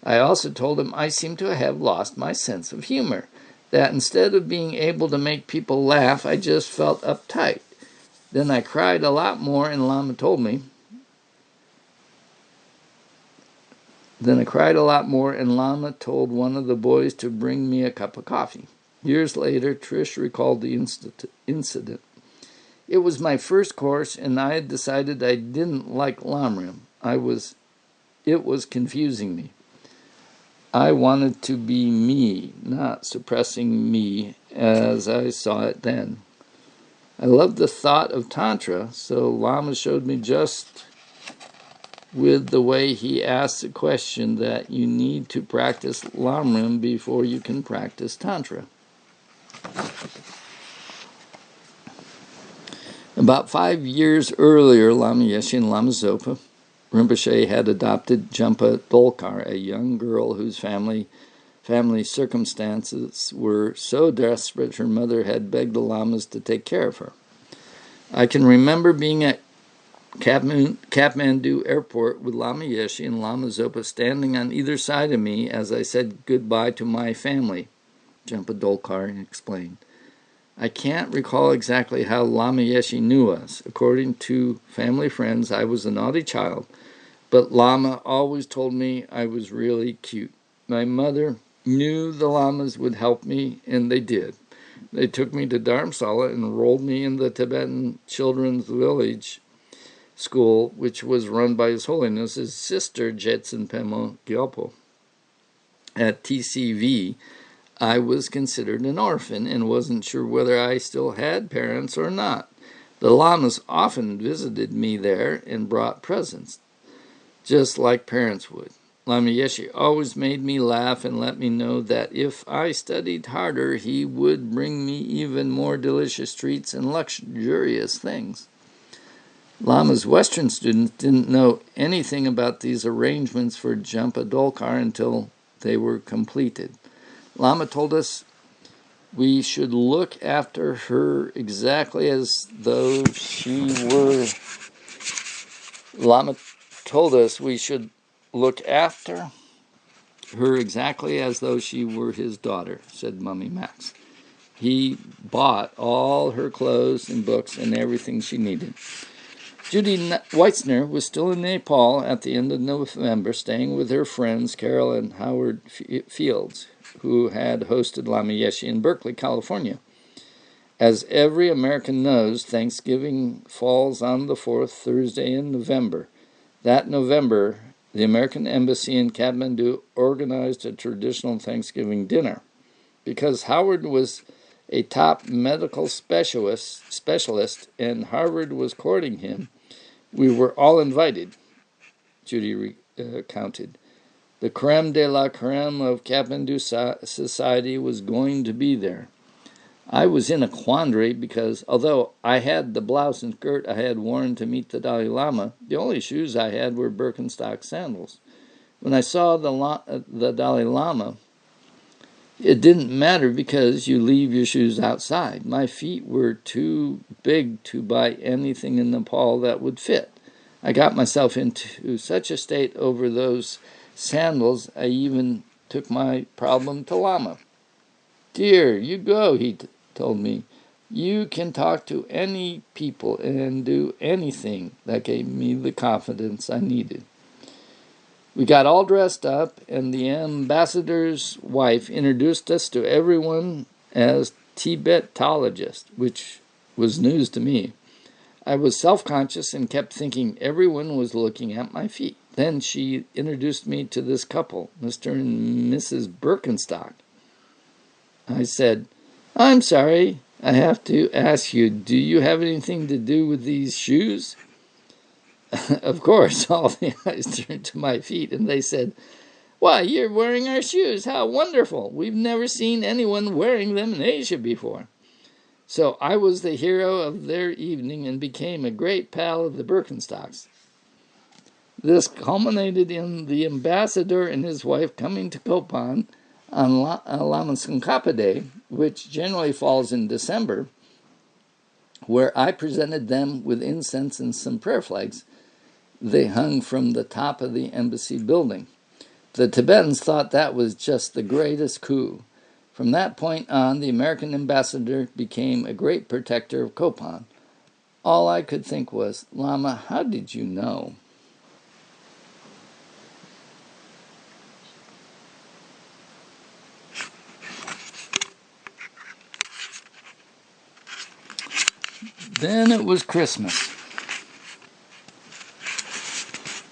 I also told him I seemed to have lost my sense of humor, that instead of being able to make people laugh, I just felt uptight. Then I cried a lot more, and Lama told me. Lama told one of the boys to bring me a cup of coffee. Years later, Trish recalled the incident. It was my first course, and I had decided I didn't like Lamrim. It was confusing me. I wanted to be me, not suppressing me as I saw it then. I loved the thought of Tantra, so Lama showed me just with the way he asked the question that you need to practice Lamrim before you can practice Tantra. About 5 years earlier, Lama Yeshe and Lama Zopa Rinpoche had adopted Jhumpa Dolkar, a young girl whose family circumstances were so desperate her mother had begged the Lamas to take care of her. I can remember being at Kathmandu airport with Lama Yeshe and Lama Zopa standing on either side of me as I said goodbye to my family, Jhumpa Dolkar explained. I can't recall exactly how Lama Yeshe knew us. According to family friends, I was a naughty child, but Lama always told me I was really cute. My mother knew the Lamas would help me, and they did. They took me to Dharamsala and enrolled me in the Tibetan Children's Village School, which was run by His Holiness's sister, Jetsun Pema Gyalpo. At TCV, I was considered an orphan and wasn't sure whether I still had parents or not. The Lamas often visited me there and brought presents, just like parents would. Lama Yeshe always made me laugh and let me know that if I studied harder, he would bring me even more delicious treats and luxurious things. Lama's Western students didn't know anything about these arrangements for Jhumpa Dolkar until they were completed. Lama told us we should look after her exactly as though she were. Lama told us we should look after her exactly as though she were his daughter, said Mummy Max. He bought all her clothes and books and everything she needed. Judy Weitzner was still in Nepal at the end of November, staying with her friends Carol and Howard Fields, who had hosted Lama Yeshe in Berkeley, California. As every American knows, Thanksgiving falls on the fourth Thursday in November. That November, the American Embassy in Kathmandu organized a traditional Thanksgiving dinner. Because Howard was a top medical specialist and Harvard was courting him, we were all invited, Judy recounted. The creme de la creme of Kathmandu society was going to be there. I was in a quandary because, although I had the blouse and skirt I had worn to meet the Dalai Lama, the only shoes I had were Birkenstock sandals. When I saw the Dalai Lama, it didn't matter because you leave your shoes outside. My feet were too big to buy anything in Nepal that would fit. I got myself into such a state over those sandals, I even took my problem to Lama. Dear, you go, he told me. You can talk to any people and do anything. That gave me the confidence I needed. We got all dressed up, and the ambassador's wife introduced us to everyone as Tibetologists, which was news to me. I was self-conscious and kept thinking everyone was looking at my feet. Then she introduced me to this couple, Mr. and Mrs. Birkenstock. I said, "I'm sorry, I have to ask you, do you have anything to do with these shoes?" Of course, all the eyes turned to my feet, and they said, "Why, you're wearing our shoes. How wonderful. We've never seen anyone wearing them in Asia before." So I was the hero of their evening and became a great pal of the Birkenstocks. This culminated in the ambassador and his wife coming to Copan on Lama Tsongkhapa Day, which generally falls in December, where I presented them with incense and some prayer flags they hung from the top of the embassy building. The Tibetans thought that was just the greatest coup. From that point on, the American ambassador became a great protector of Copan. All I could think was, "Lama, how did you know?" Then it was Christmas.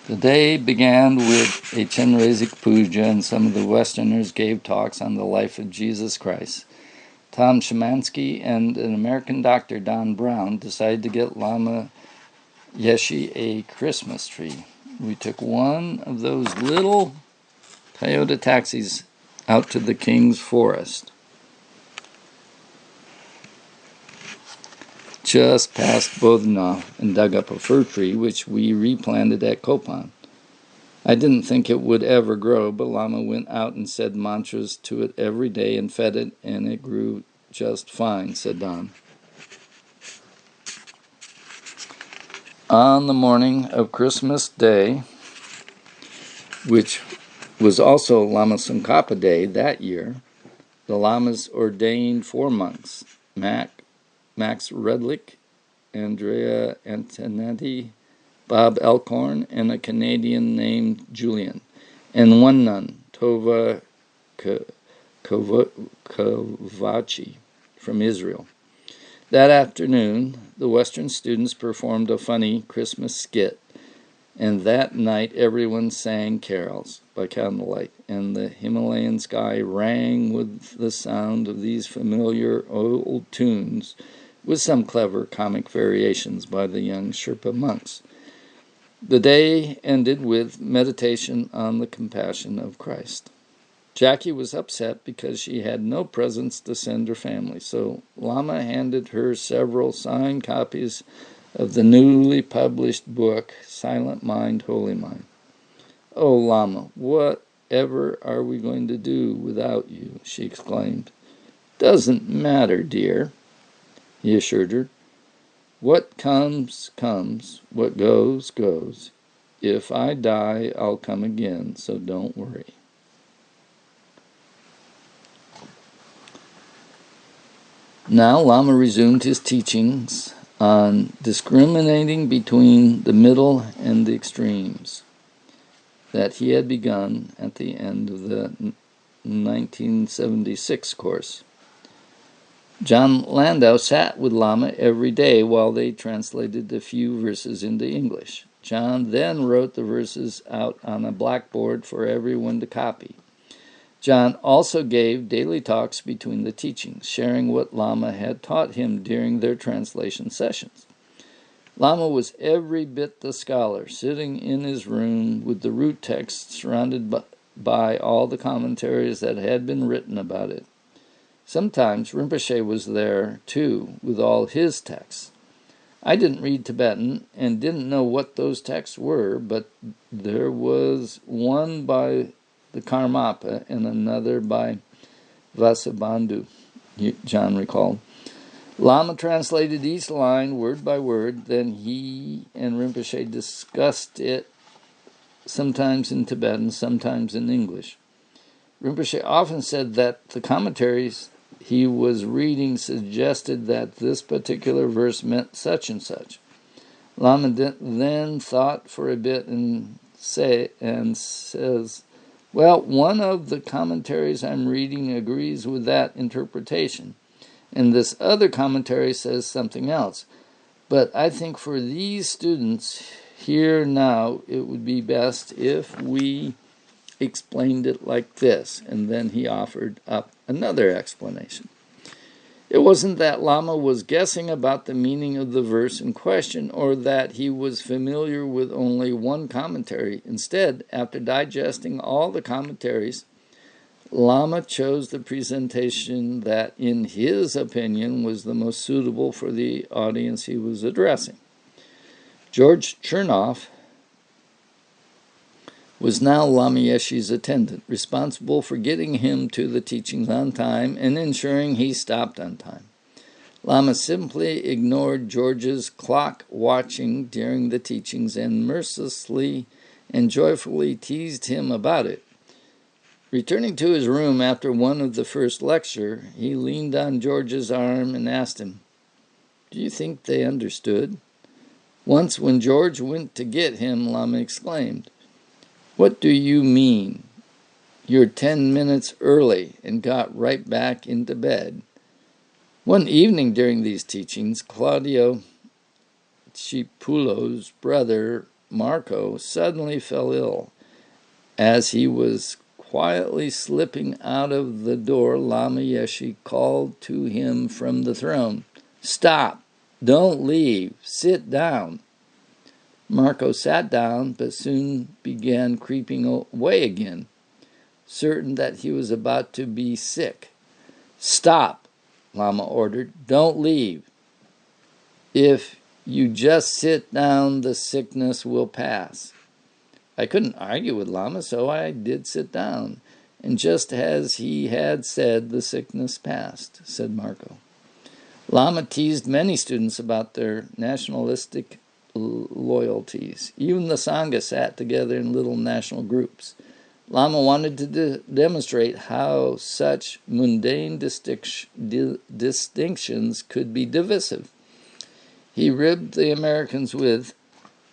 The day began with a Chenrezig Puja, and some of the Westerners gave talks on the life of Jesus Christ. Tom Szymanski and an American doctor, Don Brown, decided to get Lama Yeshe a Christmas tree. We took one of those little Toyota taxis out to the King's Forest, just past Bodhana, and dug up a fir tree, which we replanted at Copan. I didn't think it would ever grow, but Lama went out and said mantras to it every day and fed it, and it grew just fine, said Don. On the morning of Christmas Day, which was also Lama Tsongkhapa Day that year, the Lamas ordained 4 monks, Max Redlich, Andrea Antonetti, Bob Elkhorn, and a Canadian named Julian, and 1 nun, Tova Kovaci, from Israel. That afternoon, the Western students performed a funny Christmas skit, and that night everyone sang carols by candlelight, and the Himalayan sky rang with the sound of these familiar old tunes, with some clever comic variations by the young Sherpa monks. The day ended with meditation on the compassion of Christ. Jackie was upset because she had no presents to send her family, so Lama handed her several signed copies of the newly published book, Silent Mind, Holy Mind. "Oh, Lama, whatever are we going to do without you?" she exclaimed. "Doesn't matter, dear," he assured her. "What comes, comes. What goes, goes. If I die, I'll come again, so don't worry." Now Lama resumed his teachings on discriminating between the middle and the extremes that he had begun at the end of the 1976 course. John Landau sat with Lama every day while they translated a few verses into English. John then wrote the verses out on a blackboard for everyone to copy. John also gave daily talks between the teachings, sharing what Lama had taught him during their translation sessions. Lama was every bit the scholar, sitting in his room with the root text surrounded by all the commentaries that had been written about it. Sometimes Rinpoche was there, too, with all his texts. I didn't read Tibetan and didn't know what those texts were, but there was one by the Karmapa and another by Vasubandhu, John recalled. Lama translated each line word by word, then he and Rinpoche discussed it, sometimes in Tibetan, sometimes in English. Rinpoche often said that the commentaries he was reading suggested that this particular verse meant such and such. Lama then thought for a bit and says, well, one of the commentaries I'm reading agrees with that interpretation, and this other commentary says something else. But I think for these students here now, it would be best if we explained it like this. And then he offered up another explanation. It wasn't that Lama was guessing about the meaning of the verse in question, or that he was familiar with only one commentary. Instead, after digesting all the commentaries, Lama chose the presentation that, in his opinion, was the most suitable for the audience he was addressing. George Chernoff was now Lama Yeshe's attendant, responsible for getting him to the teachings on time and ensuring he stopped on time. Lama simply ignored George's clock watching during the teachings and mercilessly and joyfully teased him about it. Returning to his room after one of the first lecture, he leaned on George's arm and asked him, "Do you think they understood?" Once when George went to get him, Lama exclaimed, "What do you mean? You're 10 minutes early," and got right back into bed. One evening during these teachings, Claudio Cipulo's brother, Marco, suddenly fell ill. As he was quietly slipping out of the door, Lama Yeshe called to him from the throne, "Stop! Don't leave! Sit down!" Marco sat down, but soon began creeping away again, certain that he was about to be sick. "Stop," Lama ordered. "Don't leave. If you just sit down, the sickness will pass." I couldn't argue with Lama, so I did sit down. And just as he had said, the sickness passed, said Marco. Lama teased many students about their nationalistic loyalties. Even the Sangha sat together in little national groups. Lama wanted to demonstrate how such mundane distinctions could be divisive. He ribbed the Americans with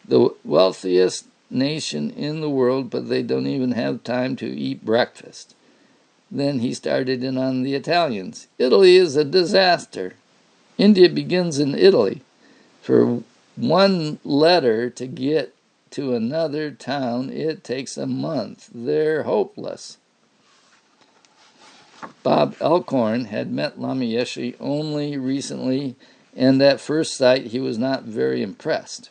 the wealthiest nation in the world, but they don't even have time to eat breakfast. Then he started in on the Italians. Italy is a disaster. India begins in Italy. For one letter to get to another town, it takes a month. They're hopeless. Bob Elkhorn had met Lama Yeshe only recently, and at first sight he was not very impressed.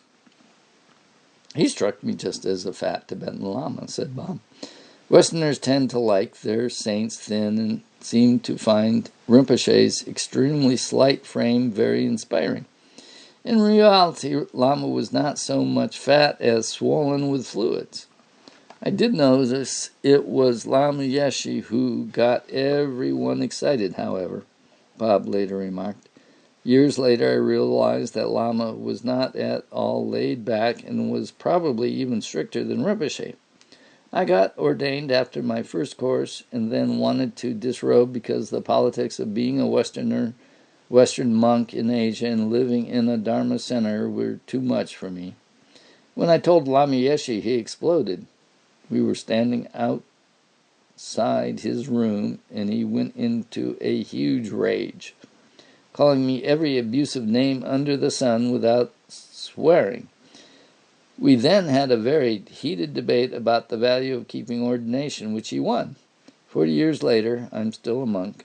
He struck me just as a fat Tibetan Lama, said Bob. Westerners tend to like their saints thin and seem to find Rinpoche's extremely slight frame very inspiring. In reality, Lama was not so much fat as swollen with fluids. I did notice it was Lama Yeshe who got everyone excited, however, Bob later remarked. Years later, I realized that Lama was not at all laid back and was probably even stricter than Rinpoche. I got ordained after my first course and then wanted to disrobe because the politics of being a Western monk in Asia and living in a Dharma center were too much for me. When I told Lama Yeshe, he exploded. We were standing outside his room, and he went into a huge rage, calling me every abusive name under the sun without swearing. We then had a very heated debate about the value of keeping ordination, which he won. 40 years later, I'm still a monk,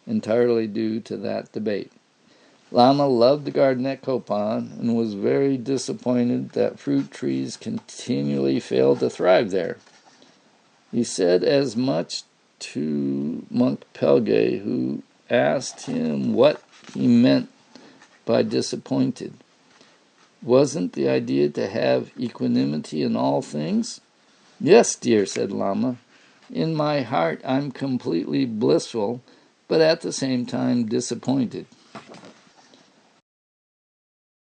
entirely due to that debate. Lama loved the garden at Kopan and was very disappointed that fruit trees continually failed to thrive there. He said as much to Monk Pelge, who asked him what he meant by disappointed. Wasn't the idea to have equanimity in all things? Yes, dear, said Lama. In my heart I'm completely blissful, but at the same time disappointed.